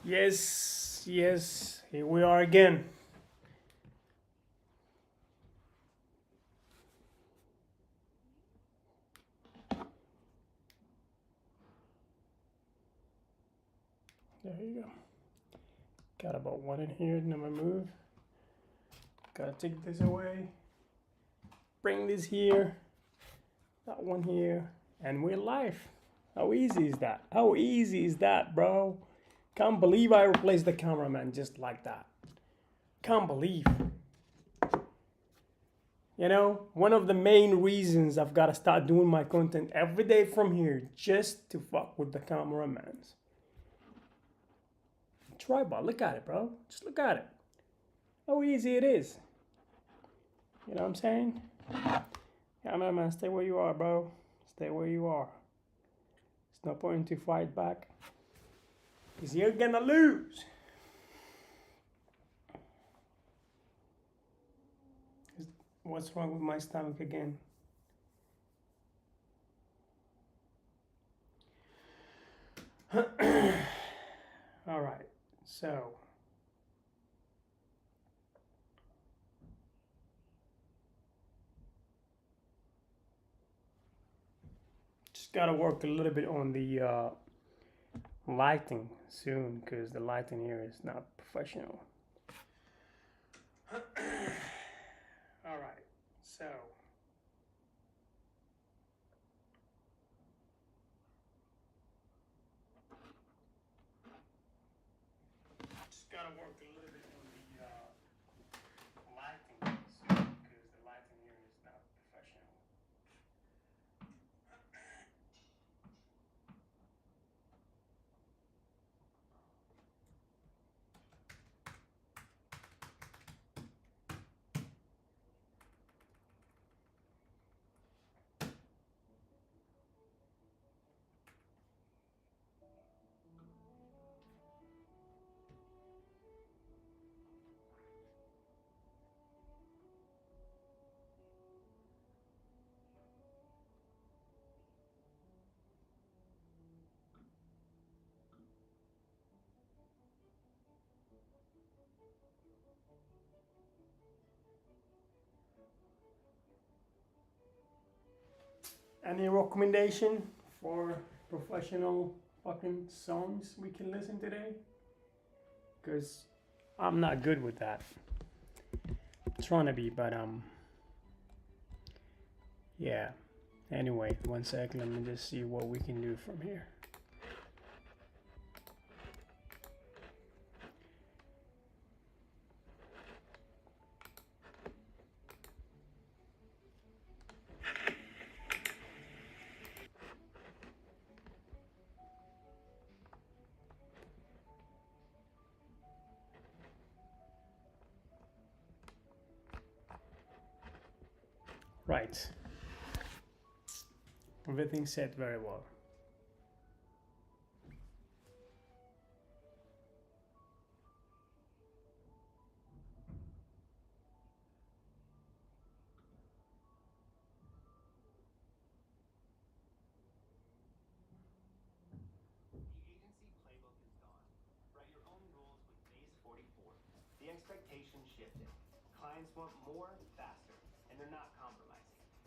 Yes, yes, here we are again. There you go. Got about one in here, never move. Gotta take this away. Bring this here, that one here, and we're live. How easy is that? How easy is that, bro? Can't believe I replaced the cameraman just like that. Can't believe. You know, one of the main reasons I've got to start doing my content every day from here just to fuck with the cameramans. Tripod, look at it, bro. Just look at it. How easy it is. You know what I'm saying? Cameraman, stay where you are, bro. Stay where you are. It's no point to fight back, because you're gonna lose. What's wrong with my stomach again? All right, so just gotta work a little bit on the lighting soon, because the lighting here is not professional. All right, so just gotta work a little bit on the lighting soon, because the lighting here is not professional. Any recommendation for professional fucking songs we can listen today? Because I'm not good with that. I'm trying to be, but yeah. Anyway, 1 second, let me just see what we can do from here. Right. Everything's set very well. The expectation's shifting. Clients want more, faster, and they're not compromising.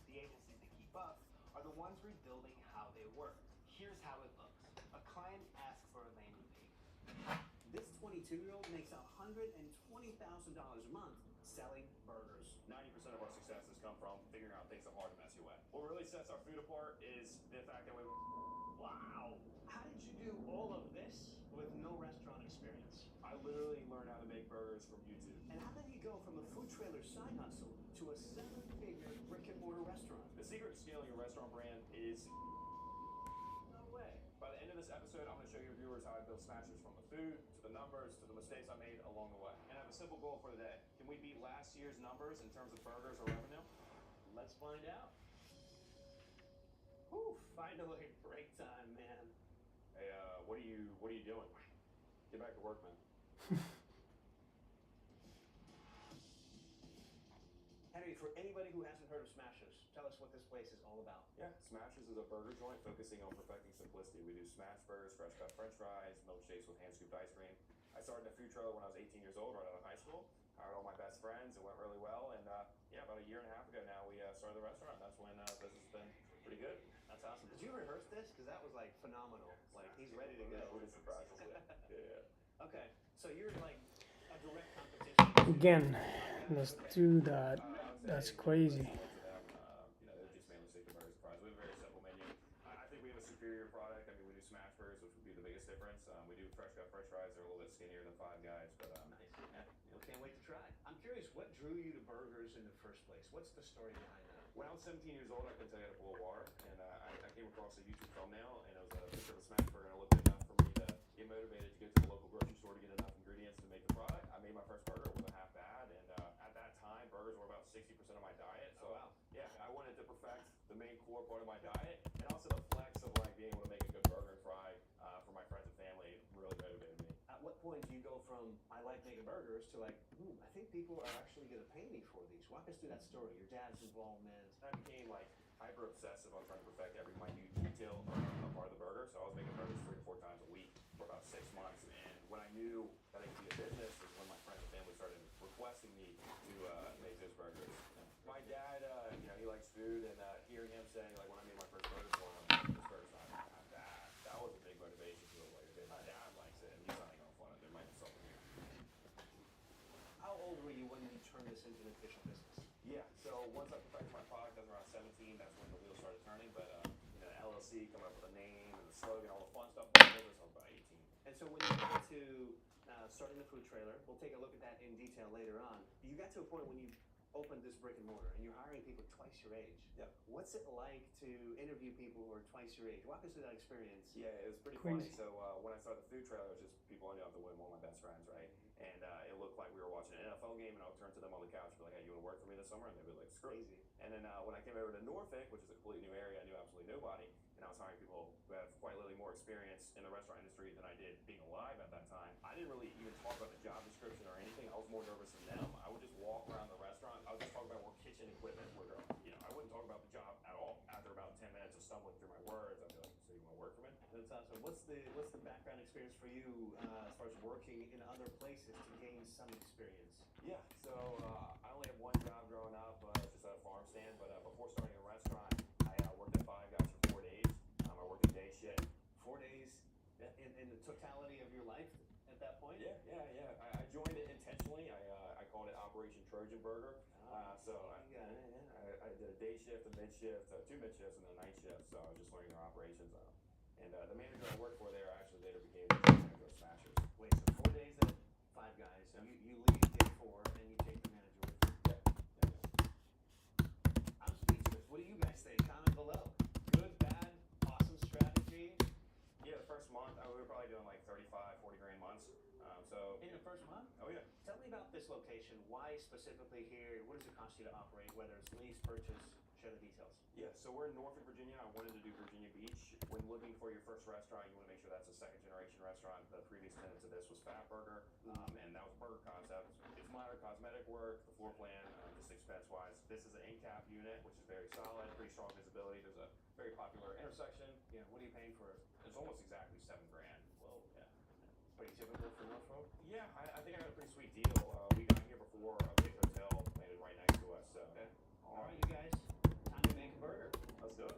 The agencies that keep up are the ones rebuilding how they work. Here's how it looks. A client asks for a landing page. This 22-year-old makes $120,000 a month selling burgers. 90% of our success has come from figuring out things that are hard to mess you with. What really sets our food apart is the fact that we... Wow! How did you do all of this with no restaurant experience? I literally learned how to make burgers from YouTube. And how did you go from a food trailer side hustle to a 7-figure brick-and-mortar restaurant? The secret to scaling a restaurant brand is... No way. By the end of this episode, I'm going to show your viewers how I built Smashers from the food, to the numbers, to the mistakes I made along the way. And I have a simple goal for the day. Can we beat last year's numbers in terms of burgers or revenue? Let's find out. Whew, finally break time, man. Hey, what are you doing? Get back to work, man. Henry, for anybody who hasn't heard of Smashers, tell us what this place is all about. Yeah, Smashers is a burger joint focusing on perfecting simplicity. We do smash burgers, fresh cut french fries, milkshakes with hand scooped ice cream. I started a food trailer when I was 18 years old, right out of high school. Hired all my best friends. It went really well, and yeah, about a year and a half ago now, we started the restaurant. That's when business has been pretty good. That's awesome. Did you rehearse this? Because that was like phenomenal. Like he's ready to go. We did some practice, yeah. Okay, so you're like a direct competition. Again, let's do that. That's crazy. You know, they're just mainly chicken burgers and fries. We have a very simple menu. I think we have a superior product. I mean, we do smash burgers, which would be the biggest difference. We do fresh cut French fries. They're a little bit skinnier than Five Guys, but nice. Yeah. Well, can't wait to try. I'm curious, what drew you to burgers in the first place? What's the story behind that? When I was 17 years old, I couldn't tell you how to blow water, and I came across a YouTube thumbnail, and it was a picture of a smash burger, and it looked enough for me to get motivated to go to the local grocery store to get enough ingredients to make the product. I made my first burger. It wasn't half bad, and at that time, burgers were about 60% of my diet. So yeah, I wanted to perfect the main core part of my diet, and also the flex of like being able to make a good burger and fry for my friends and family really motivated me. At what point do you go from I like making burgers to like, I think people are actually going to pay me for these? Walk us through that story. Your dad's involvement. I became like hyper obsessive on trying to perfect every minute detail of part of the burger. So I was making burgers 3 to 4 times a week for about 6 months. And when I knew that it could be a business is when my friends and family started requesting me to make those burgers. My dad, you know, he likes food, and hearing him saying like when I made my first burger for him, this burger's not half bad. That was a big motivation to it. Like, my dad likes it, and he's not gonna fun it. There might be something here. How old were you when you turned this into an official business? Yeah, so once I perfected my product, I was around 17. That's when the wheels started turning. But you know, the LLC, coming up with a name and the slogan, all the fun stuff. I was about 18. And so when you got to starting the food trailer, we'll take a look at that in detail later on. You got to a point when you opened this brick and mortar, and you're hiring people twice your age. Yep. What's it like to interview people who are twice your age? Walk us through that experience. Yeah, it was pretty Crazy. funny. So when I started the food trailer, it was just people I knew off the one of my best friends, right? And it looked like we were watching an NFL game, and I would turn to them on the couch and be like, "Hey, you want to work for me this summer?" And they'd be like, "Screw Crazy. it." And then when I came over to Norfolk, which is a completely new area, I knew absolutely nobody, and I was hiring people who have quite literally more experience in the restaurant industry than I did being alive at that time. I didn't really even talk about the job description or anything. I was more nervous than them. I would just walk around the restaurant. I would just talk about where kitchen equipment would go. You know, I wouldn't talk about the job at all. After about 10 minutes of stumbling through my words, I'd be like, "So you want to work for me?" That's awesome. What's the background experience for you as far as working in other places to gain some experience? Yeah, so I only had one job growing up, just at a farm stand. But before starting a restaurant, I worked at Five Guys for 4 days. I worked a day shift. 4 days in the totality of your life at that point? Yeah. I joined it intentionally. I called it Operation Trojan Burger. So I did a day shift, a mid shift, 2 mid shifts, and then a night shift. So I was just learning their operations. And the manager I worked for there actually later became the manager of Smashers. Wait, so 4 days at Five Guys. So you leave day 4 and you take the manager with you. Yeah. I'm speechless. What do you guys think? Comment below. Good, bad, awesome strategy? Yeah, the first month, we were probably doing like 35, 40 grand months. So In the first month? Oh yeah. Tell me about this location. Why specifically here? What does it cost you to operate? Whether it's lease, purchase, share the details. Yeah, so we're in Norfolk, Virginia. I wanted to do Virginia Beach. When looking for your first restaurant, you want to make sure that's a second generation restaurant. The previous tenant to this was Fat Burger, and that was a burger concept. It's minor cosmetic work, the floor plan, just expense wise. This is an in-cap unit, which is very solid, pretty strong visibility. There's a very popular intersection. Yeah, what are you paying for it? It's almost exactly $7 grand. Whoa. Yeah. Pretty typical for Norfolk? Yeah, I think I got a pretty sweet deal. We got here before a big hotel landed right next to us. So. Okay. All right, you guys, time to make a burger. Let's do it.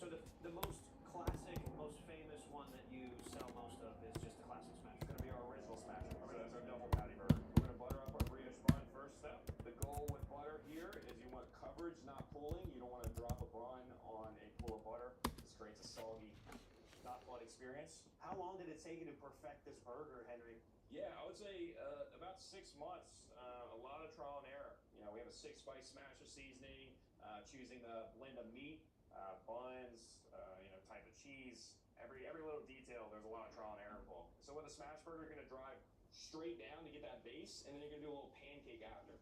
So the most classic, most famous one that you sell most of is just the classic smash. It's going to be our original smasher. So that's our double patty burger. We're going to butter up our brioche bun first step. The goal with butter here is you want coverage, not pooling. You don't want to drop a bun on a pool of butter. This creates a soggy, not fun experience. How long did it take you to perfect this burger, Henry? Yeah, I would say about 6 months. A lot of trial and error. You know, we have a 6-spice smasher seasoning, choosing the blend of meat, buns, you know, type of cheese. Every little detail, there's a lot of trial and error involved. So with a smash burger, you're gonna drive straight down to get that base, and then you're gonna do a little pancake after.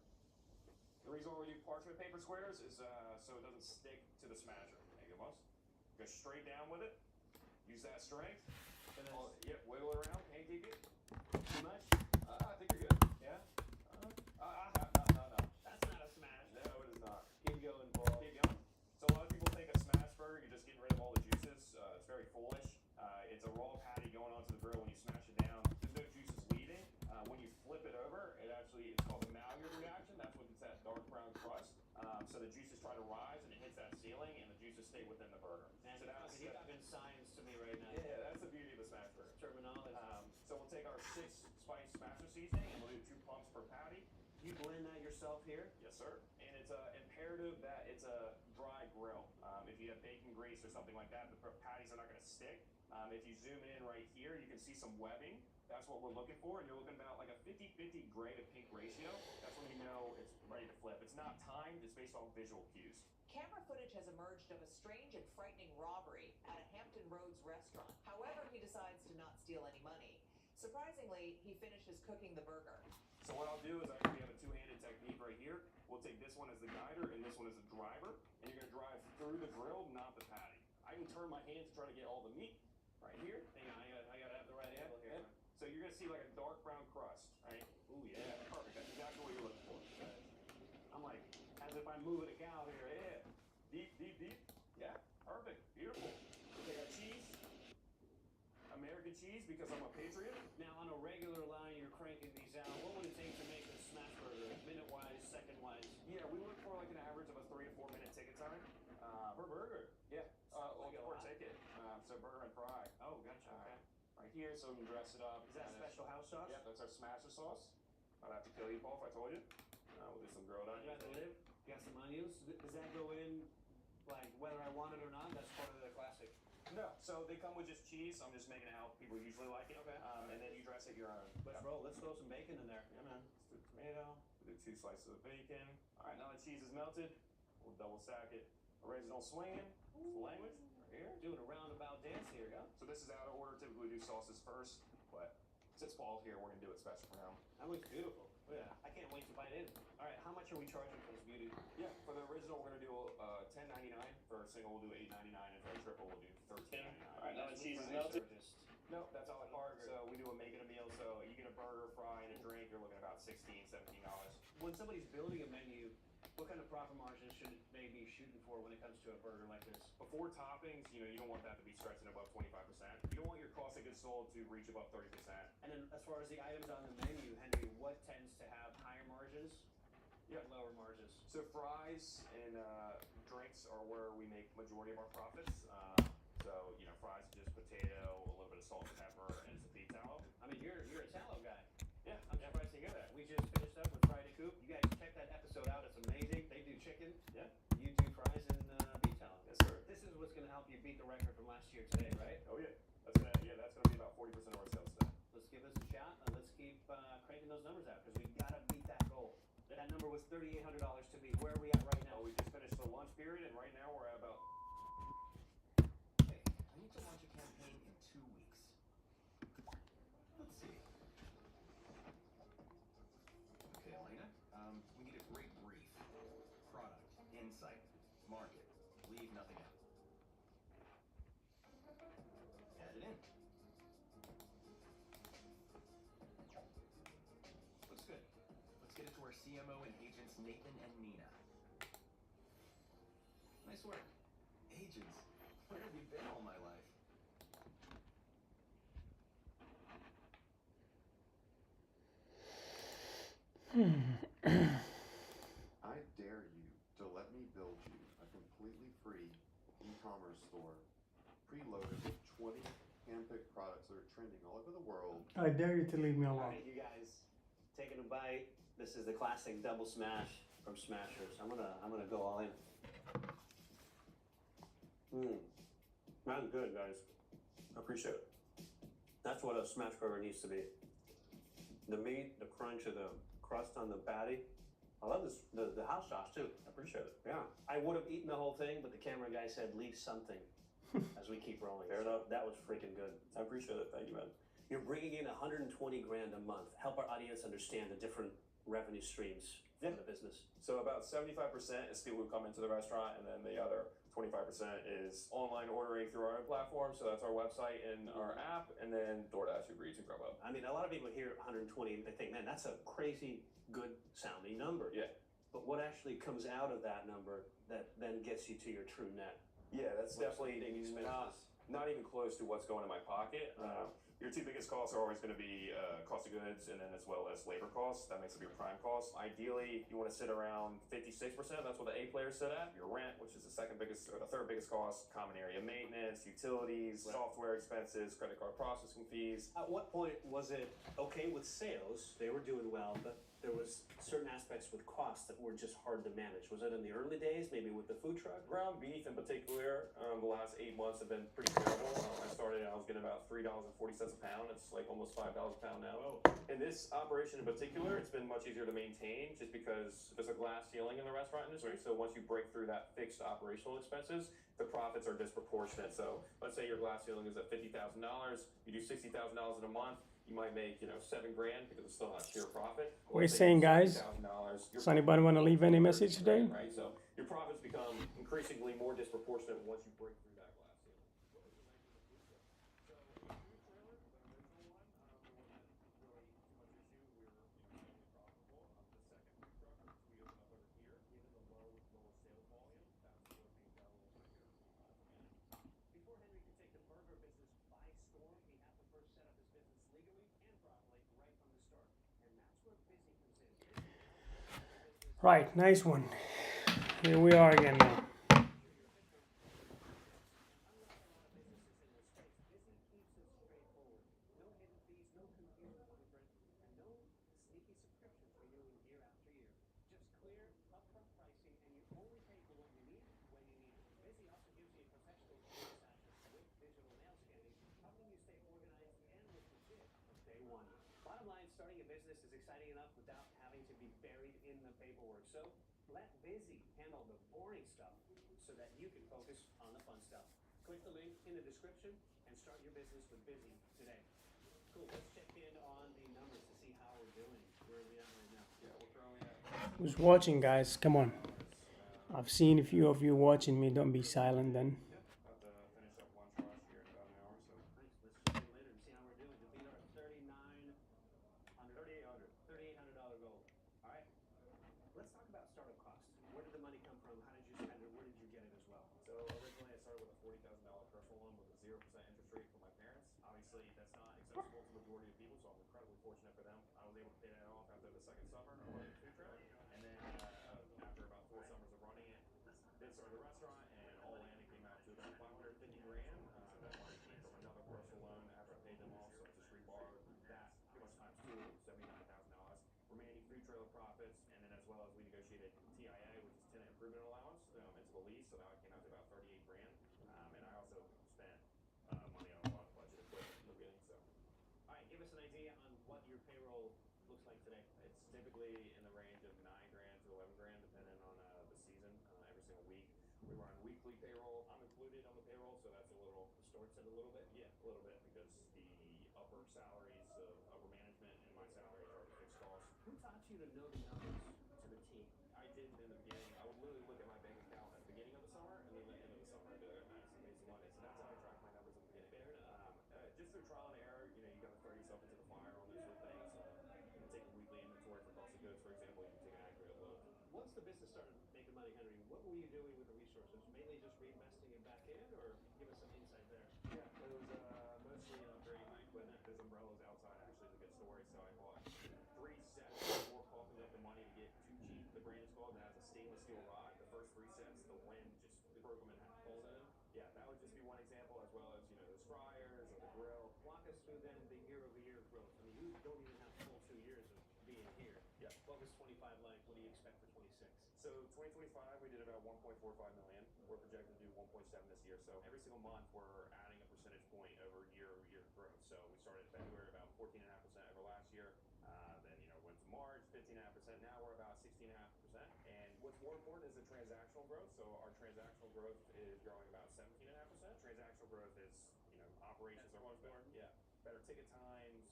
The reason why we do parchment paper squares is so it doesn't stick to the smasher. There you go, boss. Go straight down with it. Use that strength. Yep, wiggle it around, pancake it. Too much? I think you're good. Yeah? No. That's not a smash. No, it is not. Keep going, Paul. Keep going. So a lot of people think a smash burger, you're just getting rid of all the juices. It's very foolish. It's a raw patty going onto the grill when you smash it down. There's no juices leaving. stay within the burger. Man, So that's you're talking science to me right now. yeah, that's the beauty of the smash burger. Terminology. So we'll take our 6-spice smasher seasoning and we'll do 2 pumps per patty. You blend that yourself here? Yes, sir. And it's imperative that it's a dry grill. If you have bacon grease or something like that, the patties are not going to stick. If you zoom in right here, you can see some webbing. That's what we're looking for, and you're looking about like a 50-50 gray to pink ratio. That's when you know it's ready to flip. It's not timed, it's based on visual cues. Camera footage has emerged of a strange and frightening robbery at a Hampton Roads restaurant. However, he decides to not steal any money. Surprisingly, he finishes cooking the burger. So what I'll do is we have a two-handed technique right here. We'll take this one as the guider and this one as the driver, and you're gonna drive through the grill, not the patty. I can turn my hand to try to get all the meat right here. Hang on, I gotta have the right angle here. So you're gonna see like a dark brown crust, right? Ooh, yeah. Perfect. That's exactly what you're looking for. I'm like, as if I'm moving a cow here. Yeah. Deep, deep, deep. Yeah. Perfect. Beautiful. Take our cheese. American cheese because I'm a patriot. Now, on a regular line, you're cranking these out. What would it take to make a smash burger? Minute-wise, second-wise? Yeah, we look for like an average of a 3 to 4 minute ticket time. Per burger? Yeah. Like a Or lot. ticket. So burger and fry. Oh, gotcha. Okay. Right here, so we can dress it up. Is that special house sauce? Yep, that's our smasher sauce. I'd have to kill you, Paul, if I told you. We'll do some grilled You onions. got the lid? You got some onions? Does that go in, like, whether I want it or not? That's part of the classic. No, so they come with just cheese. I'm just making it how people usually like it. Okay. And then you dress it your own. Let's roll. Let's throw some bacon in there. Yeah, man. Let's do tomato. We'll do 2 slices of bacon. All right, now the cheese is melted. We'll double stack it. Original swinging. It's the language right here. Doing a roundabout dance here, go. So this is out of order. Typically we do sauces first, but since Paul's here, we're gonna do it special for him. That looks beautiful. Yeah. I can't wait to bite in. All right, how much are we charging for this beauty? Yeah, for the original, we're gonna do $10.99. For a single, we'll do $8.99, and for a triple, we'll do $13.99. All right, now the cheese is melted. No, that's all I part. So we do a making a meal. So you get a burger, fry, and a drink. You're looking at about $16, $17. When somebody's building a menu, what kind of profit margin should they be shooting for when it comes to a burger like this? Before toppings, you don't want that to be stretching above 25%. You don't want your cost of goods sold to reach above 30%. And then as far as the items on the menu, Henry, what tends to have higher margins? Yeah. And lower margins. So fries and drinks are where we make majority of our profits. So fries are just potato, a little bit of salt and pepper, and some beef tallow. I mean, you're a tallow guy. Yeah, I'm surprised to hear that. We just finished up with Fried to Coop. You guys check that episode out. It's amazing. They do chicken. Yeah. You do fries and beef tallow. Yes, sir. This is what's going to help you beat the record from last year today, right? Oh yeah. That's gonna be about 40% of our sales today. Let's give this a shot and let's keep cranking those numbers out because we got to beat that goal. That number was $3,800 to beat. Where are we at right now? We just finished the lunch period, and right now we're at about. Hey, I need to launch a campaign in 2 weeks. Let's see. Okay, Elena, we need a great brief. Product, insight, market. Leave nothing out. Add it in. Looks good. Let's get it to our CMO and agents Nathan and Nina. Nice work. Agents, where have you been all my life? I dare you to let me build you a completely free e-commerce store, preloaded with 20 handpicked products that are trending all over the world. I dare you to leave me All alone. right, you guys, taking a bite. This is the classic double smash from Smashers. I'm gonna go all in. That's good, guys. I appreciate it. That's what a smash burger needs to be. The meat, the crunch of the crust on the patty. I love this, the house sauce too. I appreciate it. Yeah. I would have eaten the whole thing, but the camera guy said leave something as we keep rolling. Fair enough. That was freaking good. I appreciate it. Thank you, man. You're bringing in 120 grand a month. Help our audience understand the different revenue streams from the business. So about 75% is people who come into the restaurant, and then the other 25% is online ordering through our own platform. So that's our website and our app, and then DoorDash, Uber Eats, and Grubhub. I mean, a lot of people hear 120 and they think, man, that's a crazy good sounding number. Yeah. But what actually comes out of that number that then gets you to your true net? Yeah, that's What's definitely the big expenses? not even close to what's going in my pocket. Your two biggest costs are always going to be cost of goods and then as well as labor costs. That makes up your prime cost. Ideally, you want to sit around 56%. That's what the A players sit at. Your rent, which is the second biggest or the third biggest cost, common area maintenance, utilities, software expenses, credit card processing fees. At what point was it okay with sales? They were doing well, but there was certain aspects with costs that were just hard to manage. Was it in the early days, maybe with the food truck? Ground beef in particular, the last 8 months have been pretty terrible. I started, I was getting about $3.40 a pound. It's like almost $5 a pound now. Whoa. In this operation in particular, it's been much easier to maintain just because there's a glass ceiling in the restaurant industry. So once you break through that fixed operational expenses, the profits are disproportionate. So let's say your glass ceiling is at $50,000. You do $60,000 in a month. You might make, $7 grand because it's still not sheer profit. What are you saying, guys? Does anybody want to leave any message today? Right, so your profits become increasingly more disproportionate once you break through that glass ceiling. Before Henry could take the burger business by storm, he had to first set up his business legally and properly right from the start. And that's where Busy comes in. Right, nice one. Here we are again now. Unlike a lot of businesses in this space, Busy keeps it straightforward. No hidden fees, no confused fine print, and no sneaky subscriptions renewing year after year. Just clear, upfront pricing, and you only pay for what you need when you need it. Busy also gives you a professional service access with digital nail scanning, helping you stay organized and with legit from day one. Bottom line, starting a business is exciting enough without having to be buried in the paperwork. So let Busy handle the boring stuff so that you can focus on the fun stuff. Click the link in the description and start your business with Busy today. Cool. Let's check in on the numbers to see how we're doing. Where are we at right now? Yeah, we're currently at Who's watching, guys? Come on. I've seen a few of you watching me. Don't be silent then. about to finish up lunch rush here in about an hour or so. Nice. Let's check in later and see how we're doing to beat our $3,800 goal. All right. Let's talk about startup costs. Where did the money come from? How did you spend it? Where did you get it as well? So originally I started with a $40,000 personal loan with a 0% interest rate from my parents. Obviously that's not accessible to the majority of people, so I'm incredibly fortunate for them. I was able to pay that off after the second summer of running the food truck, and then after about 4 summers of running it, did start the restaurant, and all in it came out to about 550 grand. That money came from another personal loan after I paid them off, so I just reborrowed that pretty much times two, $79,000. Remaining food trailer profits, and then as well as we negotiated TIA, which is tenant improvement allowance, into the lease, so that came out to about 38 grand. And I also spent money on a lot of budget equipment in the beginning. So All right. Give us an idea on what your payroll looks like today. it's typically in the range of 9 grand to 11 grand, depending on the season. Every single week, we run weekly payroll. I'm included on the payroll, so that's a little Distorts it a little bit. yeah, a little bit because the upper salaries of upper management and my salary are fixed costs. Who taught you to know the numbers to the T? I didn't in the beginning. I would literally look at my bank account at the beginning of the summer and then the end of the summer. I'd be like, man, I made some money. So that's how I track my numbers in the beginning. Fair enough. Just through trial and error, you got to throw yourself into the fire on those sort of things. Take a weekly inventory for cost of goods, for example. You can take an accurate look. Once the business started making money, Henry, what were you doing with the resources? Mainly just reinvesting it back in, or give us some insight there? Yeah, it was mostly upgrading my equipment. There's umbrellas outside, actually, is a good story. So I bought 3 sets before coughing up the money to get Too Cheap, the brand is called, that has a stainless steel rod. The first 3 sets, the wind just broke them in half. Yeah, that would just be one example, as well as, those fryers or the grill. Walk us through then the year-over-year growth. I mean, you don't even have full 2 years of being here. Yeah. What was 25 like? What do you expect for 26? So 2025, we did about 1.45 million. We're projected to do 1.7 this year. So every single month, we're adding a percentage point over year-over-year growth. So we started in February about 14.5% over last year. Then went to March 15.5%. Now we're about 16.5%. And what's more important is the transactional growth. So our transactional growth is growing about 17.5%. Transactional growth is operations are much better. Yeah, better ticket times.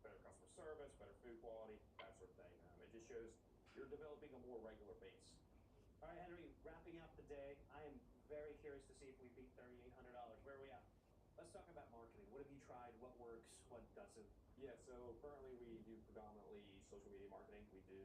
Better customer service, better food quality, that sort of thing. It just shows you're developing a more regular base. All right, Henry, wrapping up the day, I am very curious to see if we beat $3,800. Where are we at? Let's talk about marketing. What have you tried? What works? What doesn't? Yeah, so currently we do predominantly social media marketing. We do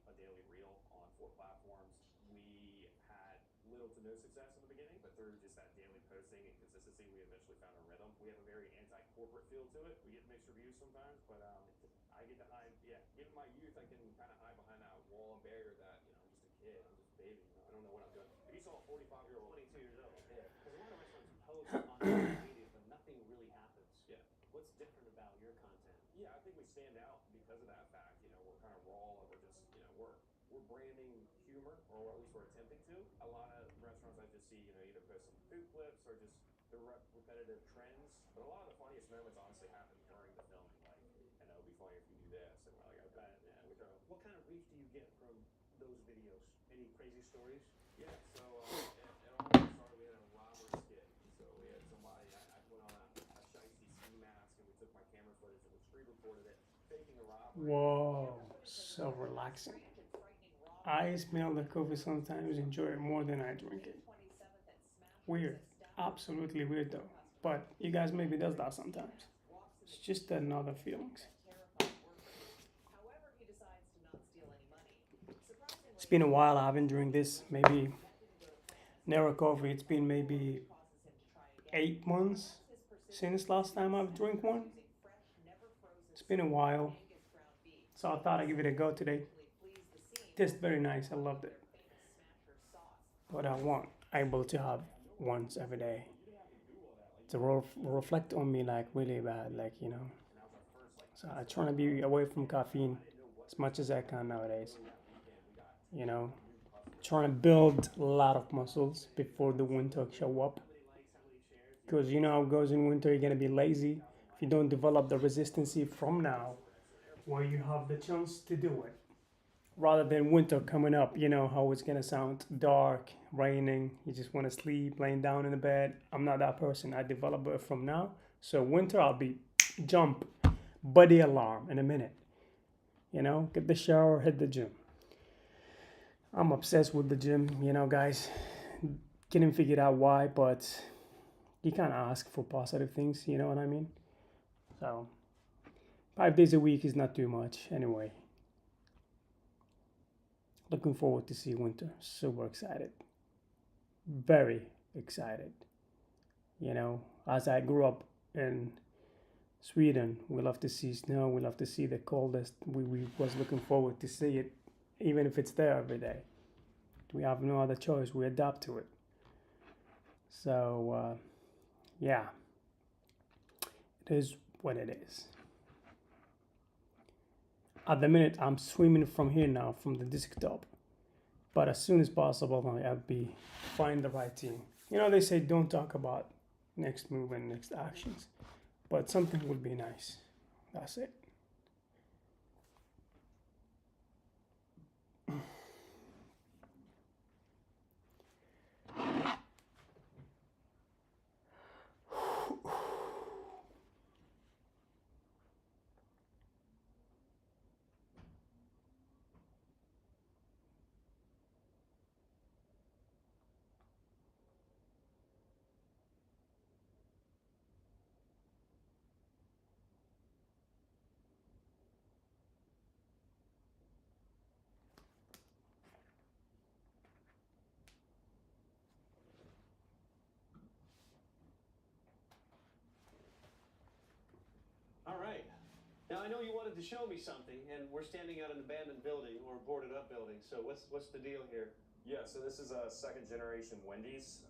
a daily reel on 4 platforms. We had little to no success in the beginning, but through just that daily posting and consistency, we eventually found a rhythm. We have a very anti-corporate feel to it. We get mixed reviews sometimes, but I get to hide. Yeah, given my youth, I can kind of hide behind that wall and barrier that I'm just a kid, I'm just a baby. I don't know what I'm doing. If you saw a 45-year-old, 22 years old. Yeah. Because a lot of restaurants post on social media, but nothing really happens. yeah. What's different about your content? Yeah, I think we stand out because of that fact. We're kind of raw, and we're just, we're branding humor, or at least we're attempting to. A lot of restaurants I just see, either post some food clips or just the repetitive trends. But a lot of the funniest moments honestly happen during the filming. Like, and it'll be funny if you do this, and we're like, okay, yeah, we throw. What kind of reach do you get from those videos? Any crazy stories? Yeah, so it all started. We had a robbery skit. So we had somebody. I put on a shiesty ski mask, and we took my camera footage and we screen recorded it, faking a robbery. Whoa, so relaxing. I smell the coffee sometimes, enjoy it more than I drink it. Weird, absolutely weird though. But you guys maybe does that sometimes. It's just another feelings. It's been a while. I haven't drank this. Maybe Nero coffee. It's been maybe 8 months since last time I've drank one. It's been a while, so I thought I'd give it a go today. Tastes very nice. I loved it, but I want able to have once every day to reflect on me like really bad, like So I try to be away from caffeine as much as I can nowadays. Trying to build a lot of muscles before the winter show up. Because you know how it goes in winter, you're gonna be lazy if you don't develop the resistance from now, where you have the chance to do it. Rather than winter coming up, you know how it's gonna sound dark, raining, you just want to sleep, laying down in the bed. I'm not that person. I develop it from now. So winter, I'll be jump, body alarm in a minute. Get the shower, hit the gym. I'm obsessed with the gym, guys. Couldn't figure out why, but you can't ask for positive things, you know what I mean? So 5 days a week is not too much anyway. Looking forward to see winter. Super excited. Very excited. As I grew up in Sweden, we love to see snow. We love to see the coldest. We was looking forward to see it, even if it's there every day. We have no other choice. We adapt to it. So, yeah, it is what it is. At the minute, I'm streaming from here now, from the desktop. But as soon as possible, I'll be find the right team. They say don't talk about next move and next actions, but something would be nice. That's it. All right. Now I know you wanted to show me something, and we're standing at an abandoned building or boarded up building. So what's the deal here? Yeah, so this is a second generation Wendy's.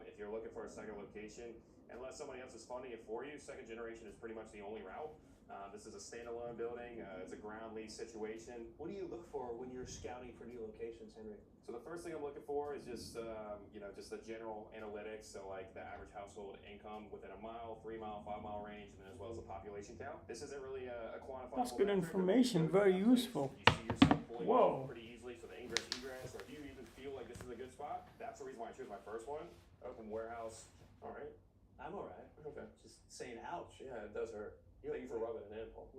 If you're looking for a second location, unless somebody else is funding it for you, second generation is pretty much the only route. This is a standalone building. It's a ground lease situation. What do you look for when you're scouting for new locations, Henry? So the first thing I'm looking for is just the general analytics. So like the average household income within a mile, 3 mile, 5 mile range, and then as well as the population count. This isn't really a quantifiable. That's good information. Very useful. You see yourself pulling Whoa. pretty easily. So the ingress, egress, or if you even feel like this is a good spot, that's the reason why I chose my first one. Open warehouse. All right. I'm all right. Okay. Just saying, ouch. Yeah, it does hurt. Thank you for rubbing it in, Paul.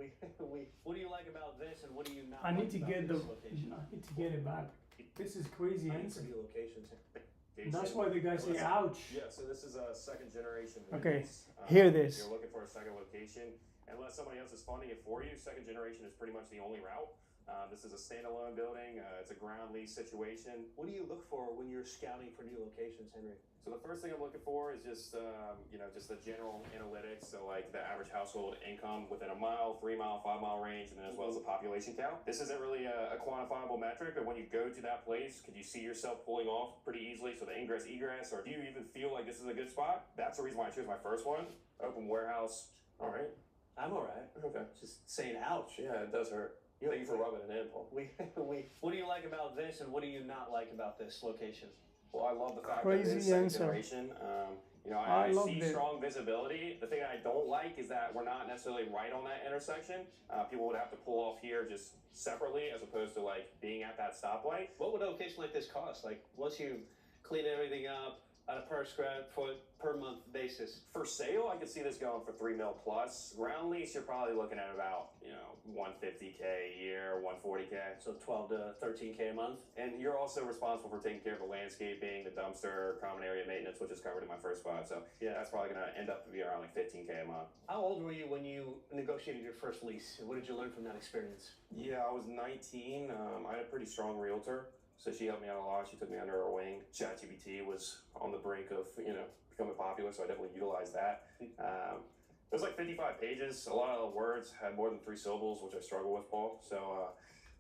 What do you like about this, and what do you not? I need to like get about this location? I need to get it back. This is crazy. I need some new locations. That's why the guys say ouch. Yeah, so this is a second generation. Okay, Wendy's. hear If this. you're looking for a second location, unless somebody else is funding it for you, second generation is pretty much the only route. This is a standalone building. It's a ground lease situation. What do you look for when you're scouting for new locations, Henry? So the first thing I'm looking for is just, just the general analytics. So like the average household income within a mile, 3 mile, 5 mile range, and then as well as the population count. This isn't really a quantifiable metric, but when you go to that place, could you see yourself pulling off pretty easily? So the ingress, egress, or do you even feel like this is a good spot? That's the reason why I chose my first one. Open warehouse. All right. I'm all right. Okay. Just saying ouch. Yeah, it does hurt. Thank you for rubbing it in, Paul. What do you like about this, and what do you not like about this location? Well, I love the fact Crazy that it's second answer. generation. I love see it. strong visibility. The thing I don't like is that we're not necessarily right on that intersection. People would have to pull off here just separately as opposed to like being at that stoplight. What would a location like this cost? Like once you clean everything up on a per square foot per month basis? For sale, I could see this going for $3 million plus. Ground lease, you're probably looking at about, $150K a year, $140K. So 12 to 13K a month. And you're also responsible for taking care of the landscaping, the dumpster, common area maintenance, which is covered in my first spot. So yeah, that's probably going to end up to be around like $15K a month. How old were you when you negotiated your first lease? What did you learn from that experience? Yeah, I was 19. I had a pretty strong realtor. So she helped me out a lot. She took me under her wing. ChatGPT was on the brink of, becoming popular, so I definitely utilized that. It was like 55 pages. A lot of the words had more than 3 syllables, which I struggle with, Paul. So,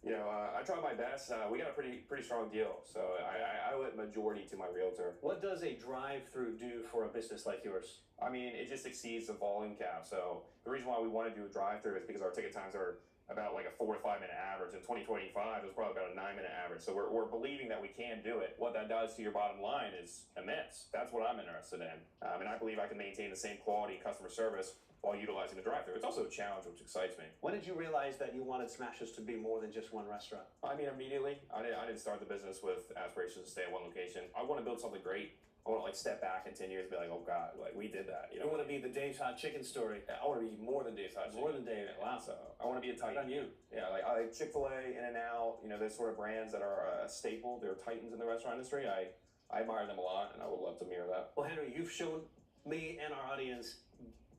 I tried my best. We got a pretty strong deal. So I owe it majority to my realtor. What does a drive-through do for a business like yours? I mean, it just exceeds the volume cap. So the reason why we want to do a drive-through is because our ticket times are about like a 4 to 5 minute average. In 2025, it was probably about a 9-minute average. So we're believing that we can do it. What that does to your bottom line is immense. That's what I'm interested in. And I believe I can maintain the same quality customer service while utilizing the drive-thru. It's also a challenge, which excites me. When did you realize that you wanted Smashers to be more than just one restaurant? I mean, immediately. I didn't start the business with aspirations to stay at one location. I want to build something great. I want to like step back in 10 years and be like, oh God, like we did that. You want to be the Dave's Hot Chicken story. I want to be more than Dave's Hot Chicken. More than Dave. Wow. So I want to be a Titan. On you. Yeah, like I like Chick-fil-A, In-N-Out, those sort of brands that are a staple. They're titans in the restaurant industry. I admire them a lot, and I would love to mirror that. Well, Henry, you've shown me and our audience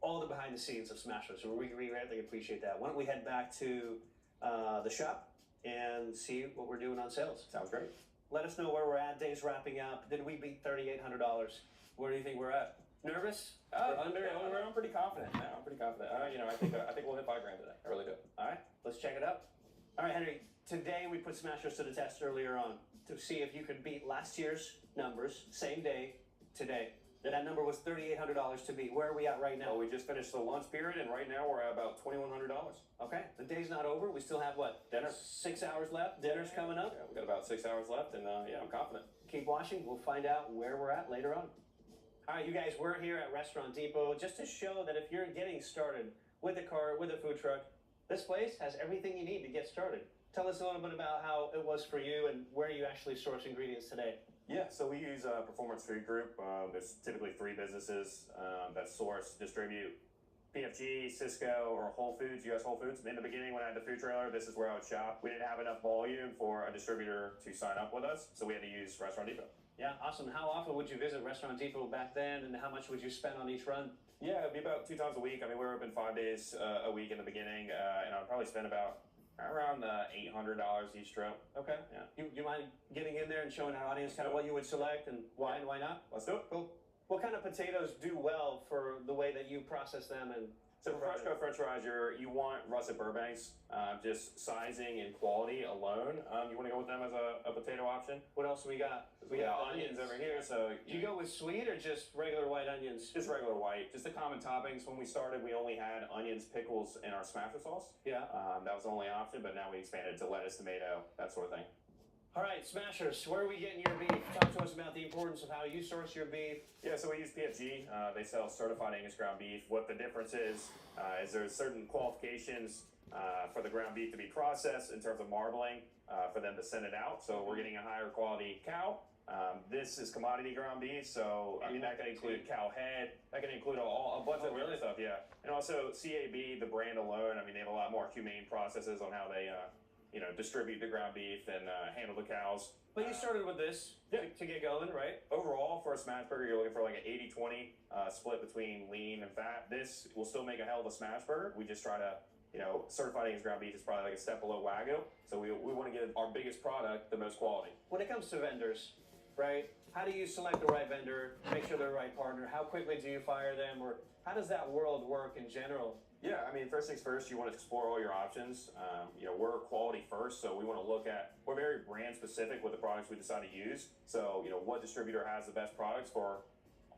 all the behind the scenes of Smashers, so we greatly appreciate that. Why don't we head back to the shop and see what we're doing on sales? Sounds great. Let us know where we're at. Day's wrapping up. Did we beat $3,800? Where do you think we're at? Nervous? I'm pretty confident now. I'm pretty confident. I think we'll hit $5 grand today. I really do. All right, let's check it out. All right, Henry. Today we put Smashers to the test earlier on to see if you could beat last year's numbers, same day, today. That number was $3,800 to beat. Where are we at right now? Well, we just finished the lunch period, and right now we're at about $2,100. Okay, the day's not over. We still have what? Dinner. 6 hours left. Dinner's coming up. Yeah, we got about 6 hours left, and I'm confident. Keep watching. We'll find out where we're at later on. All right, you guys, we're here at Restaurant Depot just to show that if you're getting started with a car, with a food truck, this place has everything you need to get started. Tell us a little bit about how it was for you and where you actually source ingredients today. Yeah, so we use Performance Food Group. There's typically 3 businesses that source, distribute PFG, Cisco, or Whole Foods, US Whole Foods. In the beginning, when I had the food trailer, this is where I would shop. We didn't have enough volume for a distributor to sign up with us, so we had to use Restaurant Depot. Yeah, awesome. How often would you visit Restaurant Depot back then, and how much would you spend on each run? Yeah, it'd be about 2 times a week. I mean, we were open 5 days a week in the beginning, and I'd probably spend about around $800 each trip. Okay. Yeah. You mind getting in there and showing our audience kind of what you would select and why and why not? Let's do it. Cool. What kind of potatoes do well for the way that you process them? And so for fresh cut French fries, you want russet Burbanks, just sizing and quality alone. You want to go with them as a potato option. What else we got? We got onions over here. So do you go with sweet or just regular white onions? Just regular white. Just the common toppings. When we started, we only had onions, pickles, and our smasher sauce. Yeah. That was the only option, but now we expanded to lettuce, tomato, that sort of thing. All right, Smashers, where are we getting your beef? Talk to us about the importance of how you source your beef. Yeah, so we use PFG. They sell certified Angus ground beef. What the difference is there's certain qualifications for the ground beef to be processed in terms of marbling for them to send it out. So we're getting a higher quality cow. This is commodity ground beef, so I mean that can include cow head, that can include a bunch of other stuff, yeah. And also CAB, the brand alone, I mean they have a lot more humane processes on how they distribute the ground beef and handle the cows. But you started with this to get going, right? Overall, for a smash burger, you're looking for like an 80-20 split between lean and fat. This will still make a hell of a smash burger. We just try to You know, certified Angus ground beef is probably like a step below Wagyu. So we want to give our biggest product the most quality. When it comes to vendors, right? How do you select the right vendor, make sure they're the right partner? How quickly do you fire them? Or how does that world work in general? Yeah, I mean, first things first, you want to explore all your options. You know, we're quality first, so we want to look at, we're very brand specific with the products we decide to use. So, you know, what distributor has the best products for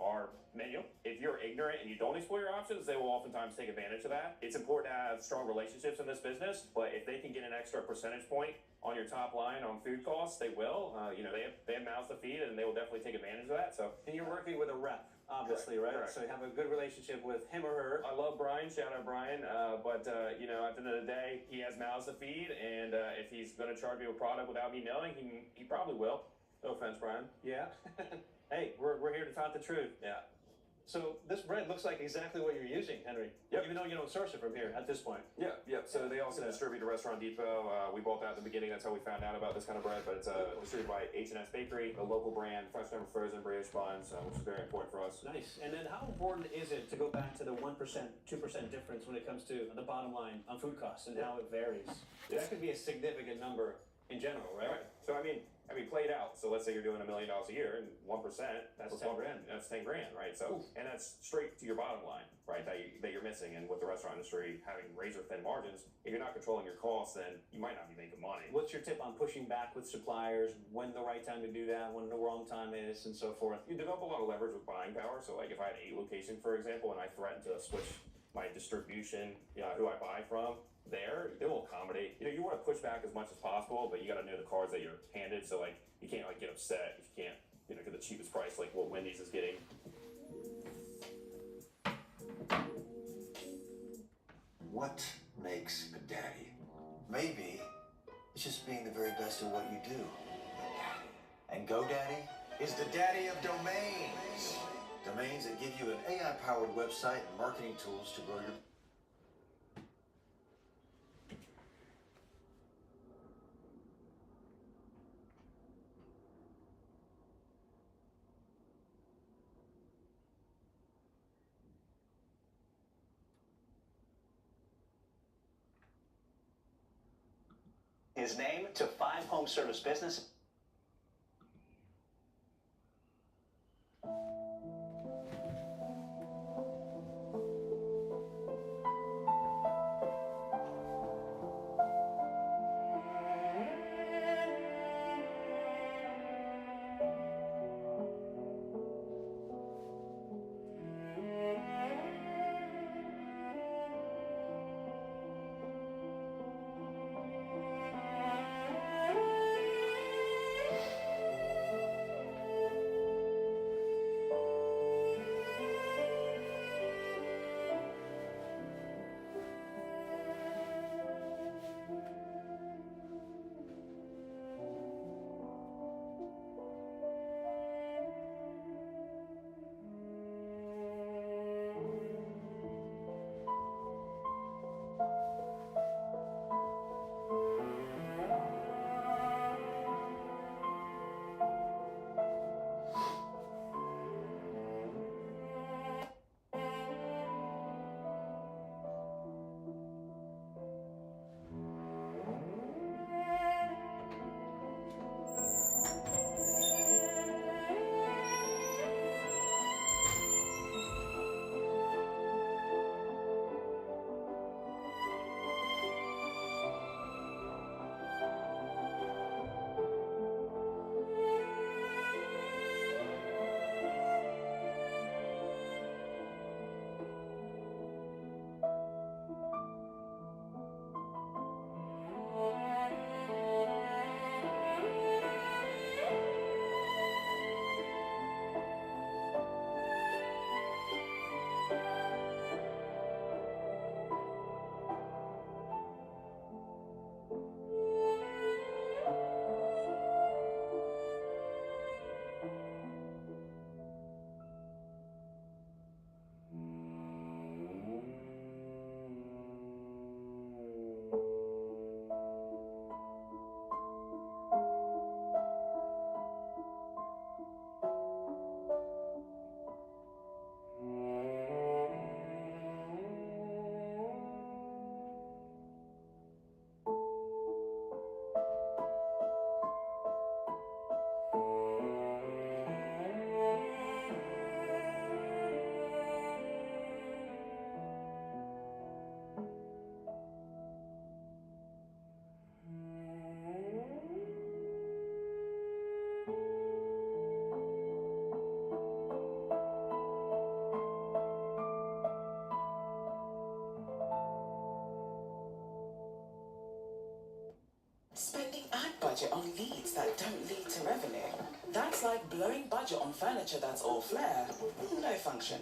our menu. If you're ignorant and you don't explore your options, they will oftentimes take advantage of that. It's important to have strong relationships in this business, but if they can get an extra percentage point on your top line on food costs, they will. You know, they have mouths to feed, and they will definitely take advantage of that. So, And you're working with a rep, obviously, right? Correct. So you have a good relationship with him or her. I love Brian, shout out Brian, but you know, at the end of the day, he has mouths to feed, and if he's going to charge me a product without me knowing, he probably will. No offense, Brian. Yeah. Hey, we're here to talk the truth. Yeah. So this bread looks like exactly what you're using, Henry. Yep. Even though you don't source it from here at this point. Yeah, yeah. So they also distribute to Restaurant Depot. We bought that at the beginning. That's how we found out about this kind of bread. But it's distributed by H&S Bakery, a local brand, fresh never frozen brioche buns, which is very important for us. Nice. And then how important is it to go back to the 1%, 2% difference when it comes to the bottom line on food costs and how it varies? Yeah. That could be a significant number in general, right? Right. So I mean, play it out. So let's say you're doing $1 million a year, and 1%, that's 10 grand. That's 10 grand, right? So, and that's straight to your bottom line, right? That you're missing. And with the restaurant industry having razor thin margins, if you're not controlling your costs, then you might not be making money. What's your tip on pushing back with suppliers? When the right time to do that? When the wrong time is, and so forth? You develop a lot of leverage with buying power. So, like if I had 8 locations, for example, and I threatened to switch my distribution, you know, who I buy from, they will accommodate. You know, you want to push back as much as possible, but you got to know the cards that you're handed. So like, you can't like get upset if you can't, you know, get the cheapest price like what Wendy's is getting. What makes a daddy? Maybe it's just being the very best at what you do. GoDaddy. And GoDaddy is the daddy of domains. Domains that give you an AI-powered website and marketing tools to grow your... His name to 5 home service businesses. leads that don't lead to revenue. That's like blowing budget on furniture that's all flair, no function.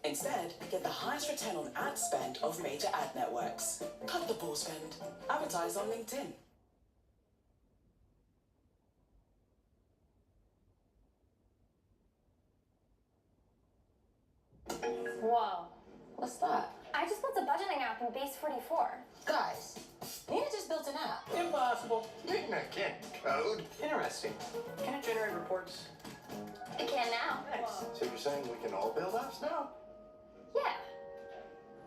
Instead, get the highest return on ad spend of major ad networks. Cut the ball spend. Advertise on LinkedIn. Whoa. What's that? I just built a budgeting app in Base 44. Guys, Nina just built an app. Impossible. Nina can't code. Interesting. Can it generate reports? It can now. So you're saying we can all build apps now? Yeah.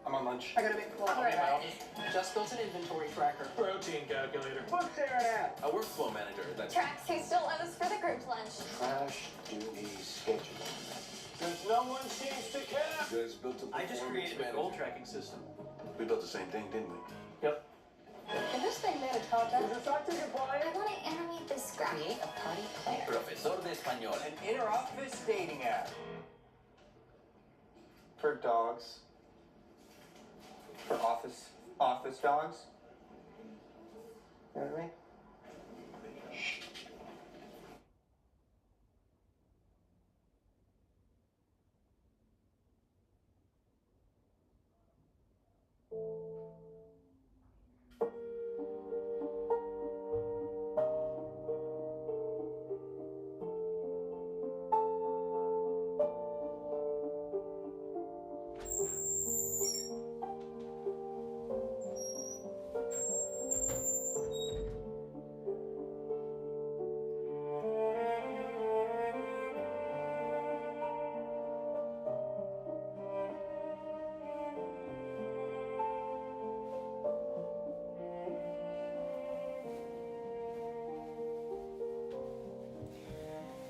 I'm on lunch. I gotta make a call. I'll be in my office. Just built an inventory tracker. Protein calculator. What's there at? A workflow manager that's Tracks who still owe us for the group lunch. trash duty scheduling. Since no one seems to care. You guys built a I just performance created a goal manager. tracking system. We built the same thing, didn't we? Yep. Can this thing manage content? Is this not your I want to animate this graph. Create a party player. Profesor de español. An inter-office dating app. For dogs. For office dogs. You know what I mean?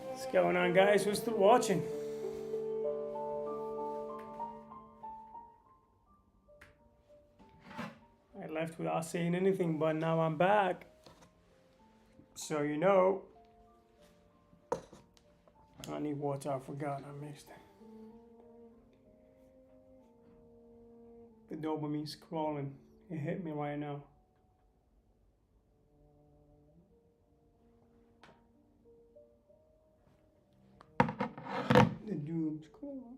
What's going on, guys? Who's still watching? I left without saying anything, but now I'm back. So you know. I need water. I forgot. I mixed it. The dopamine's crawling. It hit me right now. The doom's crawling.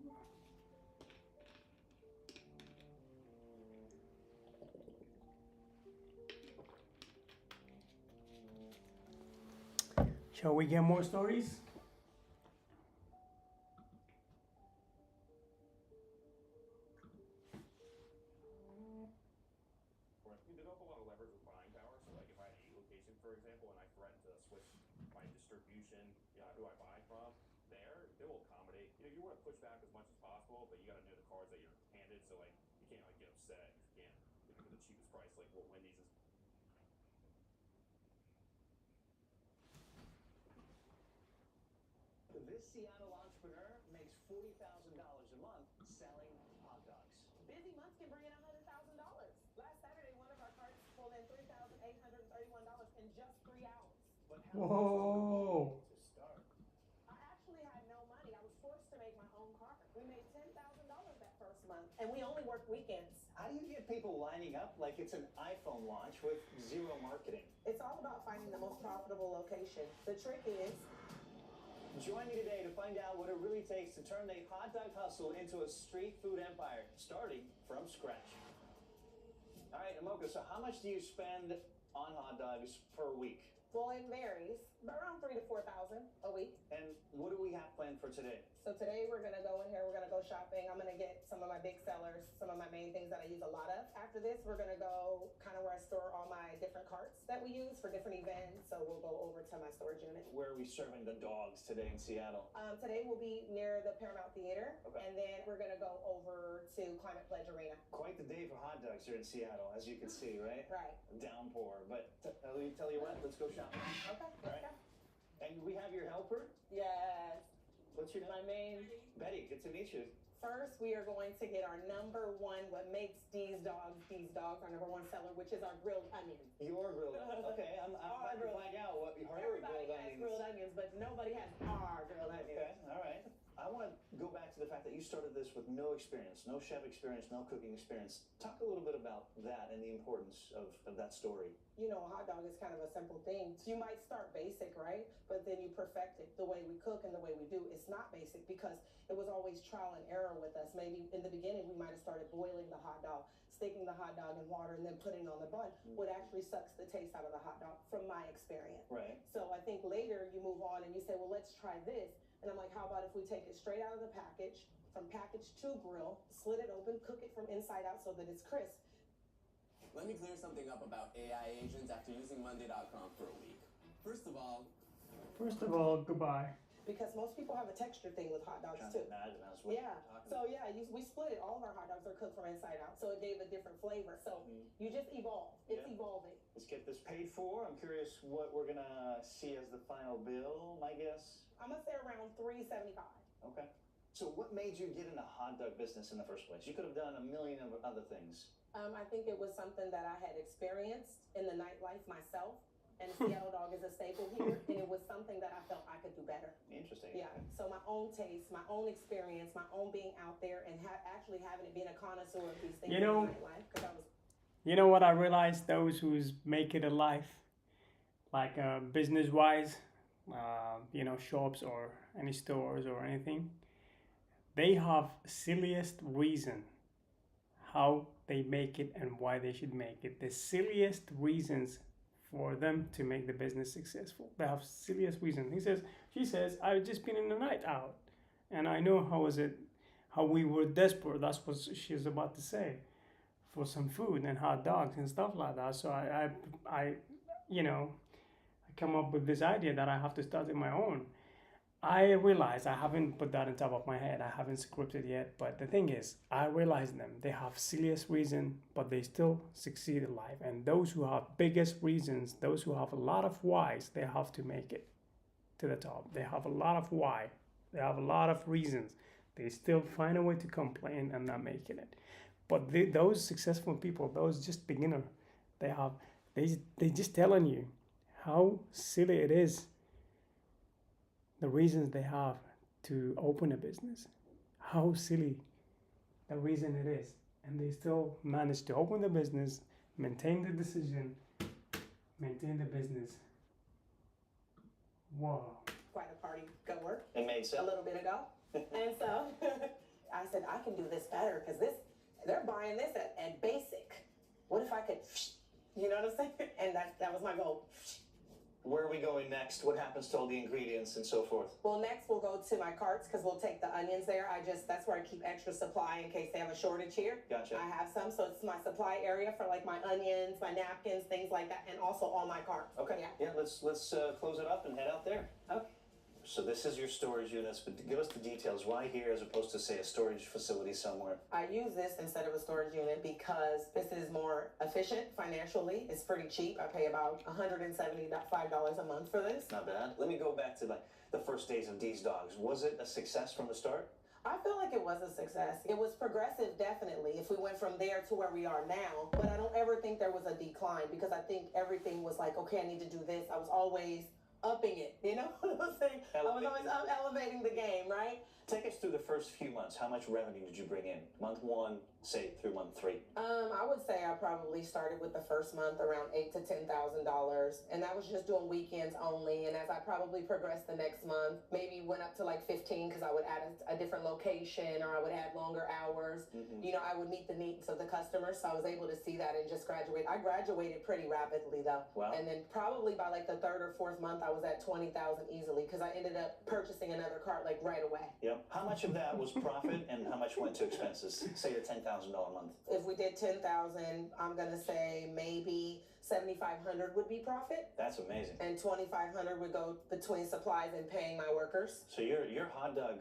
Shall we get more stories? We develop a lot of leverage with buying power. So, like, if I had a location, for example, and I threaten to switch my distribution, who I buy from, they will accommodate. You want to push back as much as possible, but you got to know the cards that you're handed. So, like, you can't like get upset if you can't get the cheapest price, like what Wendy's is. This Seattle entrepreneur makes $40,000 a month selling hot dogs. Busy months can bring in $100,000. Last Saturday, one of our carts pulled in $3,831 in just 3 hours. But how Whoa. to start? I actually had no money. I was forced to make my own cart. We made $10,000 that first month, and we only worked weekends. How do you get people lining up like it's an iPhone launch with zero marketing? It's all about finding the most profitable location. The trick is Join me today to find out what it really takes to turn a hot dog hustle into a street food empire, starting from scratch. All right, Amoka, so how much do you spend on hot dogs per week? well, it varies, but around $3,000 to $4,000 a week. And what do we have planned for today? So today we're gonna go in here, we're gonna go shopping. I'm gonna get some of my big sellers, some of my main things that I use a lot of. After this, we're gonna go kind of where I store all my different carts that we use for different events. So we'll go over to my storage unit. Where are we serving the dogs today in Seattle? Today we'll be near the Paramount Theater, Okay. and then we're gonna go over to Climate Pledge Arena. Quite the day for hot dogs here in Seattle, as you can see, right? Right. Downpour, but tell you what, let's go shopping. Okay, let's Right. go. And we have your helper. Yes. What's your My name? main. Betty, good to meet you. First, we are going to get our number one, what makes these dogs, our number one seller, which is our grilled onions. Your grilled onions. Okay, I'm about to find out what her Everybody grilled has onions. grilled onions, but nobody has our grilled onions. Okay, all right. I want to go back to the fact that you started this with no experience, no chef experience, no cooking experience. Talk a little bit about that and the importance of that story. You know, a hot dog is kind of a simple thing. You might start basic, right? But then you perfect it. The way we cook and the way we do, it's not basic because it was always trial and error with us. Maybe in the beginning, we might have started boiling the hot dog, sticking the hot dog in water and then putting it on the bun, what actually sucks the taste out of the hot dog from my experience. Right. So I think later you move on and you say, well, let's try this. And I'm like, how about if we take it straight out of the package, from package to grill, slit it open, cook it from inside out so that it's crisp. Let me clear something up about AI agents after using Monday.com for a week. First of all, goodbye. Because most people have a texture thing with hot dogs too. Imagine that's what Yeah. you're talking So yeah, we split it. All of our hot dogs are cooked from inside out, so it gave a different flavor. So you just evolve. It's evolving. Let's get this paid for. I'm curious what we're gonna see as the final bill. My guess. I'm gonna say around $375. Okay. So what made you get in the hot dog business in the first place? You could have done a million of other things. I think it was something that I had experienced in the nightlife myself, and Seattle dog is a staple here, and it was something that I felt I could do better. Interesting. Yeah. So my own taste, my own experience, my own being out there, and actually having it being a connoisseur of these things You know, in the nightlife, because I was. You know what I realized? Those who's make it a life, like business-wise, you know, shops or any stores or anything, they have silliest reason how they make it and why they should make it. The silliest reasons for them to make the business successful. They have silliest reasons. She says, I've just been in a night out, and I know how we were desperate. That's what she's about to say, for some food and hot dogs and stuff like that. So I you know, I come up with this idea that I have to start it my own. I realize I haven't put that on top of my head. I haven't scripted yet. But the thing is, I realize them. They have silliest reason, but they still succeed in life. And those who have biggest reasons, those who have a lot of whys, they have to make it to the top. They have a lot of why. They have a lot of reasons. They still find a way to complain and not making it. But those successful people, those just beginner, they just telling you how silly it is. The reasons they have to open a business, how silly the reason it is, and they still manage to open the business, maintain the decision, maintain the business. Wow. Quite a party goer. It made sense. A little bit ago. And so I said, I can do this better because they're buying this at basic. What if I could, you know what I'm saying? And that was my goal. Where are we going next? What happens to all the ingredients and so forth? Well, next we'll go to my carts because we'll take the onions there. That's where I keep extra supply in case they have a shortage here. Gotcha. I have some, so it's my supply area for like my onions, my napkins, things like that, and also all my carts. Okay. Yeah. Let's close it up and head out there. Okay. So this is your storage units, but give us the details. Why here as opposed to, say, a storage facility somewhere? I use this instead of a storage unit because this is more efficient financially. It's pretty cheap. I pay about $175 a month for this. Not bad. Let me go back to the first days of These Dogs. Was it a success from the start? I feel like it was a success. It was progressive, definitely, if we went from there to where we are now. But I don't ever think there was a decline because I think everything was like, okay, I need to do this. I was always upping it, you know what I'm saying? I was always elevating the game, right? Take us through the first few months. How much revenue did you bring in? Month 1, say, through month 3? I would say I probably started with the first month around $8,000 to $10,000, and that was just doing weekends only. And as I probably progressed the next month, maybe went up to like 15 because I would add a different location or I would add longer hours. You know, I would meet the needs of the customers, so I was able to see that and just graduate. I graduated pretty rapidly though. Wow. And then probably by like the 3rd or 4th month, I was at 20,000 easily because I ended up purchasing another cart like right away. Yep. How much of that was profit and how much went to expenses? Say the $10,000 a month. If we did 10,000, I'm gonna say maybe 7,500 would be profit. That's amazing. And 2,500 would go between supplies and paying my workers. So your hot dog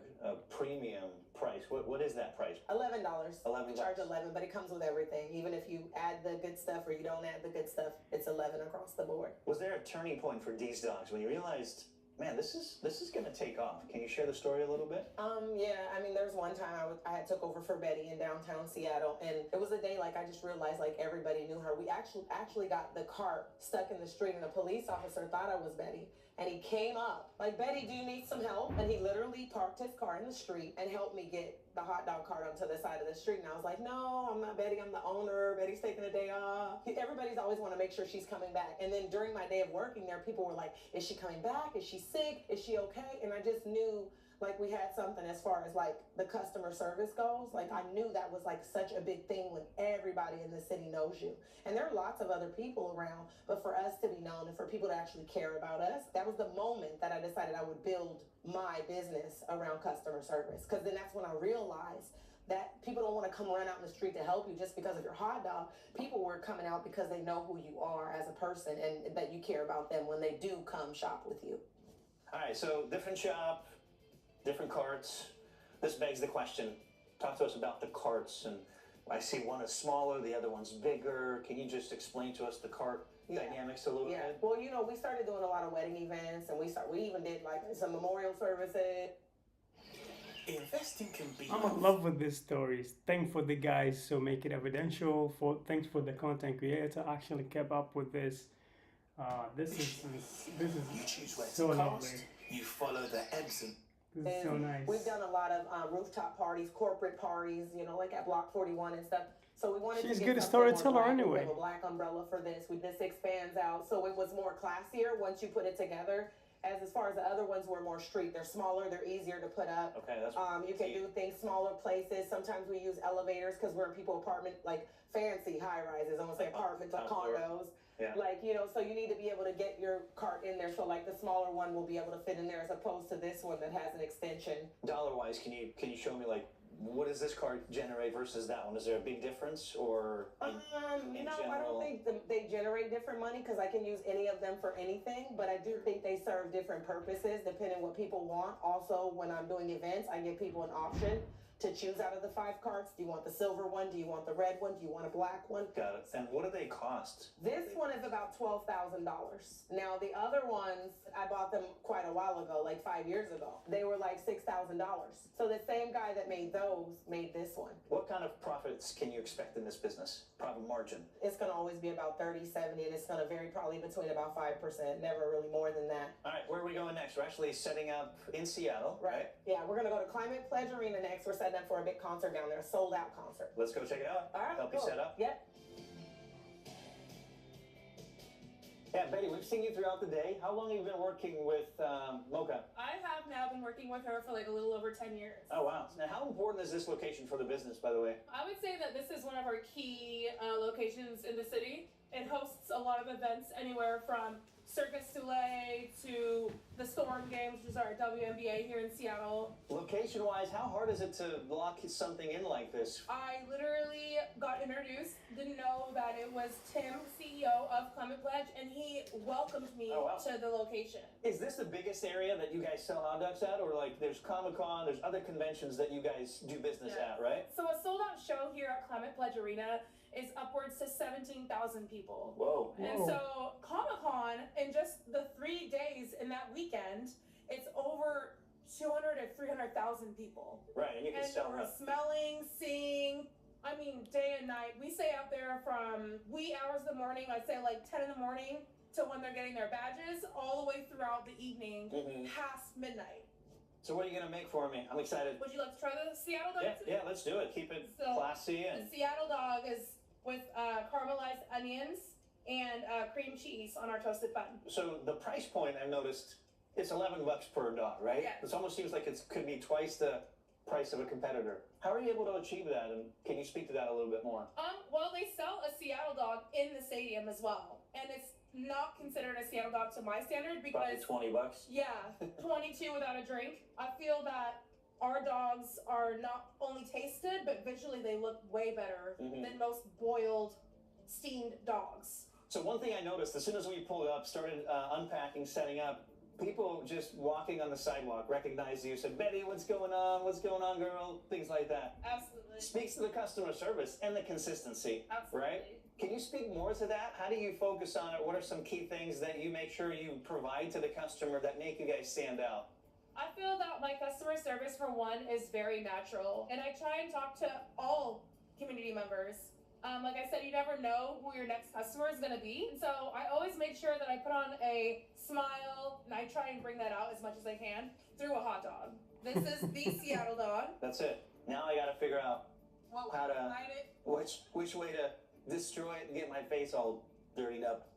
premium price, what is that price? $11. $11. We charge 11, but it comes with everything. Even if you add the good stuff or you don't add the good stuff, it's 11 across the board. Was there a turning point for These Dogs when you realized, man, this is gonna take off? Can you share the story a little bit? Yeah, I mean, there's one time I had took over for Betty in downtown Seattle, and it was a day like I just realized like everybody knew her. We actually got the cart stuck in the street, and a police officer thought I was Betty. and he came up like, Betty, do you need some help? And he literally parked his car in the street and helped me get the hot dog cart onto the side of the street. And I was like, no, I'm not Betty, I'm the owner. Betty's taking a day off. Everybody's always want to make sure she's coming back. And then during my day of working there, people were like, is she coming back? Is she sick? Is she okay? And I just knew like we had something as far as like the customer service goes. Like I knew that was like such a big thing when everybody in the city knows you. And there are lots of other people around, but for us to be known and for people to actually care about us, that was the moment that I decided I would build my business around customer service. Because then that's when I realized that people don't want to come run out in the street to help you just because of your hot dog. People were coming out because they know who you are as a person and that you care about them when they do come shop with you. All right, so different shop, different carts. This begs the question. Talk to us about the carts. And I see one is smaller, the other one's bigger. Can you just explain to us the cart dynamics a little bit? Well, you know, we started doing a lot of wedding events, and we even did like some memorial services. Investing can be. I'm in love with these stories. Thanks for the guys who make it evidential. Thanks for the content creator actually kept up with this. This is You choose where so to lovely. cast. You follow the ebbs and. This is so nice. We've done a lot of rooftop parties, corporate parties, you know, like at Block 41 and stuff. So we wanted She's to good get a something more storyteller black. anyway. We have a black umbrella for this. This expands out, so it was more classier once you put it together. As far as the other ones were more street. They're smaller, they're easier to put up. Okay, that's you can do things smaller places. Sometimes we use elevators because we're in people apartment, like fancy high rises. I won't say apartments or condos. Yeah. Like, you know, so you need to be able to get your cart in there. So like the smaller one will be able to fit in there as opposed to this one that has an extension. Dollar-wise, can you show me like what does this cart generate versus that one? Is there a big difference or? In No, general? I don't think they generate different money because I can use any of them for anything, but I do think they serve different purposes depending what people want. Also, when I'm doing events, I give people an option to choose out of the 5 carts. Do you want the silver one? Do you want the red one? Do you want a black one? Got it. And what do they cost? This one is about $12,000. Now the other ones, I bought them quite a while ago, like 5 years ago. They were like $6,000. So the same guy that made those made this one. What kind of profits can you expect in this business? Profit margin? It's gonna always be about 30, 70, and it's gonna vary probably between about 5%, never really more than that. All right, where are we going next? We're actually setting up in Seattle, right? Yeah, we're gonna go to Climate Pledge Arena next. We're setting up for a big concert down there, a sold out concert. Let's go check it out. All right, Help cool. you set up. Yep. Yeah, Betty, we've seen you throughout the day. How long have you been working with Mocha? I have now been working with her for like a little over 10 years. Oh, wow. Now, how important is this location for the business, by the way? I would say that this is one of our key locations in the city. It hosts a lot of events anywhere from Circus Soleil to the Storm Games, which is our WNBA here in Seattle. Location-wise, how hard is it to lock something in like this? I literally got introduced, didn't know that it was Tim, CEO of Climate Pledge, and he welcomed me to the location. Is this the biggest area that you guys sell hot dogs at? Or like there's Comic-Con, there's other conventions that you guys do business at, right? So a sold-out show here at Climate Pledge Arena is upwards to 17,000 people. Whoa. And so Comic-Con, in just the 3 days in that weekend, it's over 200 to 300,000 people. Right, and you can sell we're them. smelling, seeing, I mean, day and night. We stay out there from wee hours of the morning, I'd say like 10 in the morning, to when they're getting their badges, all the way throughout the evening, past midnight. So what are you going to make for me? I'm excited. Would you like to try the Seattle dog? Yeah, let's do it. Keep it classy. And the Seattle dog is with caramelized onions and cream cheese on our toasted bun. So the price point I've noticed, it's $11 per dog, right? Yeah. It almost seems like it could be twice the price of a competitor. How are you able to achieve that? And can you speak to that a little bit more? Well, they sell a Seattle dog in the stadium as well, and it's not considered a Seattle dog to my standard because probably $20. Yeah, 22 without a drink. I feel that our dogs are not only tasted, but visually they look way better than most boiled, steamed dogs. So one thing I noticed, as soon as we pulled up, started unpacking, setting up, people just walking on the sidewalk recognized you, said, Betty, what's going on? What's going on, girl? Things like that. Absolutely. Speaks to the customer service and the consistency, Absolutely. right? Can you speak more to that? How do you focus on it? What are some key things that you make sure you provide to the customer that make you guys stand out? I feel that my customer service, for one, is very natural, and I try and talk to all community members Like I said, you never know who your next customer is gonna be. So I always make sure that I put on a smile, and I try and bring that out as much as I can through a hot dog. This is the Seattle dog. That's it. Now I gotta figure out What how way to, hide it? which way to destroy it and get my face all dirtied up.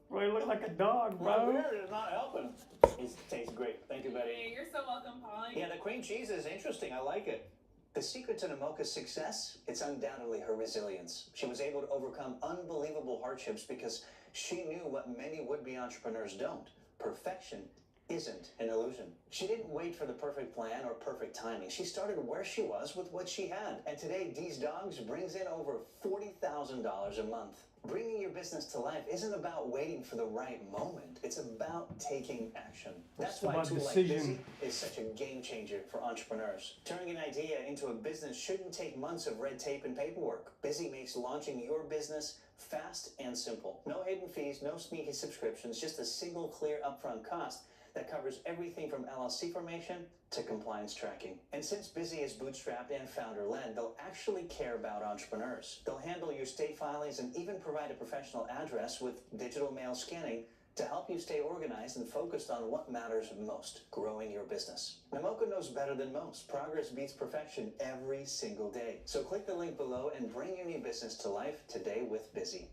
Bro, you look like a dog, My bro. beard is not helping. It tastes great. Thank you, Betty. Hey, you're so welcome, Polly. Yeah, the cream cheese is interesting. I like it. The secret to Namoka's success, it's undoubtedly her resilience. She was able to overcome unbelievable hardships because she knew what many would-be entrepreneurs don't. Perfection isn't an illusion. She didn't wait for the perfect plan or perfect timing. She started where she was with what she had. And today, D's Dogs brings in over $40,000 a month. Bringing your business to life isn't about waiting for the right moment. It's about taking action. That's why a tool like Busy is such a game changer for entrepreneurs. Turning an idea into a business shouldn't take months of red tape and paperwork. Busy makes launching your business fast and simple. No hidden fees, no sneaky subscriptions, just a single clear upfront cost that covers everything from LLC formation to compliance tracking. And since Busy is bootstrapped and founder-led, they'll actually care about entrepreneurs. They'll handle your state filings and even provide a professional address with digital mail scanning to help you stay organized and focused on what matters most, growing your business. Namoka knows better than most. Progress beats perfection every single day. So click the link below and bring your new business to life today with Busy.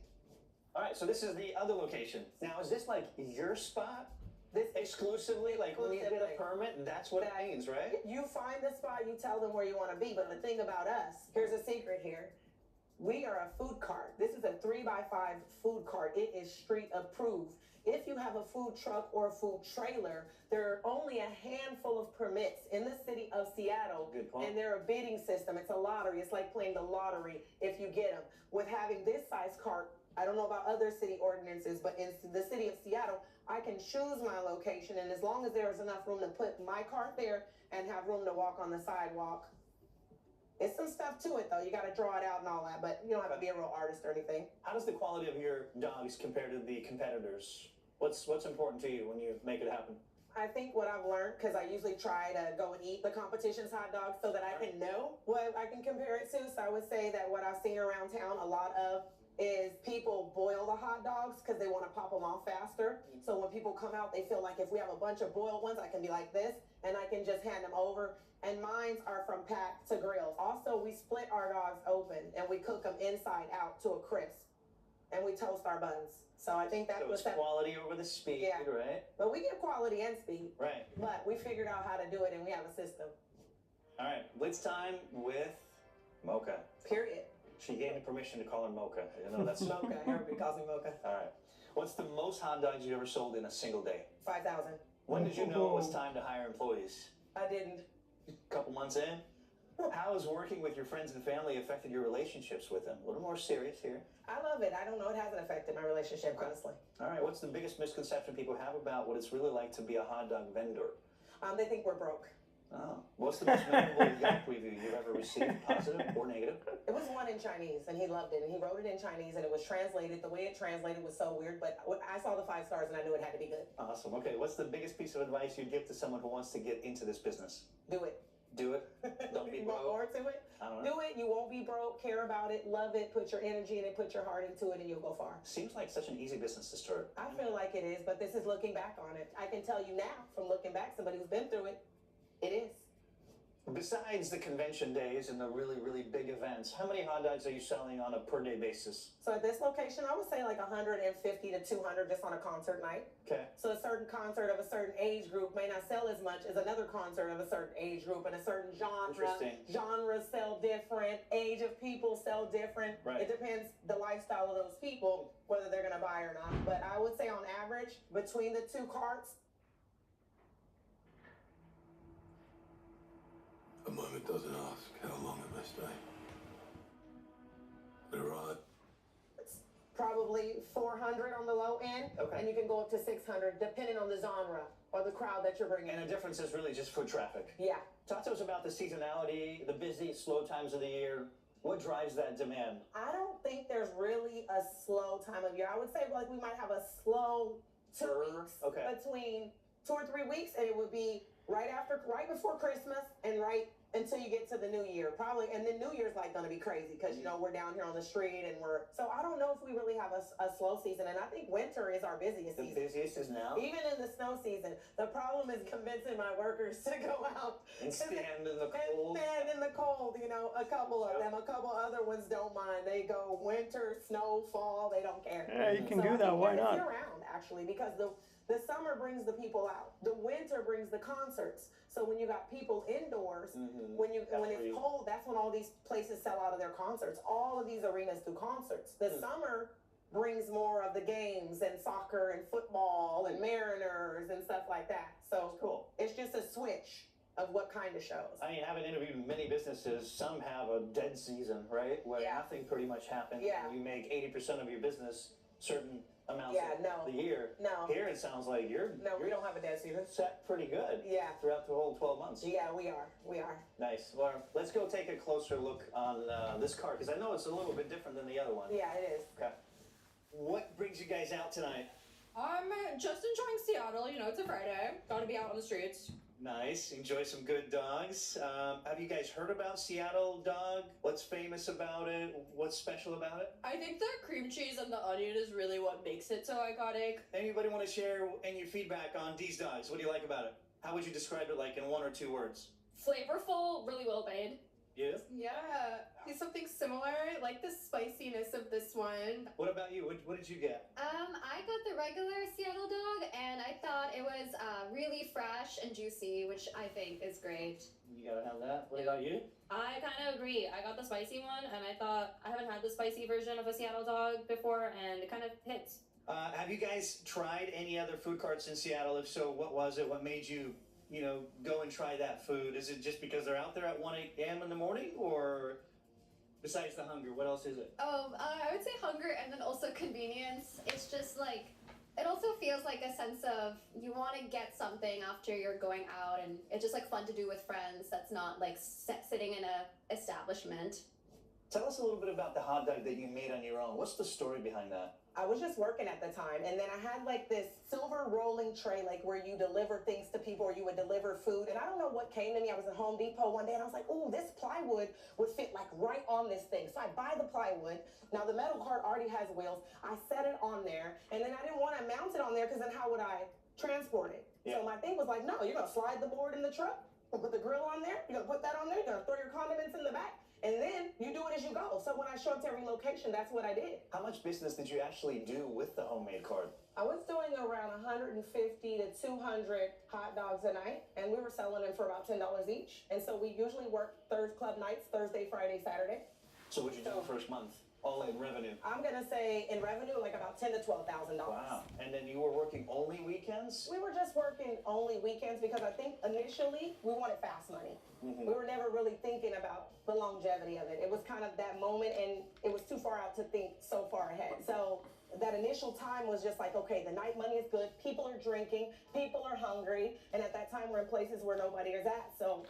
All right, so this is the other location. Now, is this like your spot? This Exclusively, like when you get a permit, that's what it means, right? You find the spot, you tell them where you want to be. But the thing about us, here's a secret here. We are a food cart. This is a 3x5 food cart. It is street approved. If you have a food truck or a food trailer, there are only a handful of permits in the city of Seattle. Good point. And they're a bidding system. It's a lottery. It's like playing the lottery if you get them. With having this size cart, I don't know about other city ordinances, but in the city of Seattle, I can choose my location, and as long as there's enough room to put my cart there and have room to walk on the sidewalk. It's some stuff to it, though. You got to draw it out and all that, but you don't have to be a real artist or anything. How does the quality of your dogs compare to the competitors? What's important to you when you make it happen? I think what I've learned, because I usually try to go and eat the competition's hot dogs so that I can know what I can compare it to. So I would say that what I've seen around town a lot of is people boil the hot dogs because they want to pop them off faster. So when people come out, they feel like if we have a bunch of boiled ones, I can be like this and I can just hand them over. And mines are from pack to grills. Also, we split our dogs open and we cook them inside out to a crisp. And we toast our buns. So I think that's what's quality over the speed, right? But we get quality and speed. Right. But we figured out how to do it and we have a system. All right, blitz time with Mocha. Period. She gave me permission to call her Mocha. I know that's Mocha. Everybody calls me Mocha. All right. What's the most hot dogs you ever sold in a single day? 5,000. When did you know it was time to hire employees? I didn't. A couple months in? How has working with your friends and family affected your relationships with them? A little more serious here. I love it. I don't know. It hasn't affected my relationship, honestly. All right. What's the biggest misconception people have about what it's really like to be a hot dog vendor? They think we're broke. Oh. What's the most memorable Yelp review you've ever received, positive or negative? It was one in Chinese, and he loved it. And he wrote it in Chinese, and it was translated. The way it translated was so weird, but I saw the 5 stars, and I knew it had to be good. Awesome. Okay. What's the biggest piece of advice you'd give to someone who wants to get into this business? Do it. Do it. Don't be broke. More to it. I don't know. Do it. You won't be broke. Care about it. Love it. Put your energy in it. Put your heart into it, and you'll go far. Seems like such an easy business to start. I feel like it is, but this is looking back on it. I can tell you now, from looking back, somebody who's been through it, it is. Besides the convention days and the really, really big events, how many hot dogs are you selling on a per day basis? So at this location, I would say like 150 to 200 just on a concert night. Okay. So a certain concert of a certain age group may not sell as much as another concert of a certain age group and a certain genre. Interesting. Genres sell different. Age of people sell different. Right. It depends the lifestyle of those people, whether they're going to buy or not. But I would say on average, between the 2 carts, a moment doesn't ask how long it may stay. They're right. it's probably 400 on the low end. Okay. And you can go up to 600 depending on the genre or the crowd that you're bringing. And the difference is really just foot traffic. Yeah. Talk to us about the seasonality, the busy, slow times of the year. What drives that demand? I don't think there's really a slow time of year. I would say like we might have a slow 2 weeks between 2 or 3 weeks, and it would be right before Christmas and right until until you get to the new year, probably. And then New Year's like gonna be crazy because you know we're down here on the street and so I don't know if we really have a slow season. And I think winter is our busiest season. The busiest is now. Even in the snow season, the problem is convincing my workers to go out And stand in the cold. And stand in the cold. You know, a couple of them. A couple other ones don't mind. They go winter, snow, fall. They don't care. Yeah, you can So do I that. think Why it's not? year-round, actually, because the summer brings the people out. The winter brings the concerts. So when you got people indoors, when it's cold, that's when all these places sell out of their concerts. All of these arenas do concerts. The summer brings more of the games and soccer and football and Mariners and stuff like that. So cool. It's just a switch of what kind of shows. I mean, having interviewed many businesses, some have a dead season, right? Where nothing pretty much happens. Yeah. You make 80% of your business certain amounts of the year. No. Here it sounds like you're we don't have a dead season. Set pretty good. Yeah. Throughout the whole 12 months. Yeah, we are. We are. Nice. Well, let's go take a closer look on this car because I know it's a little bit different than the other one. Yeah, it is. Okay. What brings you guys out tonight? I'm just enjoying Seattle. You know, it's a Friday. Gotta be out on the streets. Nice. Enjoy some good dogs. Have you guys heard about Seattle dog? What's famous about it? What's special about it? I think the cream cheese and the onion is really what makes it so iconic. Anybody want to share any feedback on these dogs? What do you like about it? How would you describe it like in 1 or 2 words? Flavorful, really well made. Yeah? Yeah, he's something similar. I like the spiciness of this one. What about you? What did you get? I got the regular Seattle dog, and I thought it was really fresh and juicy, which I think is great. You gotta have that. What about you? I kind of agree. I got the spicy one, and I thought I haven't had the spicy version of a Seattle dog before, and it kind of hits. Have you guys tried any other food carts in Seattle? If so, what was it? What made you, go and try that food? Is it just because they're out there at 1 a.m. in the morning, or besides the hunger, what else is it? I would say hunger and then also convenience. It's just like, it also feels like a sense of you want to get something after you're going out, and it's just like fun to do with friends that's not like sitting in a establishment. Tell us a little bit about the hot dog that you made on your own. What's the story behind that? I was just working at the time, and then I had like this silver rolling tray, like where you deliver things to people or you would deliver food. And I don't know what came to me. I was at Home Depot one day and I was like, oh, this plywood would fit like right on this thing. So I buy the plywood. Now the metal cart already has wheels. I set it on there, and then I didn't want to mount it on there because then how would I transport it? So my thing was like, no, you're gonna slide the board in the truck, you're gonna put the grill on there, you're gonna put that on there, you're gonna throw your condiments in the back. And then you do it as you go. So when I show up to every location, that's what I did. How much business did you actually do with the homemade cart? I was doing around 150 to 200 hot dogs a night, and we were selling them for about $10 each. And so we usually work club nights, Thursday, Friday, Saturday. So what'd you do the first month? All in revenue? I'm gonna say in revenue, like about $10,000 to $12,000. Wow. And then you were working only weekends? We were just working only weekends because I think initially we wanted fast money. We were never really thinking about the longevity of it. It was kind of that moment, and it was too far out to think so far ahead. So that initial time was just like, okay, the night money is good, people are drinking, people are hungry, and at that time we're in places where nobody is at, so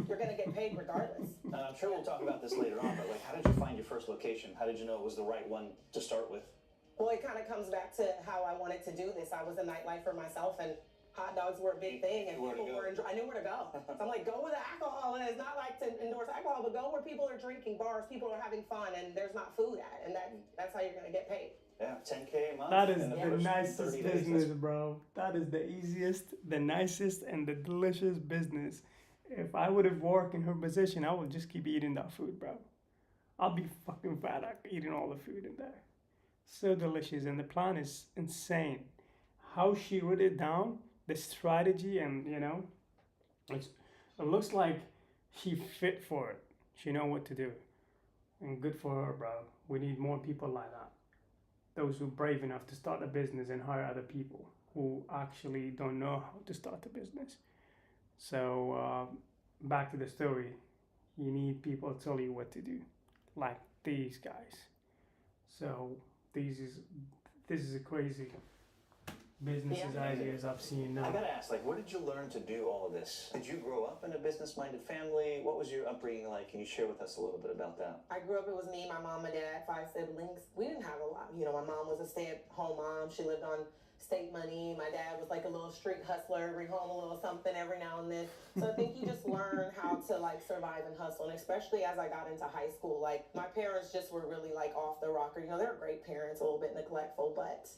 you're gonna get paid regardless. I'm sure we'll talk about this later on, but like, how did you find your first location? How did you know it was the right one to start with? Well, it kind of comes back to how I wanted to do this. I was a nightlifer myself, and hot dogs were a big thing, and people were I knew where to go. So I'm like, go where the alcohol is. Not like to endorse alcohol, but go where people are drinking, bars, people are having fun, and there's not food at, and that's how you're gonna get paid. Yeah, $10K a month. That is the nicest business, bro. That is the easiest, the nicest, and the delicious business. If I would have worked in her position, I would just keep eating that food, bro. I'll be fucking fat eating all the food in there. So delicious, and the plan is insane. How she wrote it down, the strategy, and it looks like she fit for it. She know what to do, and good for her, bro. We need more people like that. Those who are brave enough to start a business and hire other people who actually don't know how to start a business. So back to the story, you need people to tell you what to do, like these guys. So this is a crazy business ideas I've seen now. I gotta ask, like, where did you learn to do all of this? Did you grow up in a business-minded family? What was your upbringing like? Can you share with us a little bit about that? I grew up, it was me, my mom and dad, 5 siblings. We didn't have a lot. My mom was a stay-at-home mom. She lived on state money. My dad was like a little street hustler, bring home a little something every now and then. So I think you just learn how to like survive and hustle. And especially as I got into high school, like my parents just were really like off the rocker. You know, they were great parents, a little bit neglectful, but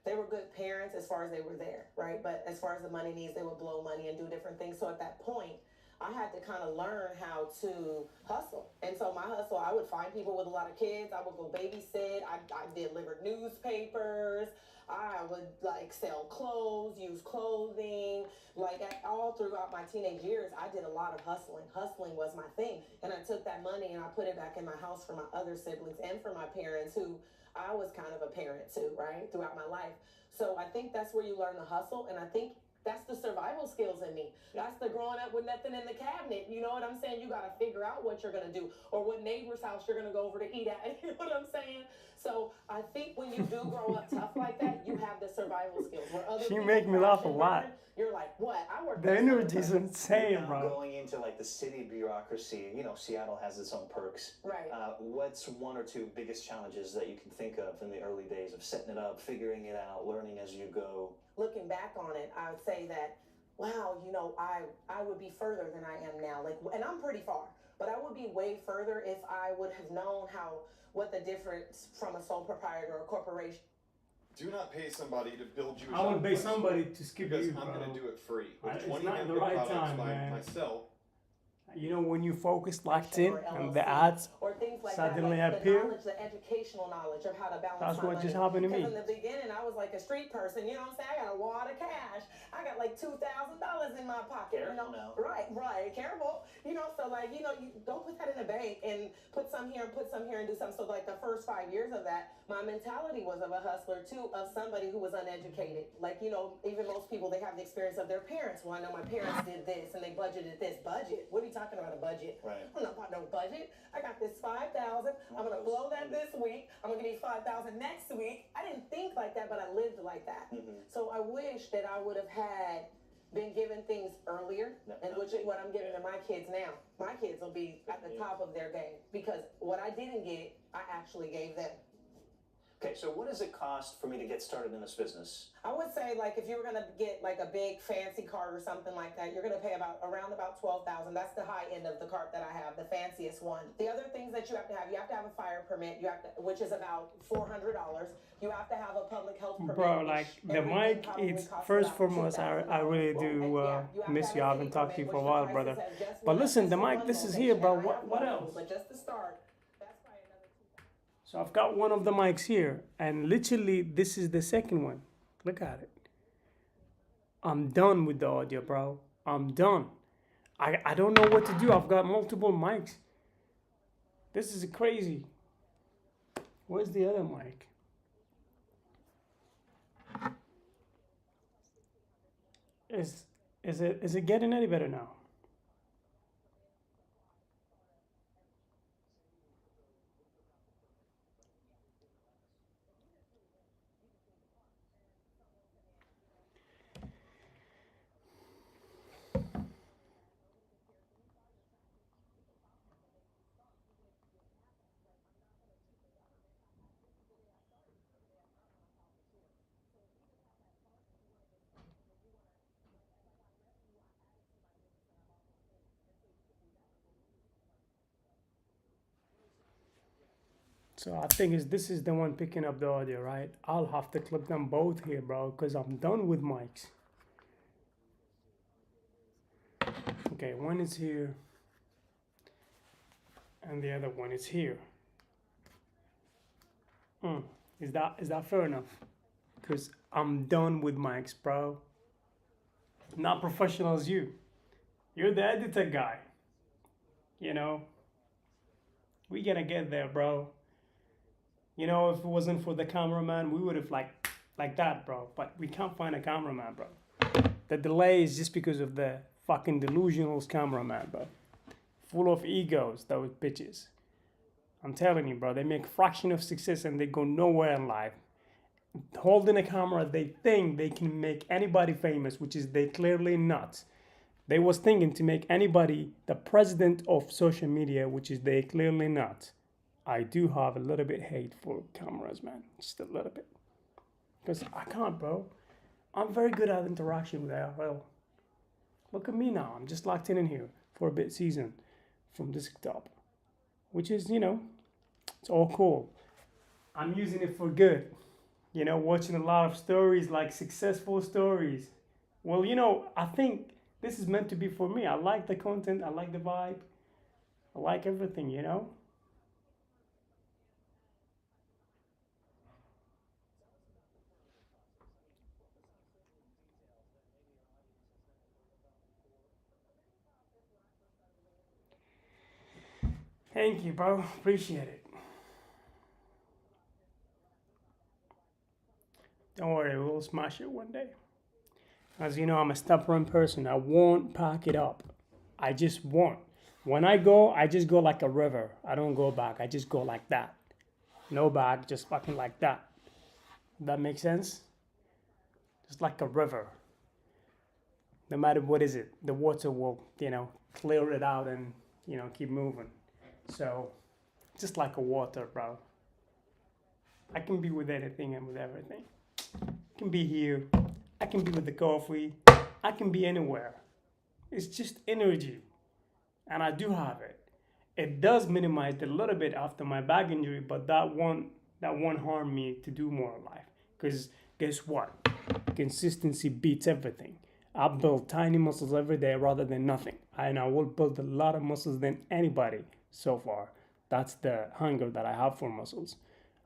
they were good parents as far as they were there, right? But as far as the money needs, they would blow money and do different things. So at that point, I had to kind of learn how to hustle. And so my hustle, I would find people with a lot of kids. I would go babysit. I delivered newspapers. I would like sell clothes, use clothing. Like all throughout my teenage years, I did a lot of hustling. Hustling was my thing. And I took that money and I put it back in my house for my other siblings and for my parents, who I was kind of a parent to, right? Throughout my life. So I think that's where you learn to hustle. And I think that's the survival skills in me. That's the growing up with nothing in the cabinet. You know what I'm saying? You got to figure out what you're going to do or what neighbor's house you're going to go over to eat at. You know what I'm saying? So I think when you do grow up tough like that, you have the survival skills. Where other She people make me laugh a lot. You're like, what? I work. The energy's insane, Now, bro. going into like the city bureaucracy, you know, Seattle has its own perks. Right. What's one or two biggest challenges that you can think of in the early days of setting it up, figuring it out, learning as you go? Looking back on it, I would say that, wow, you know, I would be further than I am now. Like, and I'm pretty far, but I would be way further if I would have known what the difference from a sole proprietor or a corporation. Do not pay somebody to build you a I would pay shop somebody to skip because you, I'm bro. going to do it free. With It's 20 not the handpicked right products time, by man. myself. You know, when you focus locked in Or and LLC, the ads or things like suddenly that, like appear. the knowledge, the educational knowledge of how to balance That's my what money. just happened to me. Because in the beginning, I was like a street person. You know what I'm saying? I got a wad of cash. I got like $2,000 in my pocket. Careful you know? now. Right. Careful. You know, so like, you know, you don't put that in the bank and put some here and put some here and do something. So like the first 5 years of that, my mentality was of a hustler too, of somebody who was uneducated. Like, you know, even most people, they have the experience of their parents. Well, I know my parents did this and they budgeted this. Budget? What are you talking about, a budget? Right. I'm not about no budget. I got this 5,000. I'm gonna blow that this week. I'm gonna give you 5,000 next week. I didn't think like that, but I lived like that. So I wish that I would have been given things earlier, and which is what I'm giving to my kids now. My kids will be at the top of their game because what I didn't get, I actually gave them. Okay, so what does it cost for me to get started in this business? I would say, like, if you were gonna get like a big fancy cart or something like that, you're gonna pay around about 12,000. That's the high end of the cart that I have, the fanciest one. The other things that you have to have a fire permit. Which is about $400. You have to have a public health permit. Bro, like the everything mic, probably it's costs first about foremost, I really do miss you. I haven't talked to you for a while, brother. But listen, the mic, this is here, bro. What else? But just to start, that's probably another $2,000. So I've got one of the mics here, and literally this is the second one. Look at it. I'm done with the audio, bro. I'm done. I don't know what to do. I've got multiple mics. This is crazy. Where's the other mic? Is it getting any better now? So I think this is the one picking up the audio, right? I'll have to clip them both here, bro, because I'm done with mics. Okay, one is here, and the other one is here. Is that fair enough? Because I'm done with mics, bro. Not professional as you. You're the editor guy. You know, we gotta get there, bro. You know, if it wasn't for the cameraman, we would have like that, bro. But we can't find a cameraman, bro. The delay is just because of the fucking delusional cameraman, bro. Full of egos, those bitches. I'm telling you, bro. They make fraction of success and they go nowhere in life. Holding a camera, they think they can make anybody famous, which is they clearly not. They was thinking to make anybody the president of social media, which is they clearly not. I do have a little bit hate for cameras, man. Just a little bit. Because I can't, bro. I'm very good at interaction with IRL. Look at me now. I'm just locked in here for a bit season from desktop, which is, you know, it's all cool. I'm using it for good. You know, watching a lot of stories, like successful stories. Well, you know, I think this is meant to be for me. I like the content. I like the vibe. I like everything, you know? Thank you, bro. Appreciate it. Don't worry, we'll smash it one day. As you know, I'm a stubborn person. I won't pack it up. I just won't. When I go, I just go like a river. I don't go back. I just go like that. No back, just fucking like that. That makes sense? Just like a river. No matter what is it, the water will, you know, clear it out and, you know, keep moving. So, just like a water, bro. I can be with anything and with everything. I can be here. I can be with the coffee. I can be anywhere. It's just energy. And I do have it. It does minimize a little bit after my back injury, but that won't harm me to do more in life. Because guess what? Consistency beats everything. I build tiny muscles every day rather than nothing. And I will build a lot of muscles than anybody so far. That's the hunger that I have for muscles.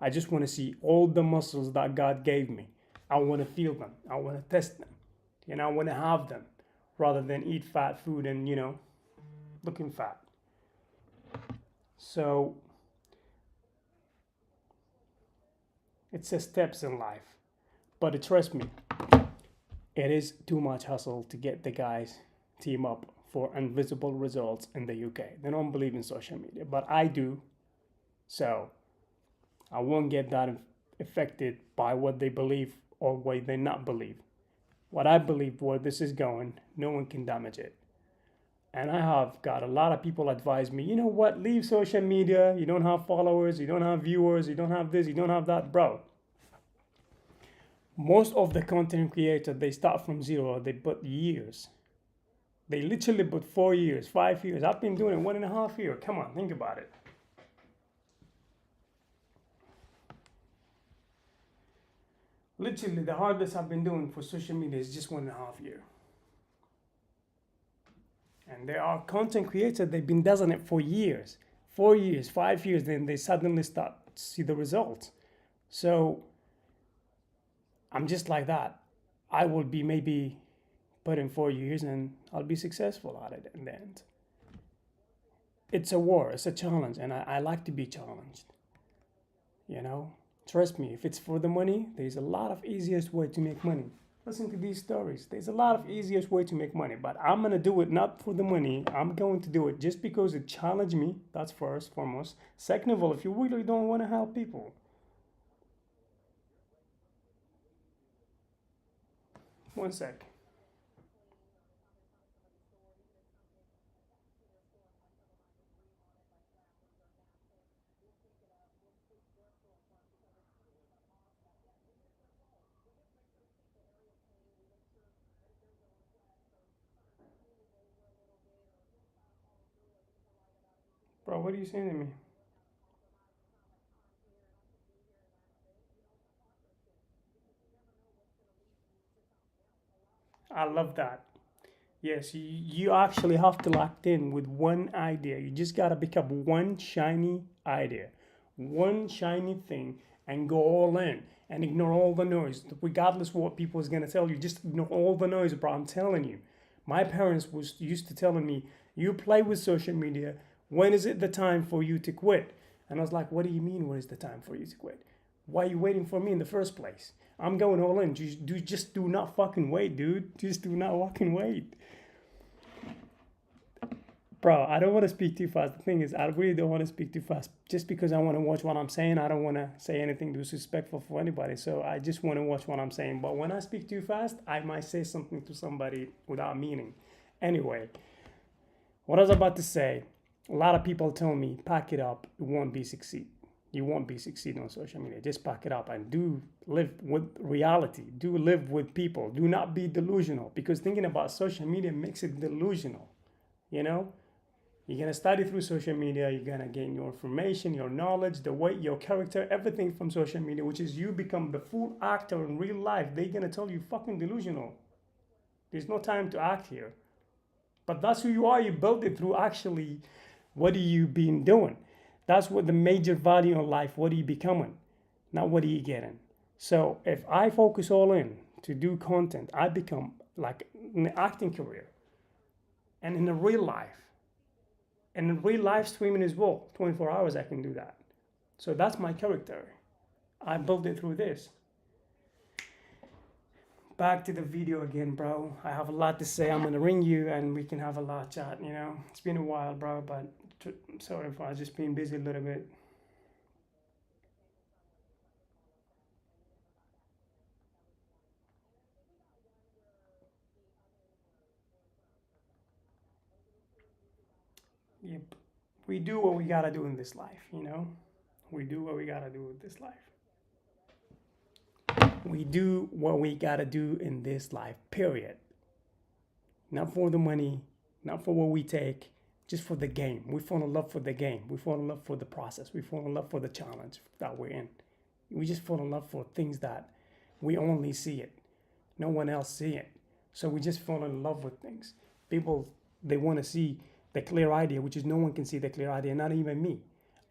I just want to see all the muscles that God gave me. I want to feel them. I want to test them. And I want to have them rather than eat fat food and, you know, looking fat. So it's a steps in life. But trust me, it is too much hustle to get the guys team up for invisible results in the UK. They don't believe in social media, but I do. So I won't get that affected by what they believe or what they not believe. What I believe, where this is going, no one can damage it. And I have got a lot of people advise me, you know what, leave social media. You don't have followers, you don't have viewers, you don't have this, you don't have that. Bro, most of the content creators, they start from zero. They put years. They literally put 4 years, 5 years. I've been doing it 1.5 years. Come on, think about it. Literally, the hardest I've been doing for social media is just 1.5 years. And there are content creators, they've been doing it for years, 4 years, 5 years, then they suddenly start to see the results. So I'm just like that. I will be maybe put in 4 years and I'll be successful at it in the end. It's a war, it's a challenge, and I like to be challenged. You know, trust me, if it's for the money, there's a lot of easiest way to make money. Listen to these stories. There's a lot of easiest way to make money, but I'm going to do it not for the money. I'm going to do it just because it challenged me. That's first, foremost. Second of all, if you really don't want to help people. One sec. Bro, what are you saying to me? I love that. Yes, you actually have to lock in with one idea. You just got to pick up one shiny idea, one shiny thing, and go all in and ignore all the noise. Regardless of what people is going to tell you, just ignore all the noise, bro. I'm telling you. My parents used to telling me, you play with social media. When is it the time for you to quit? And I was like, what do you mean, when is the time for you to quit? Why are you waiting for me in the first place? I'm going all in. Just do not fucking wait, dude. Just do not fucking wait. Bro, I don't want to speak too fast. The thing is, I really don't want to speak too fast. Just because I want to watch what I'm saying, I don't want to say anything disrespectful for anybody. So I just want to watch what I'm saying. But when I speak too fast, I might say something to somebody without meaning. Anyway, what I was about to say, a lot of people tell me, pack it up, it won't be succeed. you won't be succeeding on social media. Just pack it up and do live with reality. Do live with people. Do not be delusional, because thinking about social media makes it delusional. You know, you're gonna study through social media. You're gonna gain your information, your knowledge, the way, your character, everything from social media, which is you become the full actor in real life. They're gonna tell you fucking delusional. There's no time to act here. But that's who you are. You build it through actually what are you been doing. That's what the major value in life. What are you becoming? Not what are you getting. So if I focus all in to do content, I become like an acting career. And in the real life, and in real life streaming as well, 24 hours I can do that. So that's my character. I built it through this. Back to the video again, bro. I have a lot to say. I'm gonna ring you and we can have a lot chat, you know. It's been a while, bro, but sorry if I just been busy a little bit. Yep. We do what we gotta do in this life, you know. We do what we gotta do in this life. We do what we gotta do in this life, period. Not for the money, not for what we take, just for the game. We fall in love for the game. We fall in love for the process. We fall in love for the challenge that we're in. We just fall in love for things that we only see it. No one else see it. So we just fall in love with things. People, they want to see the clear idea, which is no one can see the clear idea, not even me.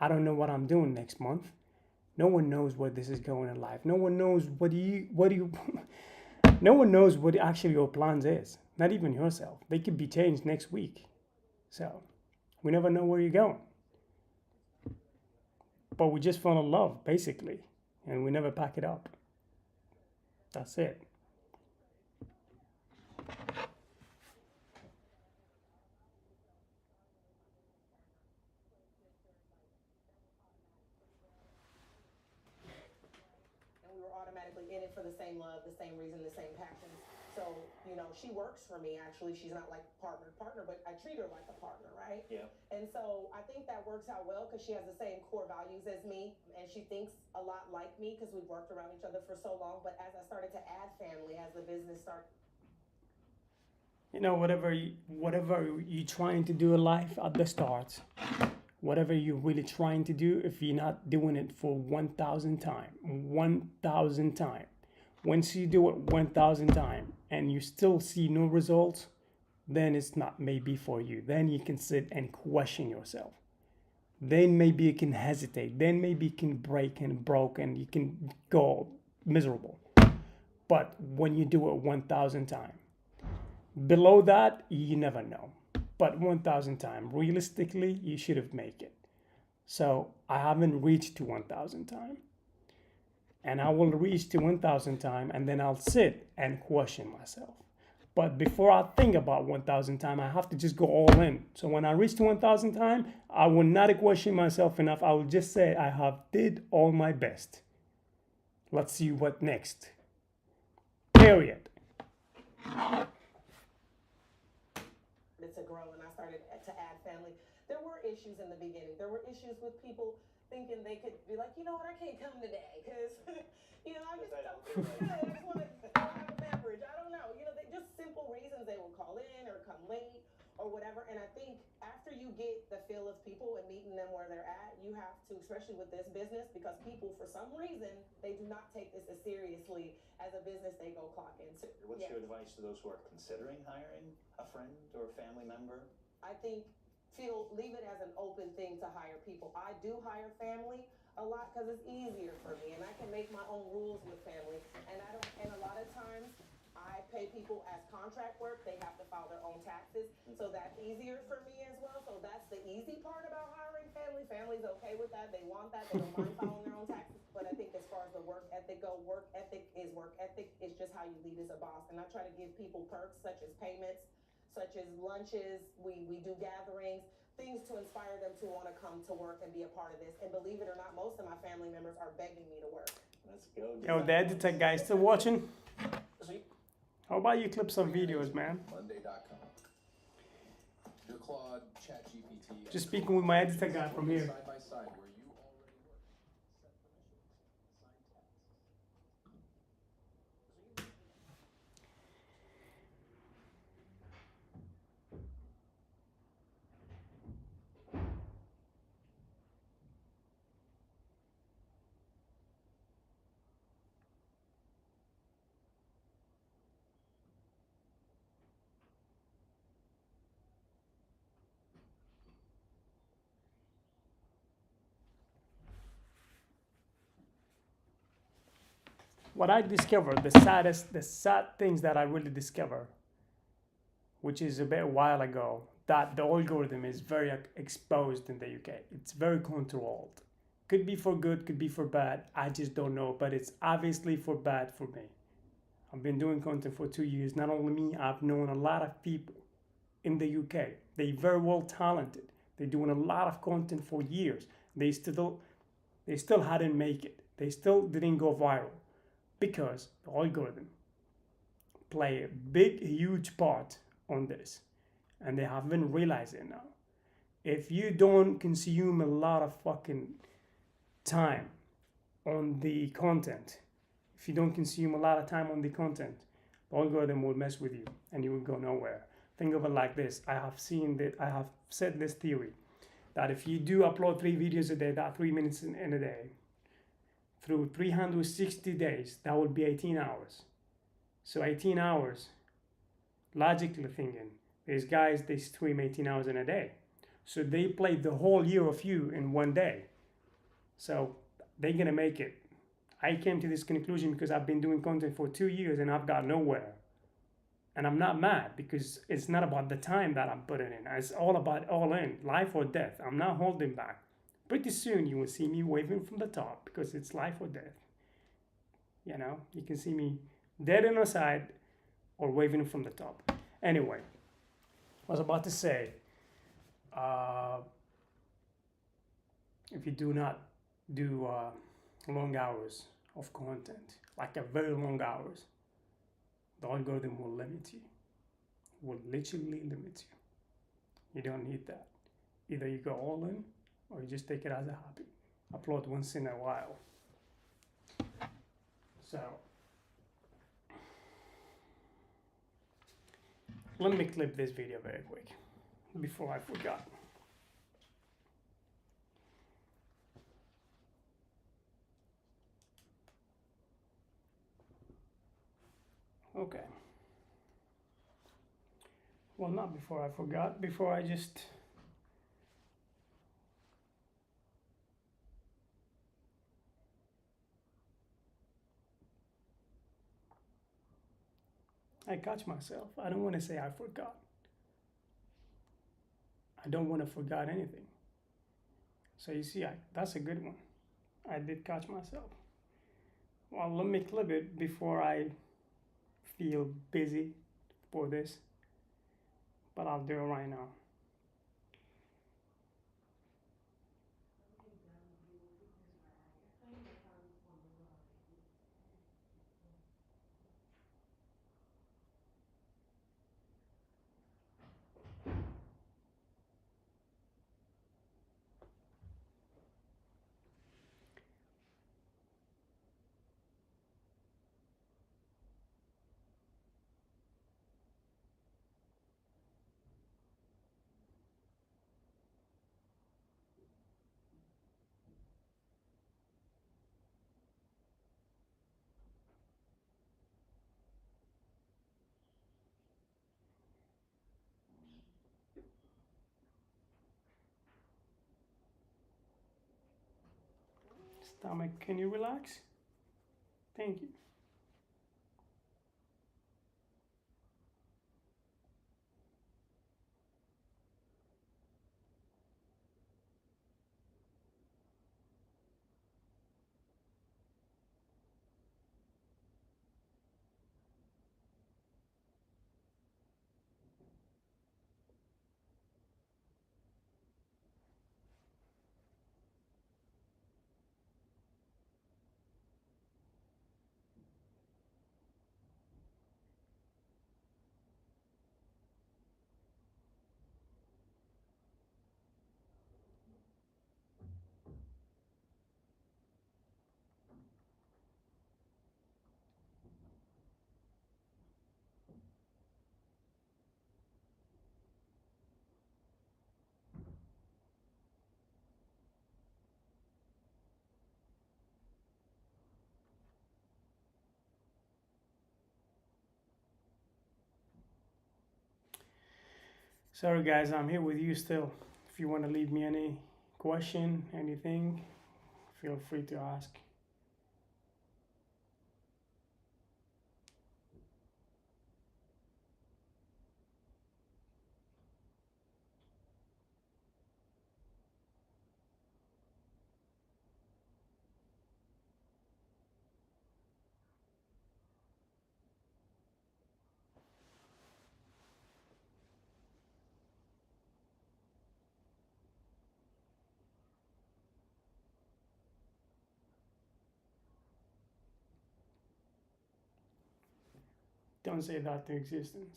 I don't know what I'm doing next month. No one knows where this is going in life. No one knows no one knows what actually your plans is. Not even yourself. They could be changed next week. So we never know where you're going. But we just fall in love, basically. And we never pack it up. That's it. Automatically in it for the same love, the same reason, the same passion. So, you know, she works for me actually. She's not like partner, but I treat her like a partner, right? Yeah. And so I think that works out well because she has the same core values as me and she thinks a lot like me because we've worked around each other for so long. But as I started to add family, as the business started, you know, whatever you're trying to do in life at the start, whatever you're really trying to do, if you're not doing it for 1,000 times, once you do it 1,000 times and you still see no results, then it's not maybe for you. Then you can sit and question yourself. Then maybe you can hesitate. Then maybe you can break and you can go miserable. But when you do it 1,000 times, below that, you never know. But 1,000 times, realistically, you should have made it. So I haven't reached to 1,000 times. And I will reach to 1,000 times and then I'll sit and question myself. But before I think about 1,000 times, I have to just go all in. So when I reach to 1,000 times, I will not question myself enough. I will just say I have did all my best. Let's see what next. Period. To grow and I started to add family. There were issues in the beginning. There were issues with people thinking they could be like, you know what, I can't come today because, you know, I just don't feel good. I just want to have a beverage. I don't know. You know, they just simple reasons they will call in or come late or whatever. And I think after you get the feel of people and meeting them where they're at, you have to, especially with this business, because people, for some reason, they do not take this as seriously as a business they go clock into. What's your advice to those who are considering hiring a friend or a family member? I think leave it as an open thing to hire people. I do hire family a lot because it's easier for me and I can make my own rules with family. And a lot of times I pay people as contract work. They have to file their own taxes. So that's easier for me as well. So that's the easy part about hiring family. Family's okay with that. They want that. They don't mind filing their own taxes. But I think as far as the work ethic go, work ethic is work ethic. It's just how you lead as a boss. And I try to give people perks such as payments, such as lunches, we do gatherings, things to inspire them to want to come to work and be a part of this. And believe it or not, most of my family members are begging me to work. Let's go. Yo, the editor guy still watching? How about you clip some videos, man? Monday.com. Your Claude, ChatGPT. Just speaking with my editor guy from here. Side by side where you already work. what I discovered, the sad things that I really discovered, which is a bit while ago, that the algorithm is very exposed in the UK. It's very controlled. Could be for good, could be for bad. I just don't know, but it's obviously for bad for me. I've been doing content for 2 years. Not only me, I've known a lot of people in the UK. They're very well talented. They're doing a lot of content for years. They still hadn't make it. They still didn't go viral because the algorithm play a big, huge part on this, and they haven't realized it now. If you don't consume a lot of fucking time on the content, if you don't consume a lot of time on the content, the algorithm will mess with you and you will go nowhere. Think of it like this. I have said this theory that if you do upload 3 videos a day, that 3 minutes in a day, through 360 days, that would be 18 hours. So 18 hours, logically thinking, these guys, they stream 18 hours in a day. So they played the whole year of you in 1 day. So they're gonna make it. I came to this conclusion because I've been doing content for 2 years and I've got nowhere. And I'm not mad because it's not about the time that I'm putting in. It's all about all in, life or death. I'm not holding back. Pretty soon you will see me waving from the top because it's life or death. You know, you can see me dead on the side or waving from the top. Anyway, I was about to say, if you do not do long hours of content, like a very long hours, the algorithm will limit you, will literally limit you. You don't need that. Either you go all in or you just take it as a hobby. Upload once in a while. So, let me clip this video very quick before I forgot. Okay. Well, not before I forgot, before I just I catch myself. I don't want to say I forgot. I don't want to forget anything. So you see, that's a good one. I did catch myself. Well, let me clip it before I feel busy for this. But I'll do it right now. Stomach, can you relax? Thank you. Sorry guys, I'm here with you still. If you want to leave me any question, anything, feel free to ask. Don't say that to existence.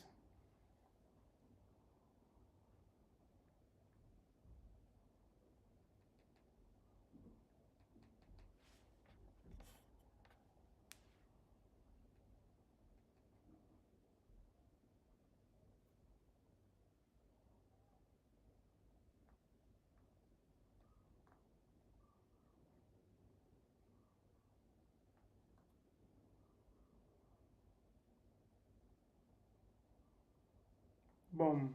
Boom.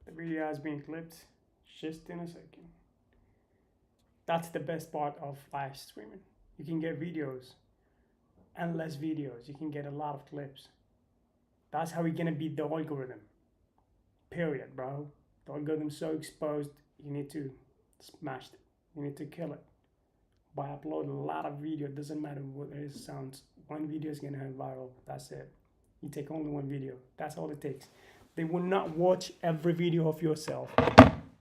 The video has been clipped just in a second. That's the best part of live streaming. You can get videos, endless videos. You can get a lot of clips. That's how you're gonna beat the algorithm. Period, bro. The algorithm's so exposed, you need to smash it. You need to kill it. By uploading a lot of video, it doesn't matter what it sounds. One video is gonna hit viral. That's it. You take only one video. That's all it takes. They will not watch every video of yourself.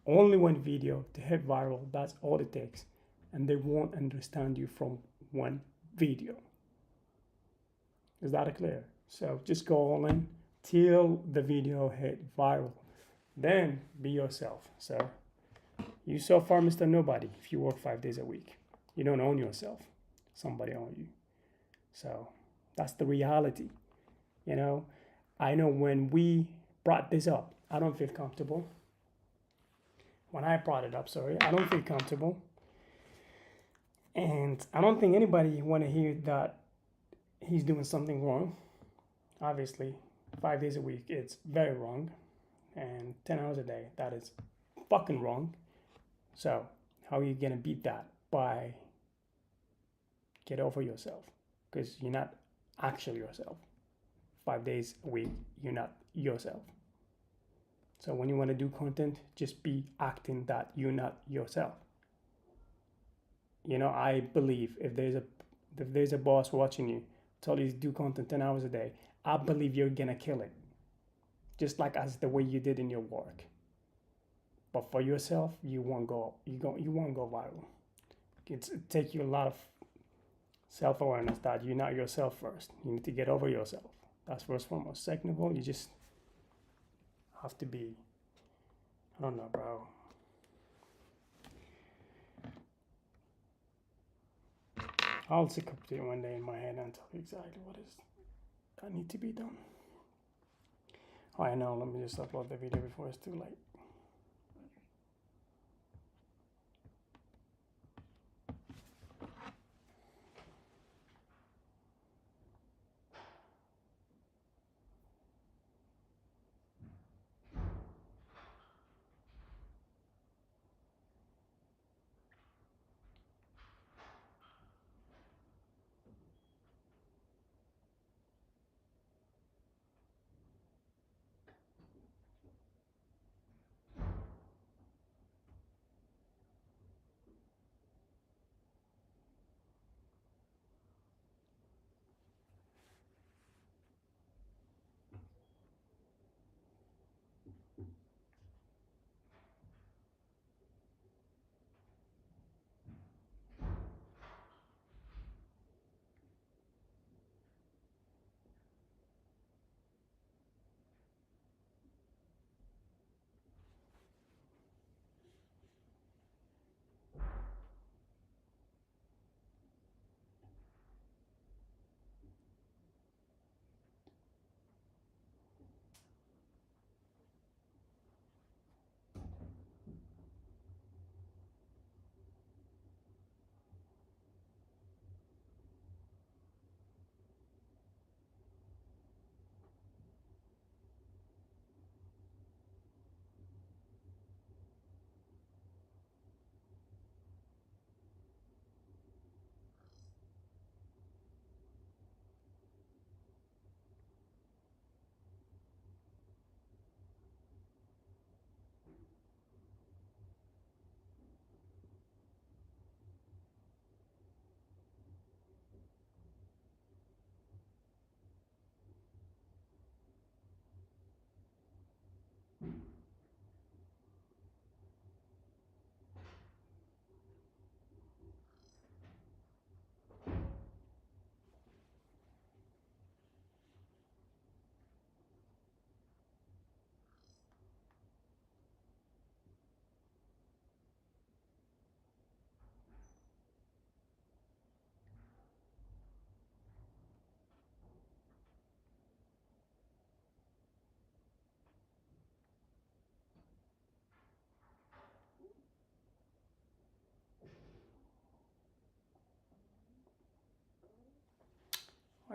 Only one video to hit viral. That's all it takes. And they won't understand you from one video. Is that clear? So just go all in till the video hit viral. Then be yourself. So you so far Mr. Nobody if you work 5 days a week. You don't own yourself. Somebody owns you. So that's the reality. You know, I know when we brought this up, I don't feel comfortable. When I brought it up, I don't feel comfortable. And I don't think anybody want to hear that he's doing something wrong. Obviously, 5 days a week, it's very wrong. And 10 hours a day, that is fucking wrong. So how are you going to beat that? By get over yourself. Because you're not actually yourself. 5 days a week, you're not yourself. So when you want to do content, just be acting that you're not yourself. You know, I believe if there's a boss watching you, tell you to do content 10 hours a day, I believe you're gonna kill it. Just like as the way you did in your work. But for yourself, you won't go viral. It takes you a lot of self-awareness that you're not yourself first. You need to get over yourself. That's first and foremost. Second of all, you just have to be, I don't know, bro. I'll sit up to one day in my head and tell you exactly what is that need to be done. Oh, I know. Let me just upload the video before it's too late.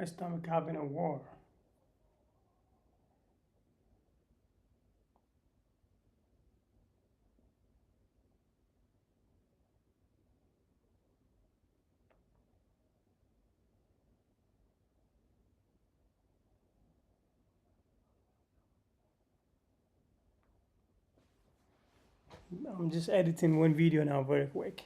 My stomach having a war. I'm just editing one video now very quick.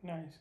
Nice.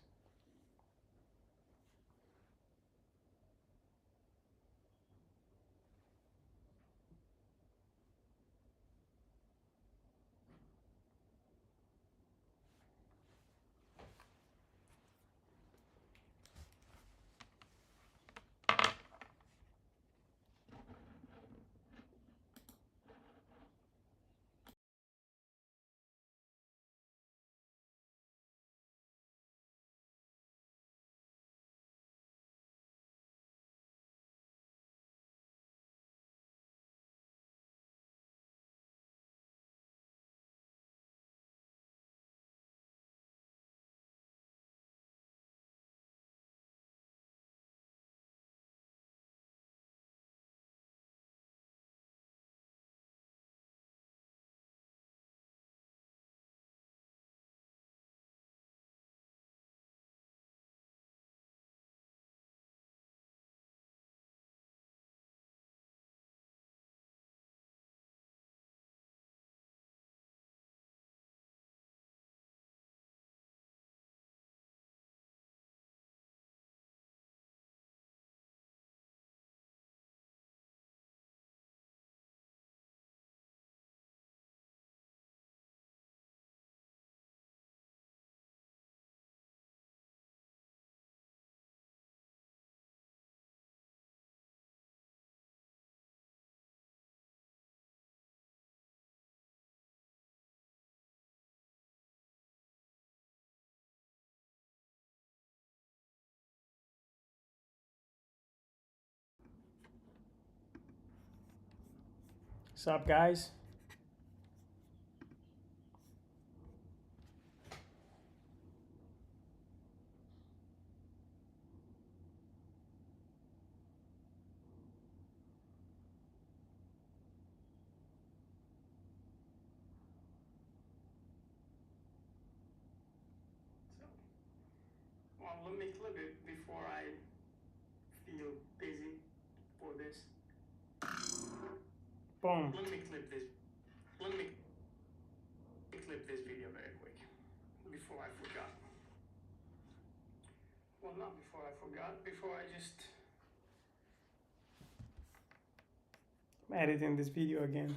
What's up, guys? Well, let me clip it before I feel busy for this. Boom. Let me clip this. Let me clip this video very quick before I forgot. Well, not before I forgot. Before I just I'm editing this video again.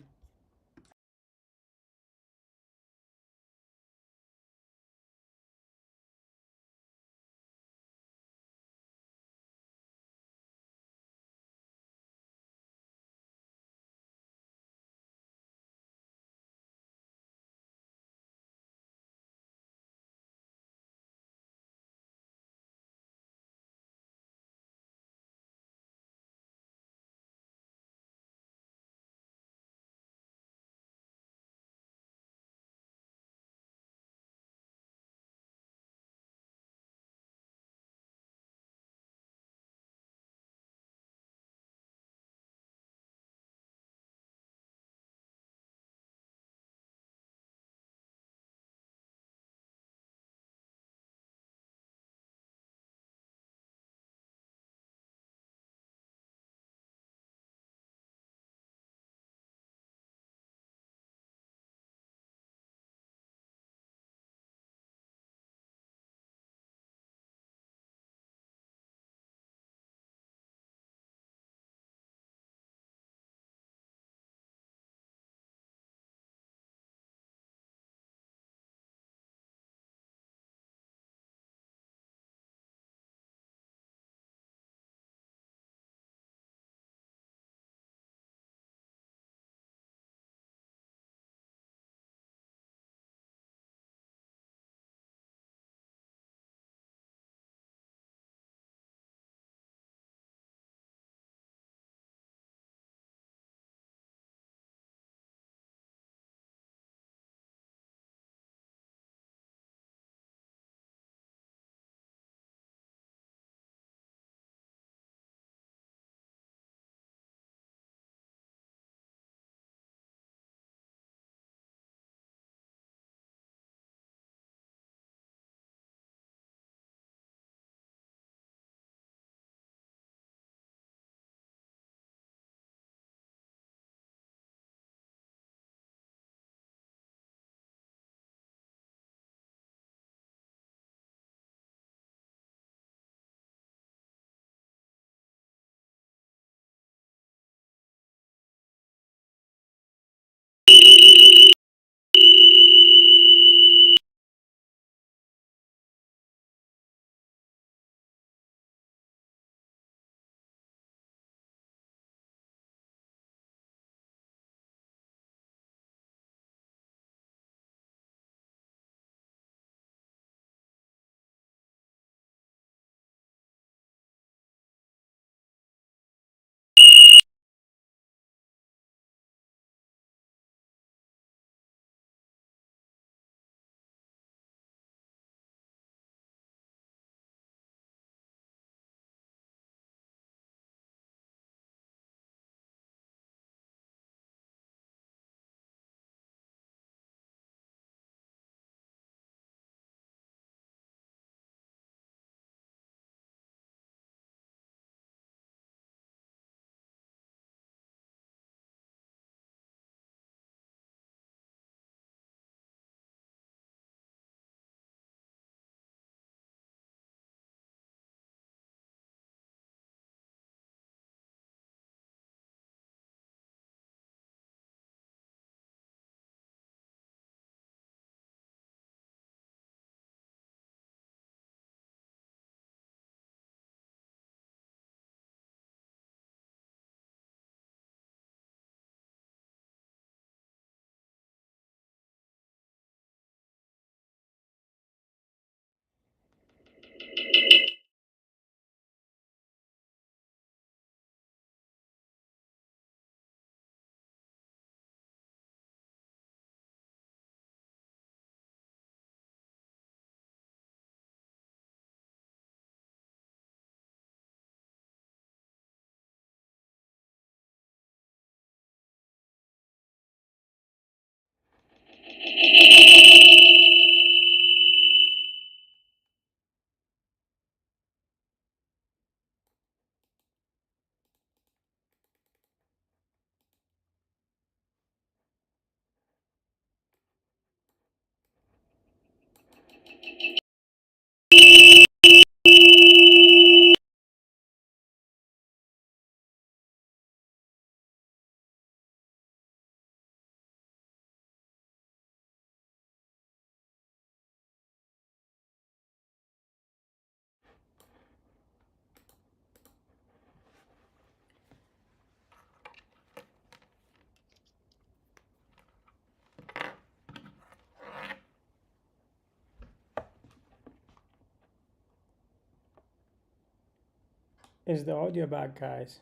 Is the audio back, guys?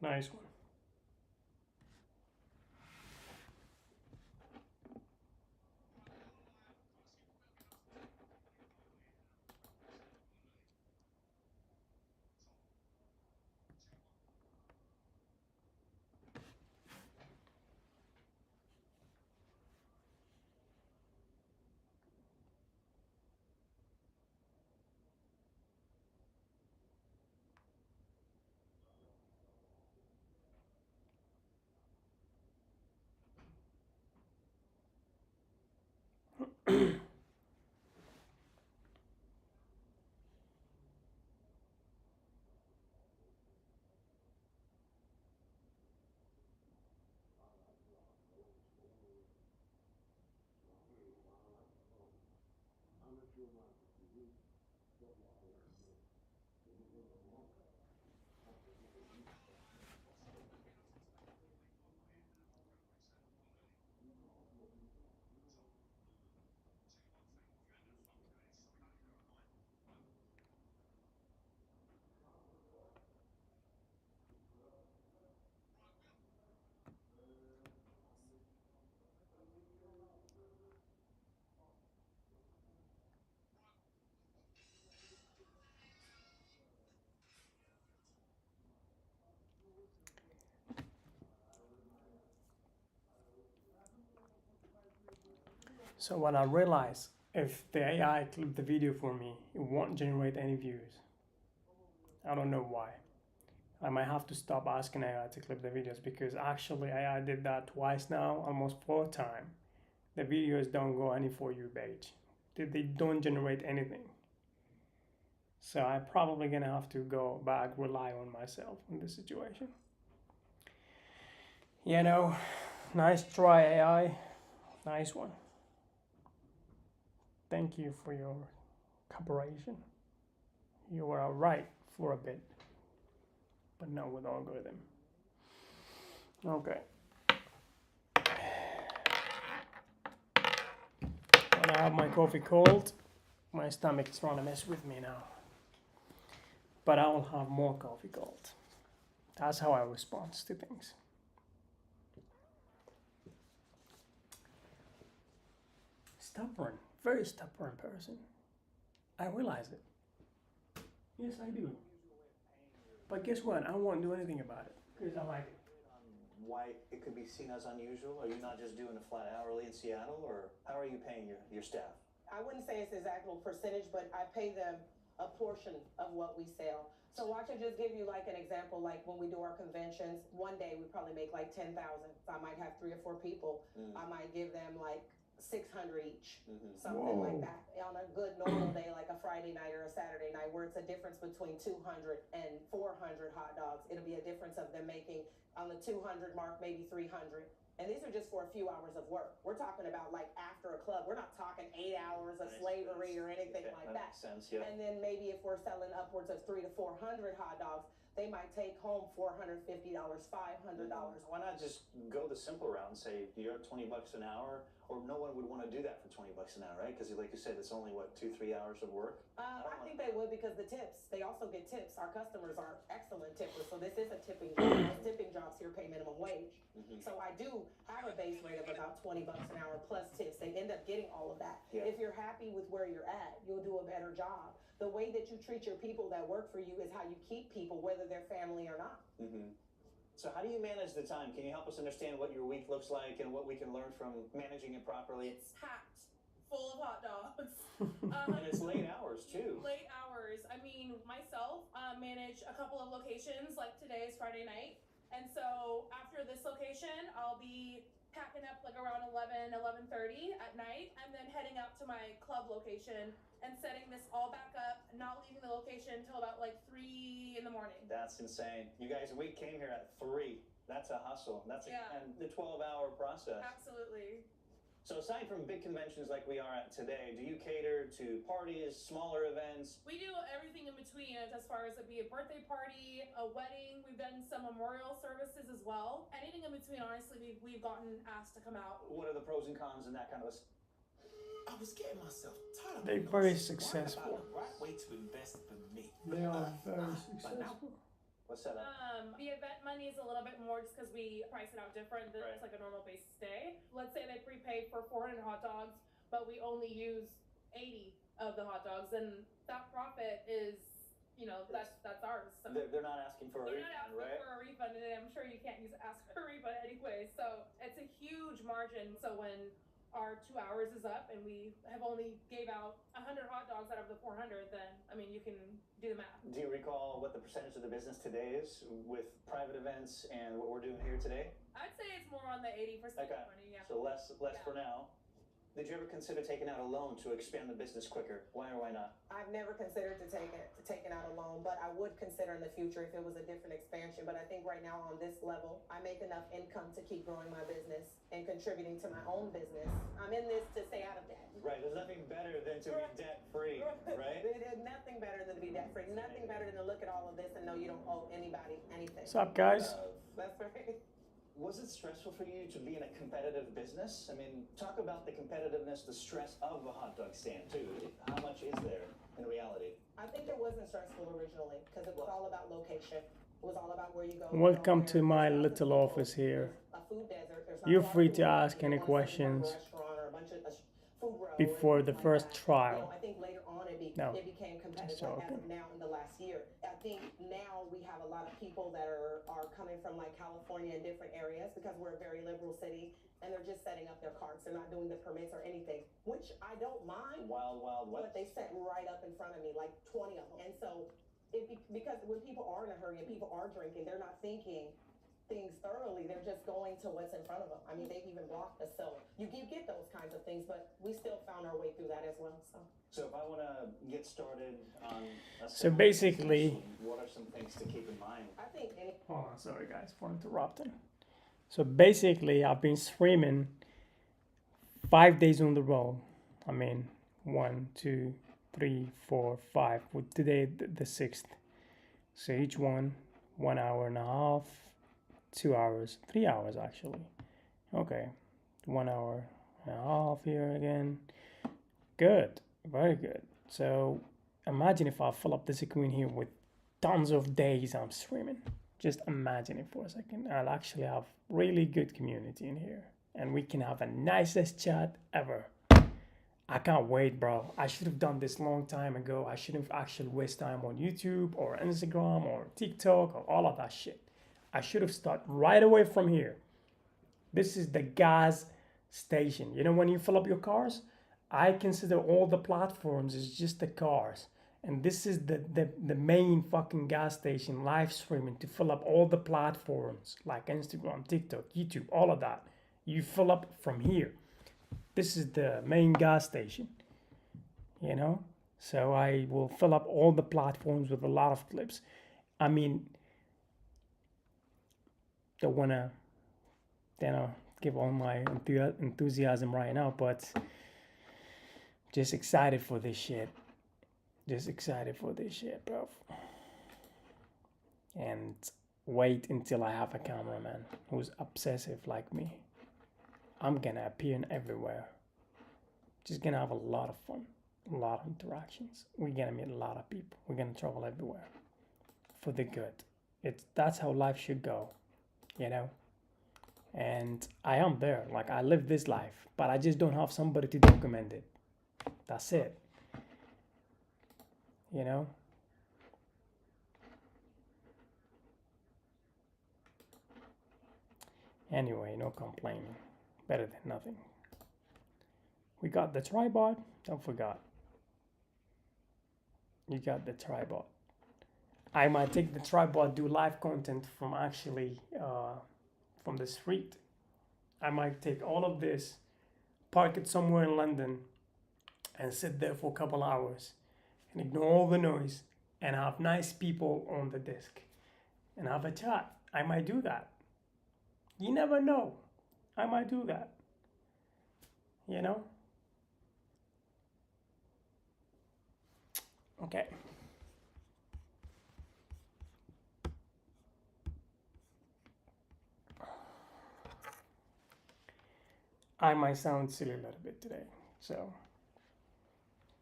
Nice one. So what I realized, if the AI clip the video for me, it won't generate any views. I don't know why. I might have to stop asking AI to clip the videos, because actually AI did that twice now, almost 4 times. The videos don't go any For You page. They don't generate anything. So I'm probably gonna have to go back, rely on myself in this situation. You know, nice try, AI. Nice one. Thank you for your cooperation. You were alright for a bit, but not with algorithm. Okay. When I have my coffee cold, my stomach's trying to mess with me now. But I will have more coffee cold. That's how I respond to things. Stubborn, very stubborn person. I realize it. Yes, I do. But guess what? I won't do anything about it because I like it. Why it could be seen as unusual? Are you not just doing a flat hourly in Seattle, or how are you paying your staff? I wouldn't say it's exact percentage, but I pay them a portion of what we sell. So watch it just give you like an example, like when we do our conventions, one day we probably make like 10,000. So I might have 3 or 4 people. I might give them like 600 each, something like that. On a good normal day, like a Friday night or a Saturday night, where it's a difference between 200 and 400 hot dogs, it'll be a difference of them making on the 200 mark, maybe 300. And these are just for a few hours of work. We're talking about like after a club. We're not talking 8 hours of slavery or anything like that. Makes sense, yeah. And then maybe if we're selling upwards of 300 to 400 hot dogs, they might take home $450, $500. Why not just go the simple route and say you're at $20 an hour, or no one would want to do that for $20 an hour, right? Because like you said, it's only what 2-3 hours of work. I think they would because the tips. They also get tips. Our customers are excellent tippers, so this is a tipping job. Most tipping jobs here pay minimum wage. So I do have a base rate of about $20 an hour plus tips. They end up getting all of that. Yeah. If you're happy with where you're at, you'll do a better job. The way that you treat your people that work for you is how you keep people, whether they're family or not. So how do you manage the time? Can you help us understand what your week looks like and what we can learn from managing it properly? It's packed full of hot dogs. And it's late hours too. Late hours. I mean, myself manage a couple of locations. Like today is Friday night, and so after this location, I'll be packing up like around 11:30 at night, and then heading out to my club location and setting this all back up, not leaving the location until about like 3 in the morning. That's insane. You guys, we came here at 3. That's a hustle. That's and the 12-hour process. Absolutely. So aside from big conventions like we are at today, do you cater to parties, smaller events? We do everything in between as far as it be a birthday party, a wedding. We've done some memorial services as well. Anything in between, honestly, we've gotten asked to come out. What are the pros and cons and that kind of a... I was getting myself tired of They're very successful. the right way to invest for me. They are very successful. What's that? The event money is a little bit more just because we price it out different than it's like a normal base stay. Let's say they prepaid for 400 hot dogs, but we only use 80 of the hot dogs, and that profit is, you know, that's ours. So They're not asking for a refund, not asking right? for a refund, and I'm sure you can't ask for a refund anyway. So it's a huge margin. So when our 2 hours is up and we have only gave out 100 hot dogs out of the 400, then I mean you can do the math. Do you recall what the percentage of the business today is with private events and what we're doing here today? I'd say it's more on the 80% money. Yeah. So less for now. Did you ever consider taking out a loan to expand the business quicker? Why or why not? I've never considered taking out a loan, but I would consider in the future if it was a different expansion. But I think right now on this level, I make enough income to keep growing my business and contributing to my own business. I'm in this to stay out of debt. Right, there's nothing better than to be debt-free, right? There's nothing better than to be debt-free. Nothing better than to look at all of this and know you don't owe anybody anything. What's up, guys? That's right. Was it stressful for you to be in a competitive business? I mean, talk about the competitiveness, the stress of a hot dog stand too. How much is there in reality? I think it wasn't stressful originally because it was all about location. It was all about where you go. Welcome to my little office here. A food desert. There's not You're a lot of free food. to ask any You go to some questions restaurant or a bunch of food row before and the things first like that. trial. You know, I think later on it became competitive Just like as joking. of now in the last year. I think now we have a lot of people that are coming from like California and different areas because we're a very liberal city, and they're just setting up their carts. They're not doing the permits or anything, which I don't mind. Wild But West. they set right up in front of me, like 20 of them. And so, because when people are in a hurry and people are drinking, they're not thinking things thoroughly. They're just going to what's in front of them. I mean, they've even blocked us. So you get those kinds of things, but we still found our way through that as well. So if I want to get started on a So similar basically, business, what are some things to keep in mind? I think hold on, sorry guys for interrupting. So basically, I've been streaming 5 days on the road. I mean, 1, 2, 3, 4, 5. With today the 6th. So each one, 1 hour and a half, 2 hours, 3 hours actually. Okay, 1 hour and a half here again. Good, very good. So imagine if I fill up the screen here with tons of days I'm streaming. Just imagine it for a second. I'll actually have really good community in here, and we can have a nicest chat ever. I can't wait, bro. I should have done this long time ago. I shouldn't actually waste time on YouTube or Instagram or TikTok or all of that shit. I should have started right away from here. This is the gas station. You know, when you fill up your cars, I consider all the platforms as just the cars. And this is the main fucking gas station, live streaming to fill up all the platforms like Instagram, TikTok, YouTube, all of that. You fill up from here. This is the main gas station, you know? So I will fill up all the platforms with a lot of clips. I mean, don't wanna, give all my enthusiasm right now, but just excited for this shit. Just excited for this shit, bro. and wait until I have a cameraman who's obsessive like me. I'm gonna appear everywhere. Just gonna have a lot of fun, a lot of interactions. We're gonna meet a lot of people. We're gonna travel everywhere for the good. That's how life should go, you know? And I am there, like I live this life, but I just don't have somebody to document it. That's it. You know? Anyway, no complaining. Better than nothing. We got the tripod. Don't forget. You got the tripod. I might take the tripod, do live content from actually from the street. I might take all of this, park it somewhere in London, and sit there for a couple hours and ignore all the noise and have nice people on the desk and have a chat. I might do that. You never know. I might do that. You know? Okay. I might sound silly a little bit today, so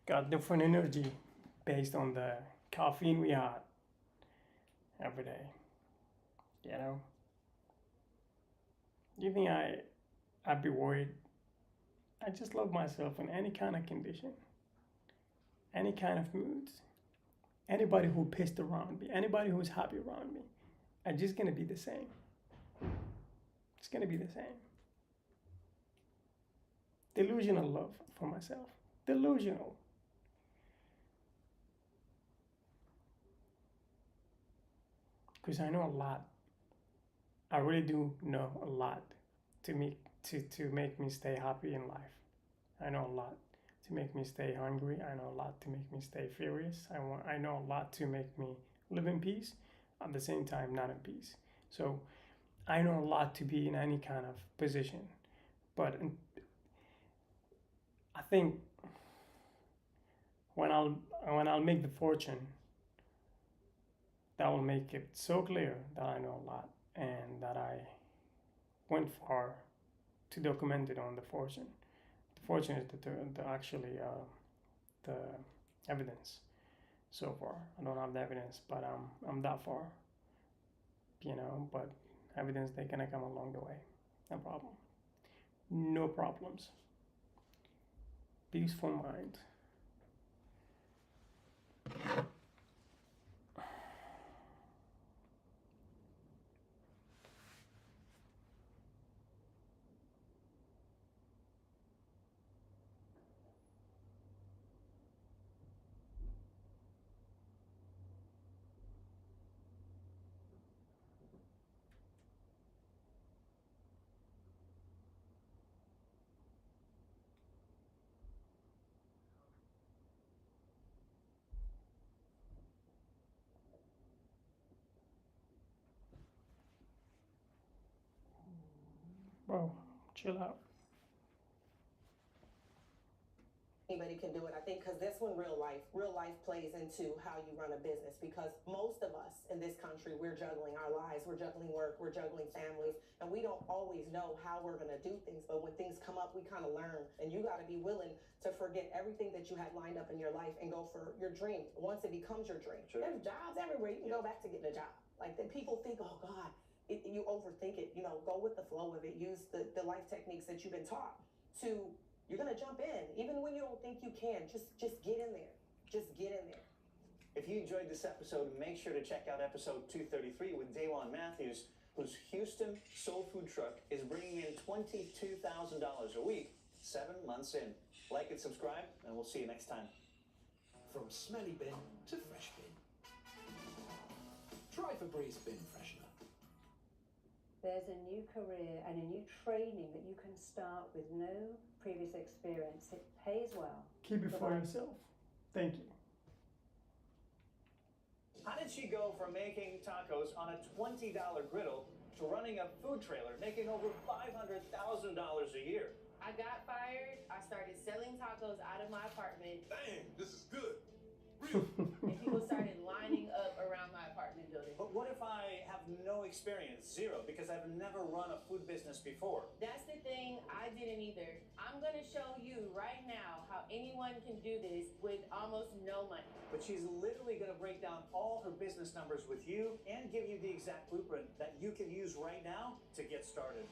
got different energy based on the caffeine we had every day. You know? You think I'd be worried? I just love myself in any kind of condition, any kind of mood. Anybody who pissed around me, anybody who's happy around me, I'm just gonna be the same. It's gonna be the same. Delusional love for myself. Delusional. Because I know a lot. I really do know a lot to make me stay happy in life. I know a lot to make me stay hungry. I know a lot to make me stay furious. I know a lot to make me live in peace, at the same time not in peace. So I know a lot to be in any kind of position. But I think when I'll make the fortune, that will make it so clear that I know a lot and that I went far to document it on the fortune. The fortune is the evidence. So far, I don't have the evidence, but I'm that far. You know, but evidence they're gonna come along the way. No problem. No problems. Peaceful mind. Bro, chill out. Anybody can do it. I think because this one, real life plays into how you run a business, because most of us in this country, we're juggling our lives, we're juggling work, we're juggling families, and we don't always know how we're going to do things. But when things come up, we kind of learn, and you got to be willing to forget everything that you had lined up in your life and go for your dream once it becomes your dream. Sure. There's jobs everywhere. You can go back to getting a job. Like, the people think, oh God, you overthink it. You know, go with the flow of it. Use the life techniques that you've been taught to. You're gonna jump in, even when you don't think you can. Just get in there. Just get in there. If you enjoyed this episode, make sure to check out episode 233 with Dawan Matthews, whose Houston soul food truck is bringing in $22,000 a week, 7 months in. Like and subscribe, and we'll see you next time. From smelly bin to fresh bin. Try Febreze Bin Freshener. There's a new career and a new training that you can start with no previous experience. It pays well. Keep it for yourself. Thank you. How did she go from making tacos on a $20 griddle to running a food trailer, making over $500,000 a year? I got fired. I started selling tacos out of my apartment. Dang, this is good. And people started lining up around my apartment building. But what if experience? Zero, because I've never run a food business before. That's the thing, I didn't either. I'm gonna show you right now how anyone can do this with almost no money. But she's literally going to break down all her business numbers with you and give you the exact blueprint that you can use right now to get started.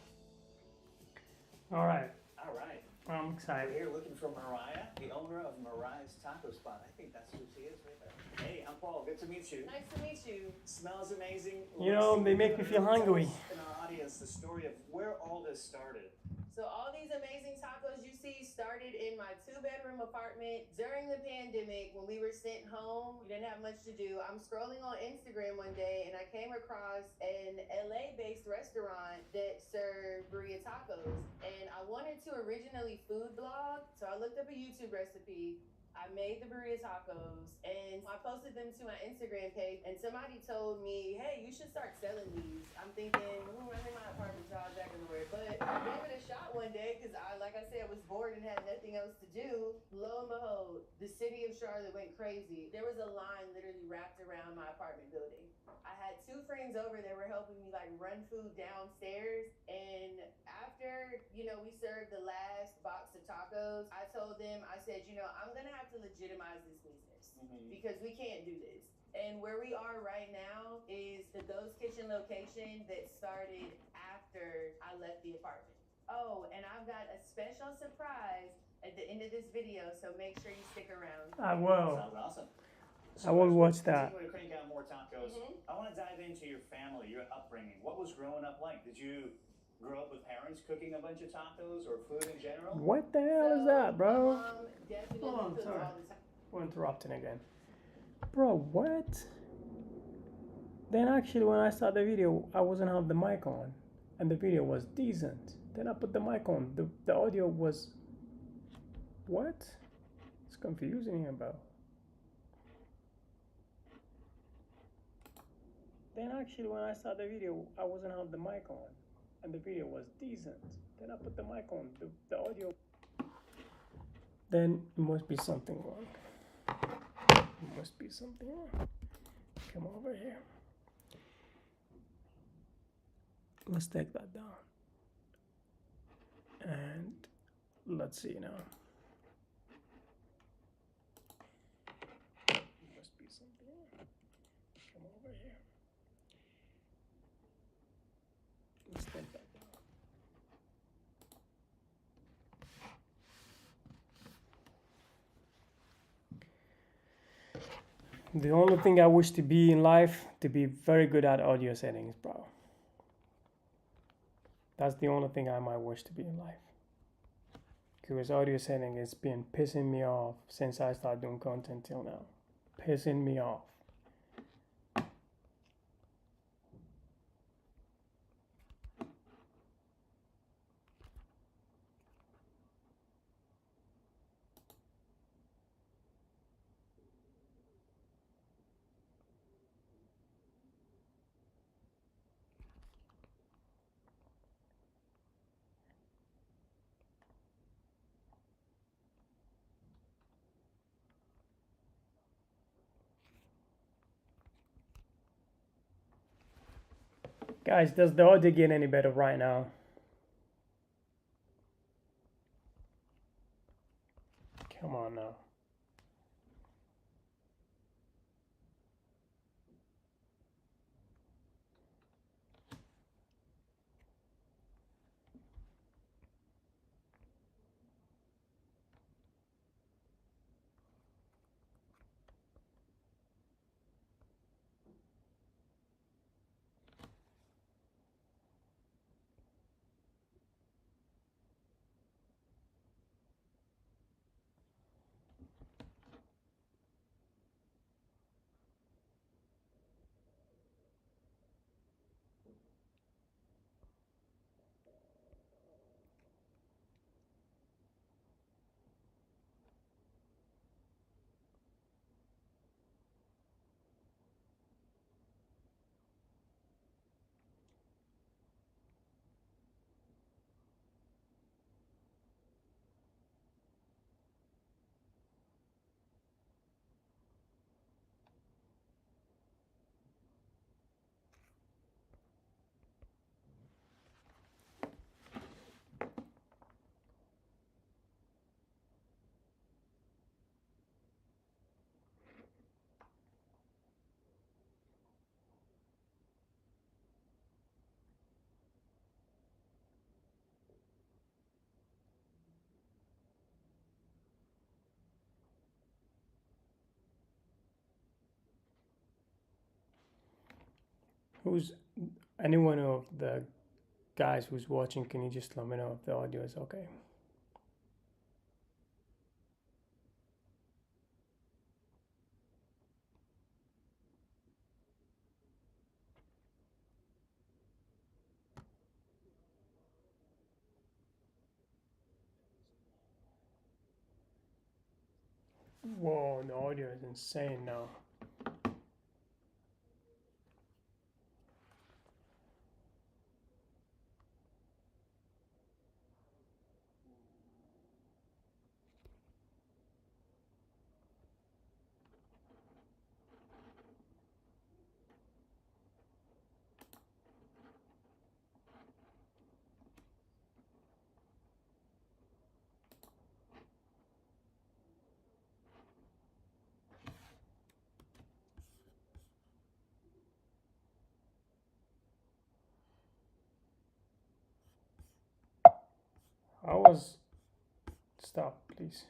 All right. All right. I'm excited. We're here looking for Mariah, the owner of Mariah's Taco Spot. I think that's who she is right there. Hey, I'm Paul. Good to meet you. Nice to meet you. Smells amazing. You know, they make me feel hungry. In our audience, the story of where all this started. So all these amazing tacos you see started in my 2-bedroom apartment during the pandemic when we were sent home. We didn't have much to do. I'm scrolling on Instagram one day and I came across an LA-based restaurant that served burrito tacos. And I wanted to originally food blog, so I looked up a YouTube recipe. I made the burrito tacos and I posted them to my Instagram page and somebody told me, hey, you should start selling these. I'm thinking, I think my apartment's all back in the way, but I gave it a shot one day because like I said, was bored and had nothing else to do. Lo and behold, the city of Charlotte went crazy. There was a line literally wrapped around my apartment building. I had 2 friends over that were helping me like run food downstairs, and after, we served the last box of tacos, I told them, I said, I'm gonna have to legitimize this business because we can't do this. And where we are right now is the Ghost Kitchen location that started after I left the apartment. Oh, and I've got a special surprise at the end of this video, so make sure you stick around. I will. Sounds awesome. I will watch that. Continue to crank out more tacos. I want to dive into your family, your upbringing. What was growing up like? Did you grow up with parents cooking a bunch of tacos or food in general? What the hell is that, bro? Definitely Oh, I'm cooks sorry. all the time. We're interrupting again. Bro, what? Then actually when I started the video, I wasn't have the mic on. And the video was decent. Then I put the mic on. The audio was... What? It's confusing here, bro. Then actually when I started the video, I wasn't have the mic on. And the video was decent. Then I put the mic on. The audio... Then it must be something wrong. It must be something wrong. Come over here. Let's take that down. And let's see now. It must be something wrong. Come over here. Let's take that down. The only thing I wish to be in life, to be very good at audio settings, bro. That's the only thing I might wish to be in life. Because audio setting has been pissing me off since I started doing content till now. Pissing me off. Guys, does the audio get any better right now? Come on now. Who's anyone of the guys who's watching? Can you just let me know if the audio is okay? Whoa, the audio is insane now. Stop, please.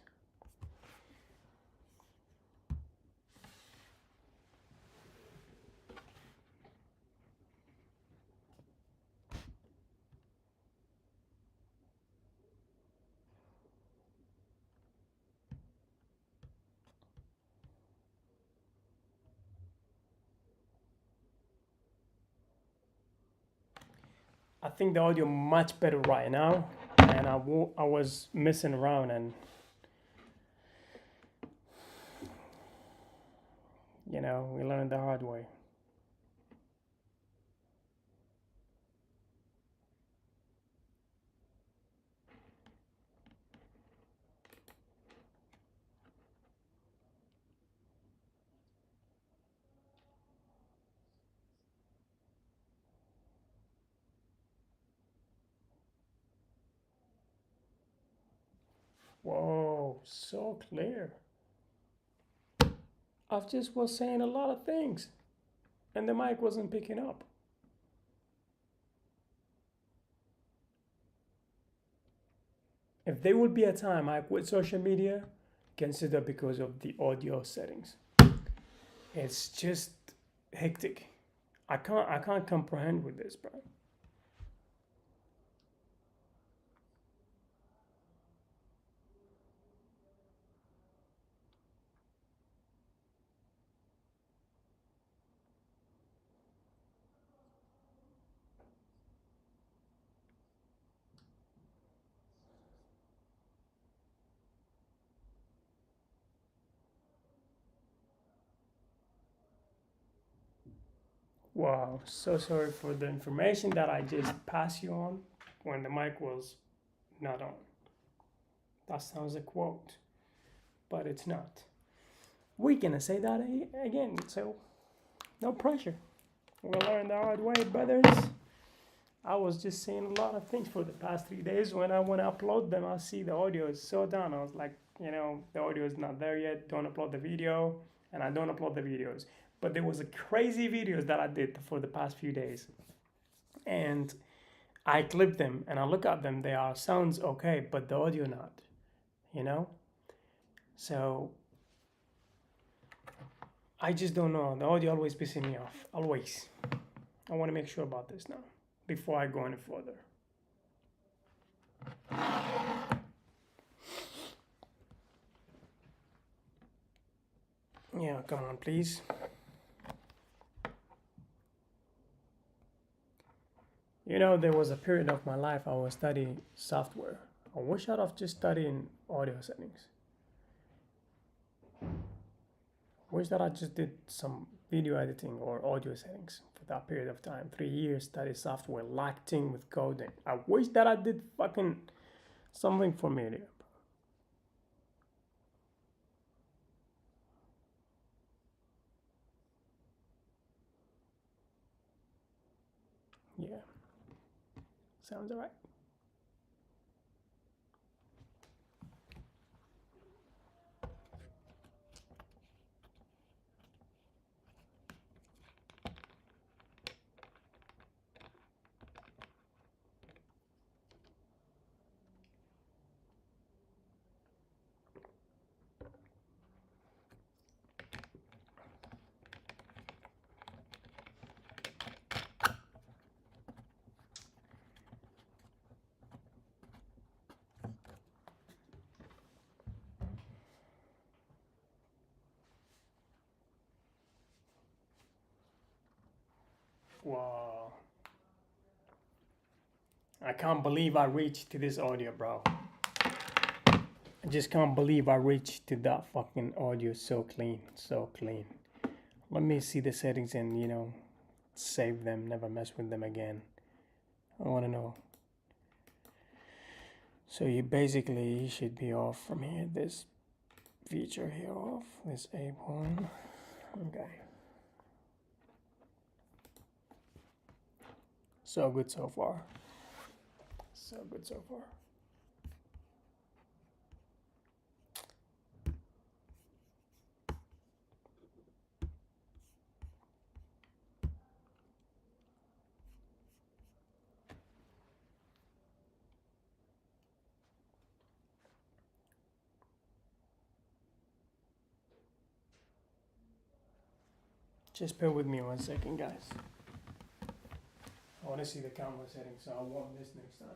I think the audio much better right now, and I was messing around, and you know, we learned the hard way. Whoa, so clear. I just was saying a lot of things, and the mic wasn't picking up. If there would be a time I quit social media, consider because of the audio settings. It's just hectic. I can't comprehend with this, bro. Wow, so sorry for the information that I just passed you on when the mic was not on. That sounds a quote, but it's not. We're gonna say that again, so no pressure. We'll learn the hard way, brothers. I was just saying a lot of things for the past 3 days. When I want to upload them, I see the audio is so down. I was like, you know, the audio is not there yet. Don't upload the video, and I don't upload the videos. But there was a crazy videos that I did for the past few days, and I clip them and I look at them. They are sounds okay, but the audio not. You know, so I just don't know. The audio always pissing me off. Always. I want to make sure about this now before I go any further. Yeah, come on, please. You know, there was a period of my life I was studying software. I wish I'd have just studied in audio settings. Wish that I just did some video editing or audio settings for that period of time. 3 years study software, lacking with coding. I wish that I did fucking something for media. Yeah. Sounds alright. Wow. I can't believe I reached to this audio, bro. I just can't believe I reached to that fucking audio so clean, so clean. Let me see the settings and, you know, save them, never mess with them again. I want to know. So you basically should be off from here. This feature here off, this A1. Okay. So good so far. So good so far. Just bear with me 1 second, guys. I want to see the camera settings, so I won't miss next time.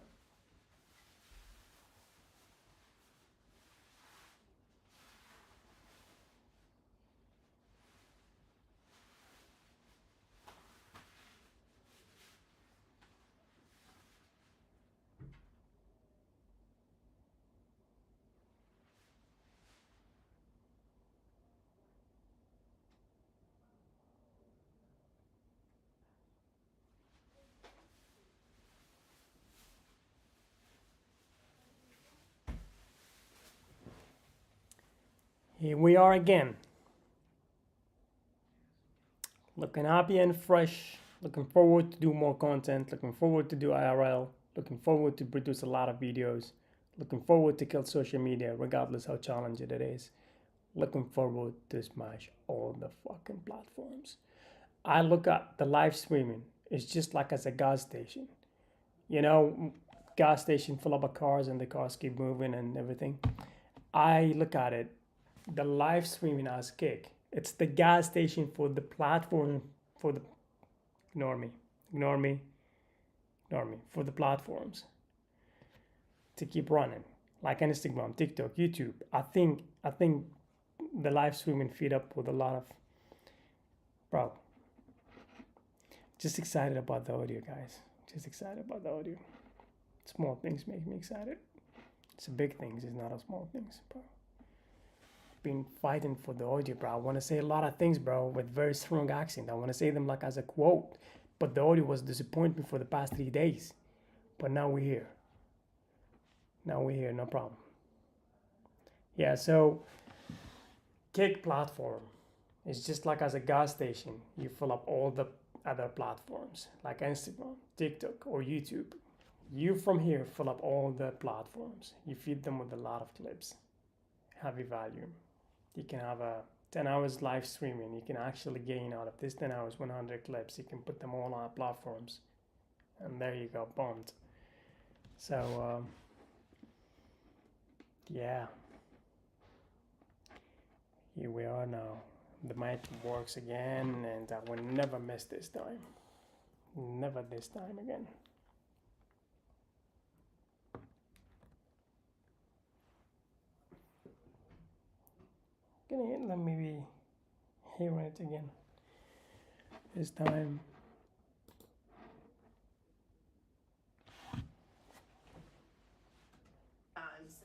Here we are again. Looking happy and fresh. Looking forward to do more content. Looking forward to do IRL. Looking forward to produce a lot of videos. Looking forward to kill social media, regardless how challenging it is. Looking forward to smash all the fucking platforms. I look at the live streaming. It's just like as a gas station. You know, gas station full up of cars and the cars keep moving and everything. I look at it, the live streaming as kick. It's the gas station for the platform, for the, ignore me, for the platforms to keep running, like Instagram, TikTok, YouTube. I think the live streaming feed up with a lot of, bro, just excited about the audio, guys. Just excited about the audio. Small things make me excited. It's big things, it's not a small things, bro. Been fighting for the audio, bro. I want to say a lot of things, bro, with very strong accent. I want to say them like as a quote, but the audio was disappointing for the past 3 days. But now we're here. Now we're here, no problem. Yeah, so Kick platform is just like as a gas station. You fill up all the other platforms like Instagram, TikTok, or YouTube. You from here fill up all the platforms. You feed them with a lot of clips, heavy value. You can have a 10 hours live streaming. You can actually gain out of this 10 hours 100 clips. You can put them all on platforms, and there you go, bombed. So yeah, here we are now. The mic works again, and I will never miss this time. Never this time again. Let me be hearing it again. This time.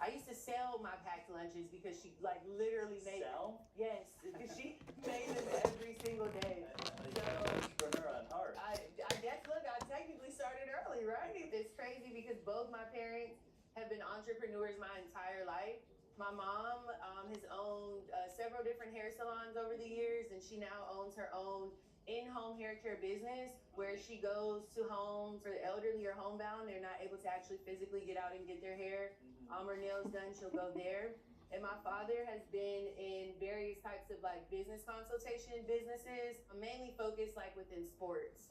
I used to sell my packed lunches because she like literally made Sell? Yes, because she made them every single day. So Entrepreneur at heart. I guess look, I technically started early, right? It's crazy because both my parents have been entrepreneurs my entire life. My mom has owned several different hair salons over the years, and she now owns her own in-home hair care business where she goes to homes for the elderly or homebound. They're not able to actually physically get out and get their hair or nails done. She'll go there. And my father has been in various types of like business consultation businesses, mainly focused like within sports.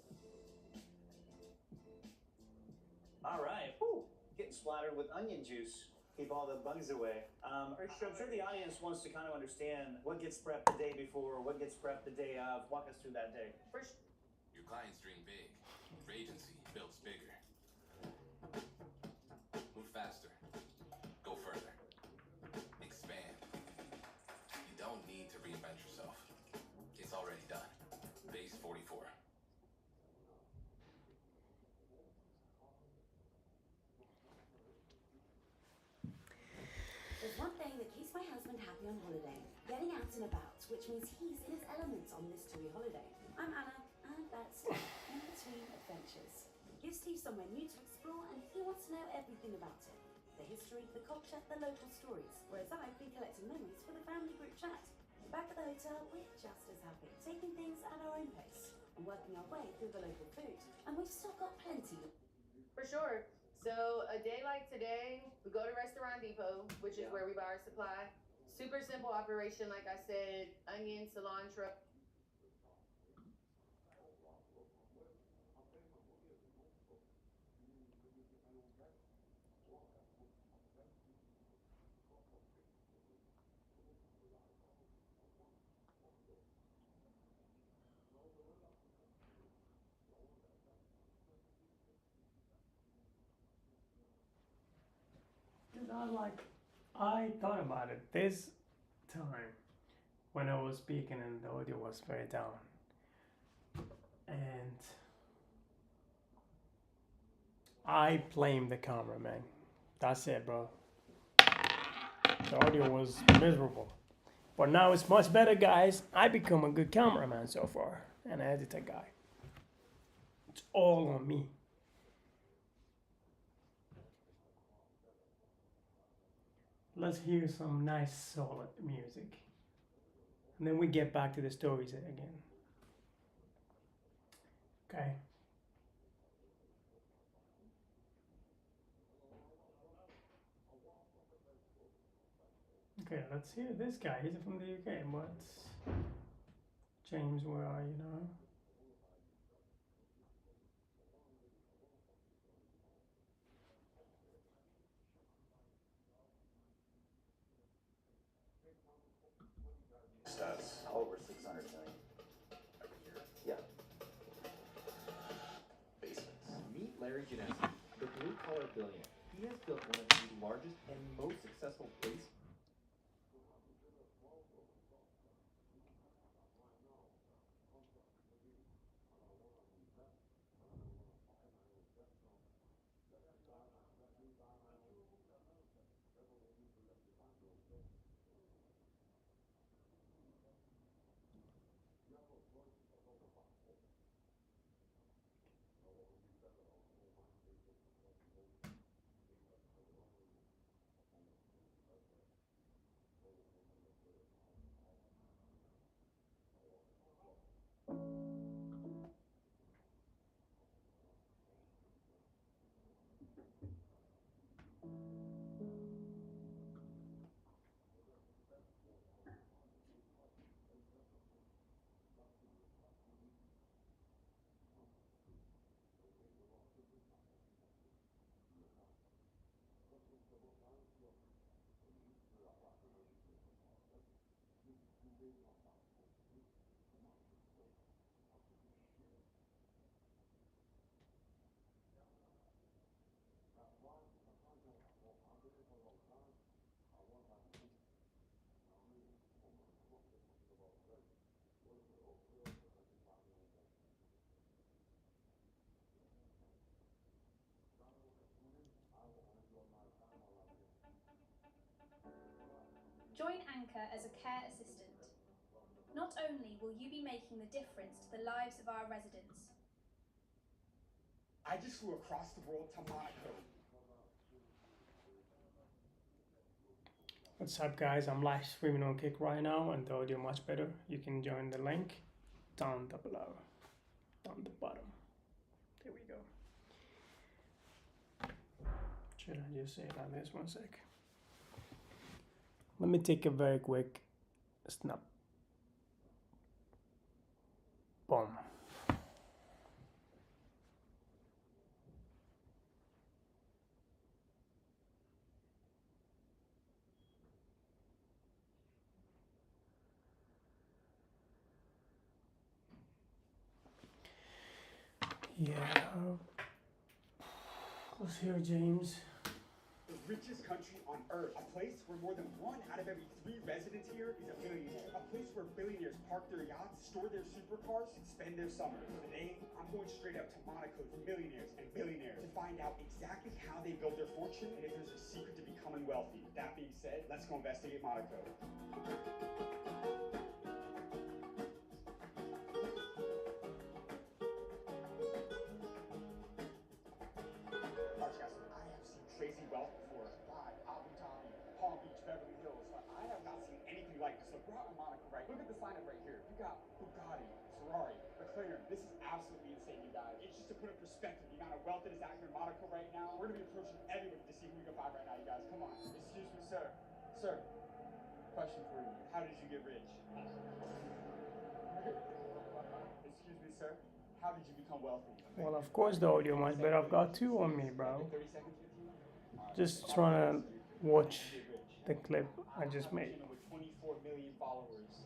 All right. Whew. Getting splattered with onion juice. Keep all the bugs away. I'm sure the audience wants to kind of understand what gets prepped the day before, what gets prepped the day of. Walk us through that day. Your clients dream big. Your agency builds bigger. Move faster. Go further. Expand. You don't need to reinvent yourself. It's already done. Base 44. keeps my husband happy on holiday, getting out and about, which means he's in his element on this TUI holiday. I'm Anna, and that's In Between Adventures. Give Steve somewhere new to explore, and he wants to know everything about it. The history, the culture, the local stories, whereas I've been collecting memories for the family group chat. Back at the hotel, we're just as happy, taking things at our own pace, and working our way through the local food. And we've still got plenty. For sure. So a day like today, we go to Restaurant Depot, which is where we buy our supply. Super simple operation, like I said, onion, cilantro. Dude, I thought about it this time when I was speaking and the audio was very down. And I blamed the cameraman. That's it, bro. The audio was miserable. But now it's much better, guys. I become a good cameraman so far. And an editor guy. It's all on me. Let's hear some nice solid music. And then we get back to the stories again. Okay. Okay, let's hear this guy. He's from the UK. What's James, where are you now? Stats over 600 million every year. Yeah. Basements. Meet Larry Janeski, the blue-collar billionaire. He has built one of the largest and most successful basements. Join Anchor as a care assistant. Not only will you be making the difference to the lives of our residents. I just flew across the world to Monaco. What's up, guys? I'm live streaming on Kick right now, and the audio much better. You can join the link down below, down the bottom. There we go. Should I just say it like this? 1 sec. Let me take a very quick snap. Boom. Yeah. Let's hear James. richest country on earth. A place where more than 1 out of every 3 residents here is a millionaire. A place where billionaires park their yachts, store their supercars, and spend their summers. Today, I'm going straight up to Monaco for millionaires and billionaires to find out exactly how they built their fortune and if there's a secret to becoming wealthy. With that being said, let's go investigate Monaco. I have seen crazy wealth before. Dubai, Abu Dhabi, Palm Beach, Beverly Hills. But I have not seen anything like this. Look, we're out in Monaco, right? Look at the sign up right here. You got Bugatti, Ferrari, McLaren. This is absolutely insane, you guys. It's just to put in perspective the amount of wealth that is out here in Monaco right now. We're gonna be approaching everybody to see who we can find right now, you guys. Come on. Excuse me, sir. Sir, question for you. How did you get rich? Excuse me, sir. How did you become wealthy? Well, of course the audio much better. I've got 2 on me, bro. 30 seconds with you? Just trying to watch the clip I just made. With 24 million followers.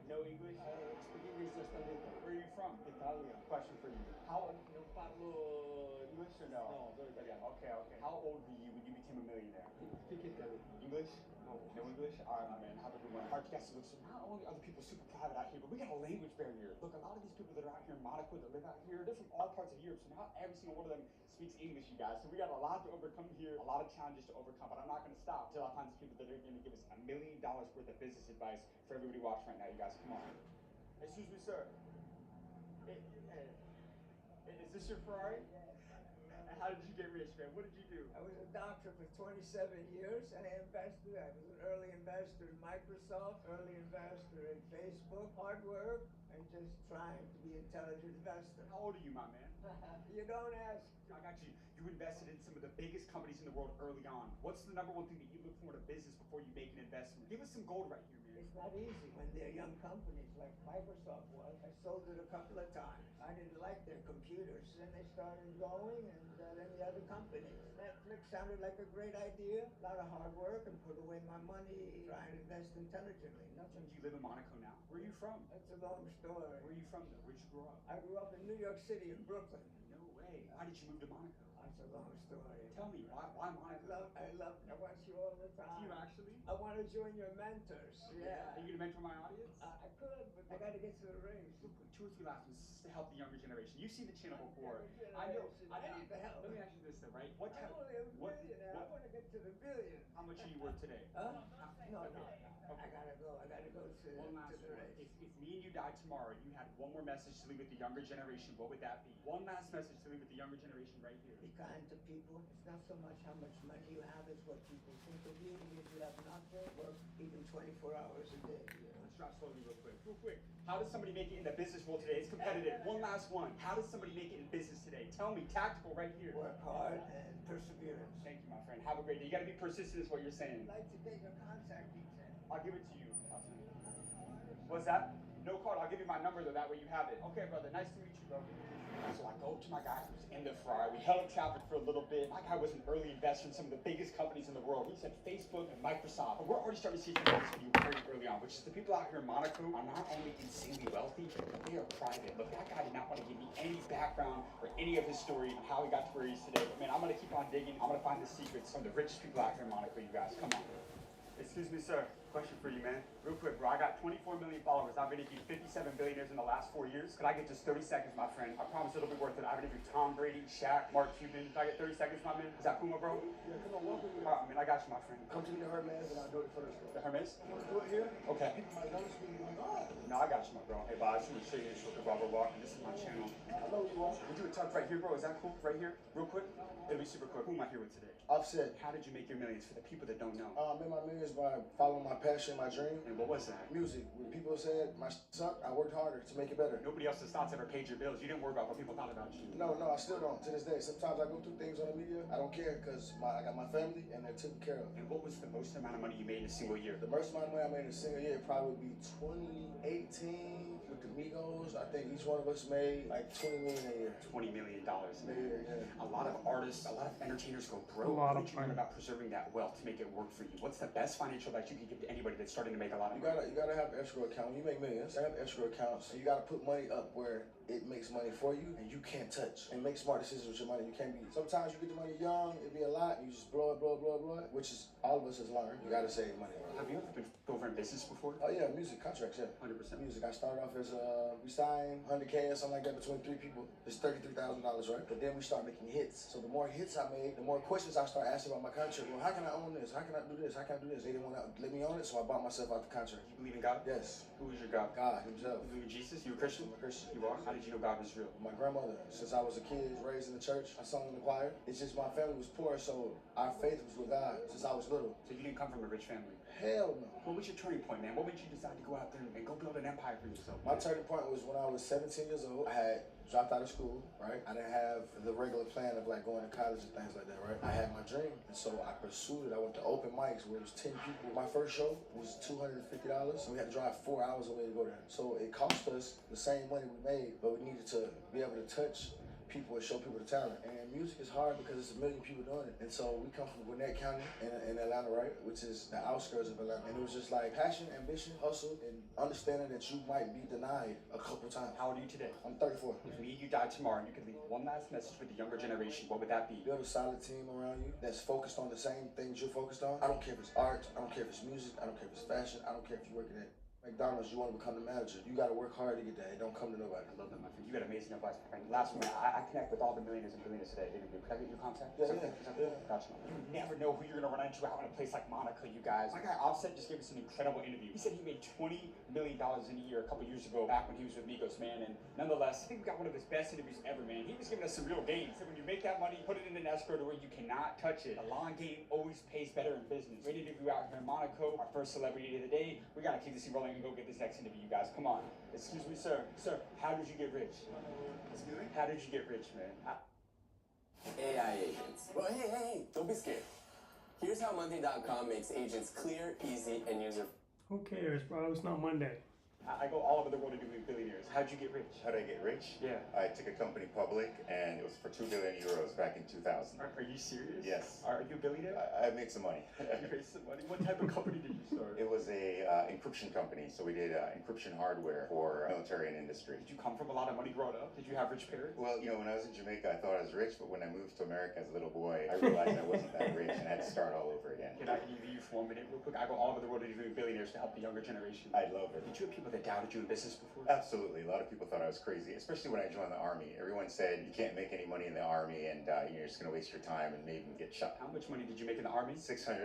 No English? Speak English just a little. Where are you from? Italia. Question for you. How old? No parlo English or no? No, Italiano. Okay, okay. How old were you when you became a millionaire? Speak Italian. English? No. No English? Alright, my man. Have a good one. Our guests look so not only are the people super private out here, but we got a language barrier. Look, a lot of these people that are out here in Monaco that live out here, they're from all parts of Europe, so not every single one of them speaks English, you guys. So we got a lot to overcome here, a lot of challenges to overcome, but I'm not gonna stop until I find some people that are gonna give us $1 million worth of business advice for everybody watching right now, you guys. Come on. Excuse me, sir. Is this your Ferrari? And how did you get rich, man? What did you do? I was a doctor for 27 years. I invested. I was an early investor in Microsoft, early investor in Facebook, hard work, and just trying to be an intelligent investor. How old are you, my man? You don't ask. I got you. You invested in some of the biggest companies in the world early on. What's the number one thing that you look for in a business before you make an investment? Give us some gold right here, man. It's not easy when they're young companies like Microsoft was. I sold it a couple of times. I didn't like their computers. Then they started going, and then the other companies. Netflix sounded like a great idea. A lot of hard work and put away my money trying to invest intelligently. Nothing. Do you live in Monaco now? Where are you from? That's a long story. Where are you from, though? Where'd you grow up? I grew up in New York City in Brooklyn. No way. Why did you move to Monaco? That's a long story. Tell me, why Monaco? I watch you all the time. Do you actually? I want to join your mentors. Yeah. Are you gonna mentor my audience? I could, but I got to get to the race. Real quick, 2 or 3 last ones to help the younger generation. You've seen the channel before. I know. I need the help. Let me ask you this, though, right? What I'm type? only a millionaire. I want to get to the billion. How much are you worth today? Huh? No. Okay. I gotta go. I gotta go to One last the one. race. If me and you died tomorrow, you had one more message to leave with the younger generation, what would that be? One last message to leave with the younger generation right here. Be kind to people. It's not so much how much money you have, it's what people think of you. And if you have nothing, work even 24 hours a day. You know? Let's drop slowly real quick. Real quick. How does somebody make it in the business world today? It's competitive. One last one. How does somebody make it in business today? Tell me. Tactical right here. Work hard and perseverance. Thank you, my friend. Have a great day. You gotta be persistent is what you're saying. I'd like to get your contact details. I'll give it to you. What's that? No card. I'll give you my number though. That way you have it. Okay, brother. Nice to meet you, bro. So I go up to my guy who's in the Ferrari. We held up traffic for a little bit. My guy was an early investor in some of the biggest companies in the world. He said Facebook and Microsoft. But we're already starting to see some of this video very early on, which is the people out here in Monaco are not only insanely wealthy, but they are private. Look, that guy did not want to give me any background or any of his story on how he got to where he is today. But man, I'm gonna keep on digging. I'm gonna find the secrets from the richest people out here in Monaco, you guys. Come on. Excuse me, sir. Question for you, man. Real quick, bro. I got 24 million followers. I've interviewed 57 billionaires in the last 4 years. Could I get just 30 seconds, my friend? I promise it'll be worth it. I've interviewed Tom Brady, Shaq, Mark Cuban. Could I get 30 seconds, my man? Is that Puma, bro? Yeah, come on, welcome. All right, man. I got you, my friend. Come to me, the Hermes, and I'll do it for the store. The Hermes? You want to do it here? Okay. People might notice me and be like, oh. No, I got you, my bro. Hey, bye. I just want to show you this real quick while we're walking. This is my channel. I know you are. We do a talk right here, bro. Is that cool? Right here? Real quick? It'll be super quick. Who am I here with today? Offset. How did you make your millions for the people that don't know? I made my millions by following my passion, my dream. And what was that? Music. When people said my sucked, I worked harder to make it better. Nobody else's thoughts ever paid your bills. You didn't worry about what people thought about you. No, I still don't. To this day, sometimes I go through things on the media. I don't care because I got my family and they're taken care of. And what was the most amount of money you made in a single year? The most amount of money I made in a single year probably would be 2018 with the Migos. I think each one of us made like $20 million a year. $20 million. Yeah. A lot of artists, a lot of entertainers go broke. How did you learn about preserving that wealth to make it work for you? What's the best financial advice you can give to anybody that's starting to make a lot of money? You gotta have an escrow account. When you make millions, you gotta have escrow accounts. And you gotta put money up where it makes money for you and you can't touch. And make smart decisions with your money. You can't be, sometimes you get the money young, it'd be a lot, and you just blow it, which is, all of us has learned. You gotta save money. Have you ever been over in business before? Oh yeah, music contracts, yeah. 100%. Music, I started off as, we signed 100K or something like that between 3 people. It's $33,000, right? But then we start making hits. So the more hits I made, the more questions I start asking about my contract. Well, how can I own this? How can I do this? How can I do this? They didn't want to let me own it, so I bought myself out the contract. You believe in God? Yes. Who is your God? God himself. You believe in Jesus? You a Christian? I'm a Christian. You are? How did you know God was real? My grandmother, since I was a kid, raised in the church. I sung in the choir. It's just my family was poor, so our faith was with God since I was little. So you didn't come from a rich family? Hell no. What was your turning point, man? What made you decide to go out there and go build an empire for yourself? My turning point was when I was 17 years old. I had dropped out of school, right? I didn't have the regular plan of like going to college and things like that, right? I had my dream, and so I pursued it. I went to open mics where it was 10 people. My first show was $250, and we had to drive 4 hours away to go there. So it cost us the same money we made, but we needed to be able to touch people and show people the talent. And music is hard because it's a million people doing it. And so we come from Gwinnett County in Atlanta, right? Which is the outskirts of Atlanta. And it was just like passion, ambition, hustle, and understanding that you might be denied a couple times. How old are you today? I'm 34. If me and you died tomorrow and you could leave one last message with the younger generation, what would that be? Build a solid team around you that's focused on the same things you're focused on. I don't care if it's art, I don't care if it's music, I don't care if it's fashion, I don't care if you're working at McDonald's, you want to become the manager. You got to work hard to get that. It don't come to nobody. I love that, my friend. You got amazing advice, my friend. Last one, I connect with all the millionaires and billionaires today. Could I get your contact? Yeah. Gotcha. You never know who you're going to run into out in a place like Monaco, you guys. My guy Offset just gave us an incredible interview. He said he made $20 million in a year a couple years ago, back when he was with Migos, man. And nonetheless, I think we got one of his best interviews ever, man. He was giving us some real game. He said when you make that money, put it in an escrow to where you cannot touch it. A long game always pays better in business. Great interview out here in Monaco. Our first celebrity of the day. We got to keep this rolling and go get this next interview. You guys, come on. Excuse me, sir. Sir, how did you get rich? Excuse me? How did you get rich, man? AI agents. Well, hey, don't be scared. Here's how Monday.com makes agents clear, easy, and user. Who cares, bro? It's not Monday. I go all over the world to do with billionaires. How'd you get rich? How did I get rich? Yeah. I took a company public, and it was for 2 billion euros back in 2000. Are you serious? Yes. Are you a billionaire? I made some money. You made some money? What type of company did you start? It was a encryption company, so we did encryption hardware for military and industry. Did you come from a lot of money growing up? Did you have rich parents? Well, you know, when I was in Jamaica, I thought I was rich, but when I moved to America as a little boy, I realized I wasn't that rich and had to start all over again. Can I interview you for 1 minute real quick? I go all over the world interviewing billionaires to help the younger generation. I love it. Did you have people that doubted you in business before? Absolutely. A lot of people thought I was crazy, especially when I joined the Army. Everyone said you can't make any money in the Army and you're just going to waste your time and maybe get shot. How much money did you make in the Army? $600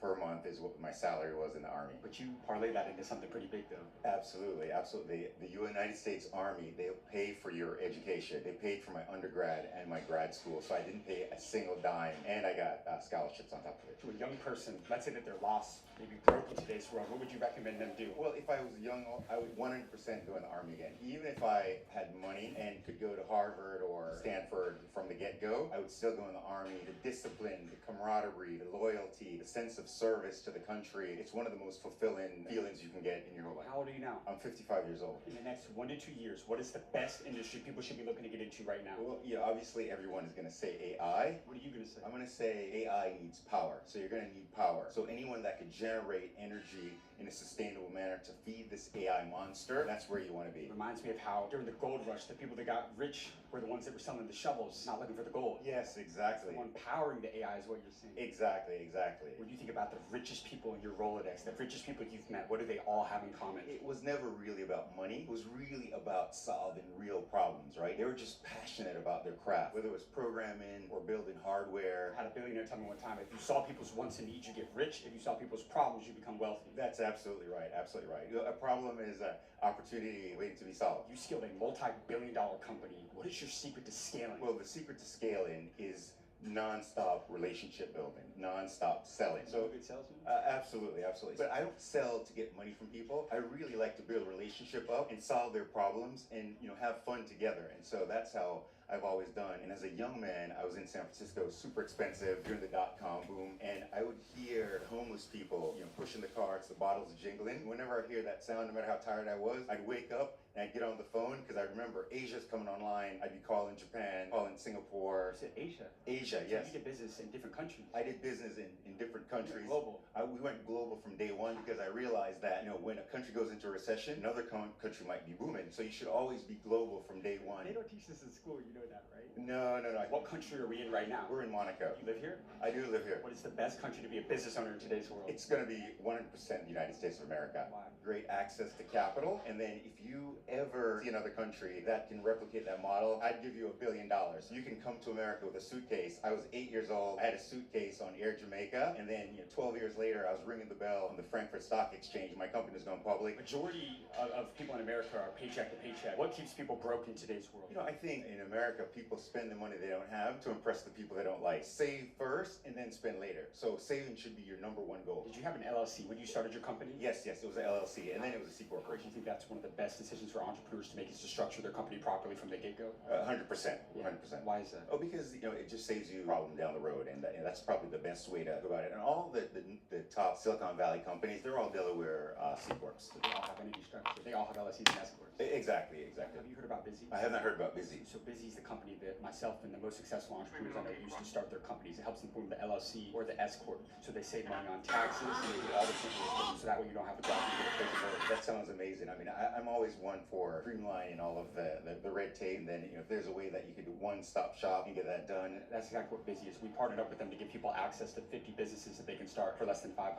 per month is what my salary was in the Army. But you parlay that into something pretty big, though. Absolutely, absolutely. The United States Army, they pay for your education. They paid for my undergrad and my grad school, so I didn't pay a single dime, and I got scholarships on top of it. To a young person, let's say that they're lost, maybe broke in today's world, what would you recommend them do? Well, if I was young, I would 100% go in the Army again. Even if I had money and could go to Harvard or Stanford from the get-go, I would still go in the Army. The discipline, the camaraderie, the loyalty, the sense of service to the country, it's one of the most fulfilling feelings you can get in your whole life. How old are you now? I'm 55 years old. In the next 1 to 2 years, what is the best industry people should be looking to get into right now? Well, yeah, obviously everyone is going to say AI. What are you going to say? I'm going to say AI needs power. So you're going to need power. So anyone that could generate energy in a sustainable manner to feed this AI monster, that's where you want to be. Reminds me of how during the gold rush, the people that got rich were the ones that were selling the shovels, not looking for the gold. Yes, exactly. So empowering the AI is what you're saying. Exactly, exactly. When you think about the richest people in your Rolodex, the richest people you've met, what do they all have in common? It was never really about money. It was really about solving real problems, right? They were just passionate about their craft, whether it was programming or building hardware. I had a billionaire tell me one time, if you solve people's wants and needs, you get rich. If you solve people's problems, you become wealthy. That's absolutely right, absolutely right. You know, a problem is an opportunity waiting to be solved. You scaled a multi-billion-dollar company. What is your secret to scaling? Well, the secret to scaling is non-stop relationship building, non-stop selling. So good salesman? Absolutely, absolutely. But I don't sell to get money from people. I really like to build a relationship up and solve their problems and, you know, have fun together. And so that's how I've always done. And as a young man, I was in San Francisco, super expensive during the dot-com boom, and I would hear homeless people, pushing the carts, the bottles jingling. Whenever I hear that sound, no matter how tired I was, I'd wake up and I'd get on the phone because I remember Asia's coming online. I'd be calling Japan, calling Singapore. You said Asia? Asia, So yes. you did business in different countries? I did business in different countries. Global. We went global from day one because I realized that, when a country goes into a recession, another country might be booming. So you should always be global from day one. They don't teach this in school, you know that, right? No. What country are we in right now? We're in Monaco. You live here? I do live here. What is the best country to be a business owner in today's world? It's going to be 100% the United States of America. Why? Great access to capital. And then if you ever see another country that can replicate that model, I'd give you $1 billion. You can come to America with a suitcase. I was 8 years old. I had a suitcase on Air Jamaica. And then 12 years later, I was ringing the bell on the Frankfurt Stock Exchange. My company's gone public. Majority of people in America are paycheck to paycheck. What keeps people broke in today's world? I think in America, people spend the money they don't have to impress the people they don't like. Save first and then spend later. So saving should be your number one goal. Did you have an LLC when you started your company? Yes, it was an LLC, and then it was a C corporation. Do you think that's one of the best decisions for entrepreneurs to make, is to structure their company properly from the get-go? 100%. 100%. Why is that? Oh, because it just saves you a problem down the road, and that's probably the best way to go about it. And all the top Silicon Valley companies, they're all Delaware C corps. So they all have entity structure. They all have LLCs and S corps. Exactly. Have you heard about Busy? I haven't heard about Busy. So Busy is the company that myself and the most successful entrepreneurs I know use to start their companies. It helps them form the LLC or the S corp, so they save money on taxes and they do all the things, so that way you don't have to go out and get a paperwork. That sounds amazing. I mean, I'm always one for streamlining all of the red tape, and then if there's a way that you could do one-stop shop and get that done. That's exactly what Busy is. We partnered up with them to give people access to 50 businesses that they can start for less than $500.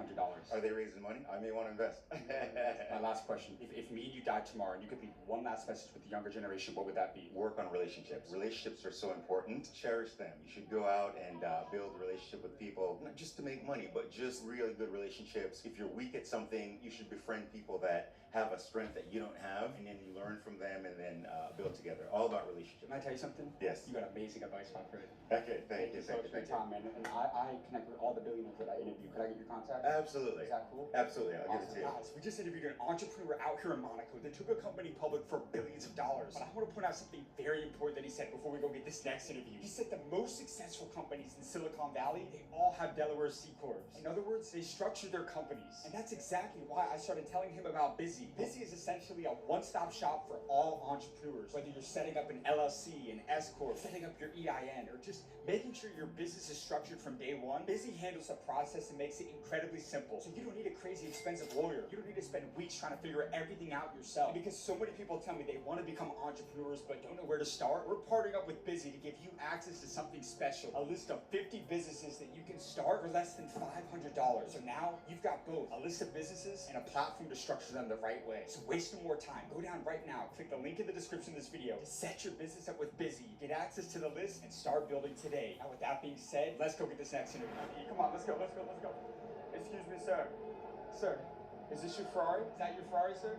Are they raising money? I may want to invest. My last question: If me and you died tomorrow, and you could leave one last message with the younger generation, what would that be? Work on relationships. Relationships are so important. Cherish them. You should go out and build a relationship with people, not just to make money, but just really good relationships. If you're weak at something, you should befriend people that have a strength that you don't have, and then you learn from them and then build together. All about relationships. Can I tell you something? Yes. You got amazing advice, my friend. Okay, thank you so much for your time, man. And I connect with all the billionaires that I interview. Could I get your contact? Absolutely. Is that cool? Absolutely, I'll give it to you. Guys, we just interviewed an entrepreneur out here in Monaco that took a company public for billions of dollars. But I want to point out something very important that he said before we go get this next interview. He said the most successful companies in Silicon Valley, they all have Delaware C corps. In other words, they structure their companies. And that's exactly why I started telling him about Busy. Busy is essentially a one-stop shop for all entrepreneurs. Whether you're setting up an LLC, an S corp, setting up your EIN, or just making sure your business is structured from day one, Busy handles the process and makes it incredibly simple. So you don't need a crazy expensive lawyer. You don't need to spend weeks trying to figure everything out yourself. And because so many people tell me they want to become entrepreneurs but don't know where to start, we're partnering up with Busy to give you access to something special. A list of 50 businesses that you can start for less than $500. So now you've got both a list of businesses and a platform to structure them the right way. So waste no more time. Go down right now. Click the link in the description of this video to set your business up with Busy. Get access to the list and start building today. Now with that being said, let's go get this next interview. Come on, let's go. Excuse me, sir. Sir, is this your Ferrari? Is that your Ferrari, sir?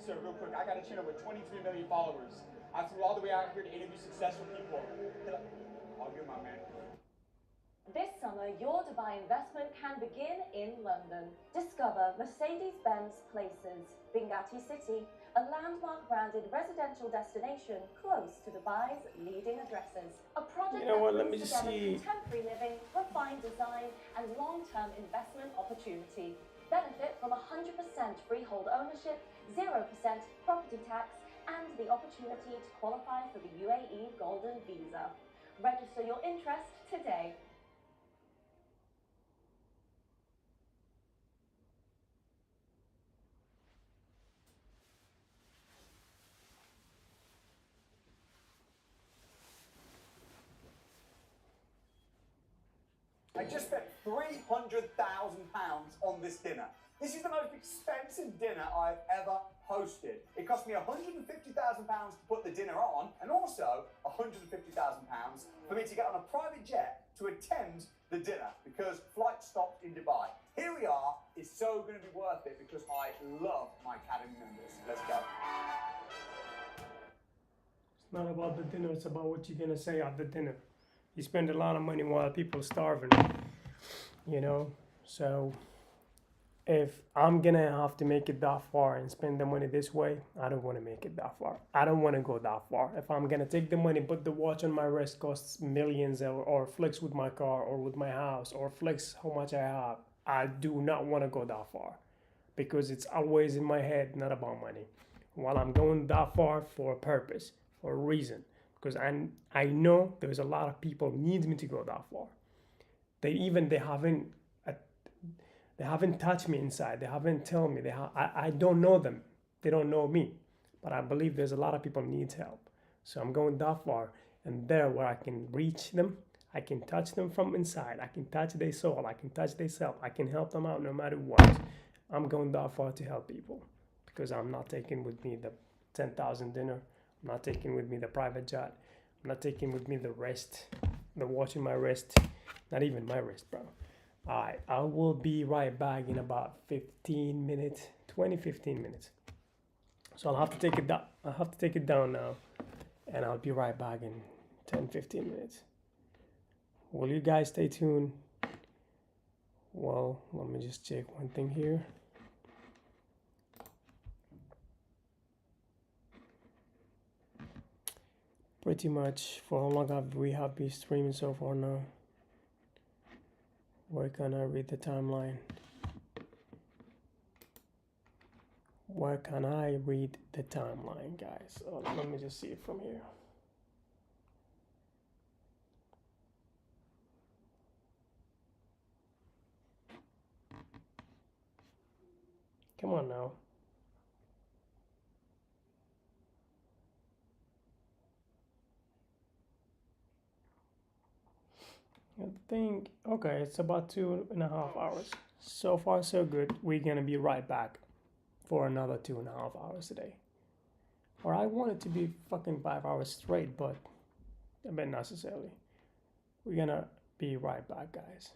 Sir, real quick, I got a channel with 23 million followers. I flew all the way out here to interview successful people. All good, my man. This summer, your Dubai investment can begin in London. Discover Mercedes-Benz Places, Bingati City, a landmark branded residential destination close to Dubai's leading addresses. A project that brings together contemporary living, refined design, and long-term investment opportunity. Benefit from 100% freehold ownership, 0% property tax, and the opportunity to qualify for the UAE Golden Visa. Register your interest today. I just spent £300,000 on this dinner. This is the most expensive dinner I've ever hosted. It cost me £150,000 to put the dinner on, and also £150,000 for me to get on a private jet to attend the dinner because flight stopped in Dubai. Here we are. It's so going to be worth it because I love my Academy members. Let's go. It's not about the dinner, it's about what you're gonna say at the dinner. You spend a lot of money while people are starving, so if I'm gonna have to make it that far and spend the money this way, I don't want to make it that far. I don't want to go that far. If I'm gonna take the money, but the watch on my wrist costs millions, or flex with my car or with my house or flex how much I have, I do not want to go that far, because it's always in my head, not about money. While I'm going that far for a purpose, for a reason, because I know there's a lot of people need me to go that far. They haven't touched me inside. They haven't told me. I don't know them. They don't know me. But I believe there's a lot of people needs help. So I'm going that far, and there where I can reach them, I can touch them from inside. I can touch their soul. I can touch their self. I can help them out no matter what. I'm going that far to help people, because I'm not taking with me the 10,000 dinner. I'm not taking with me the private jet. I'm not taking with me the watch in my wrist. Not even my wrist, bro. Alright, I will be right back in about 15 minutes, 15 minutes. So I'll have to take it down. I'll have to take it down now, and I'll be right back in 10-15 minutes. Will you guys stay tuned? Well, let me just check one thing here. Pretty much, for how long have we been streaming so far now? Where can I read the timeline? Where can I read the timeline, guys? Oh, let me just see it from here. Come on now. I think, okay, it's about 2.5 hours. So far, so good. We're gonna be right back for another 2.5 hours today. Or I want it to be fucking 5 hours straight, but not necessarily. We're gonna be right back, guys.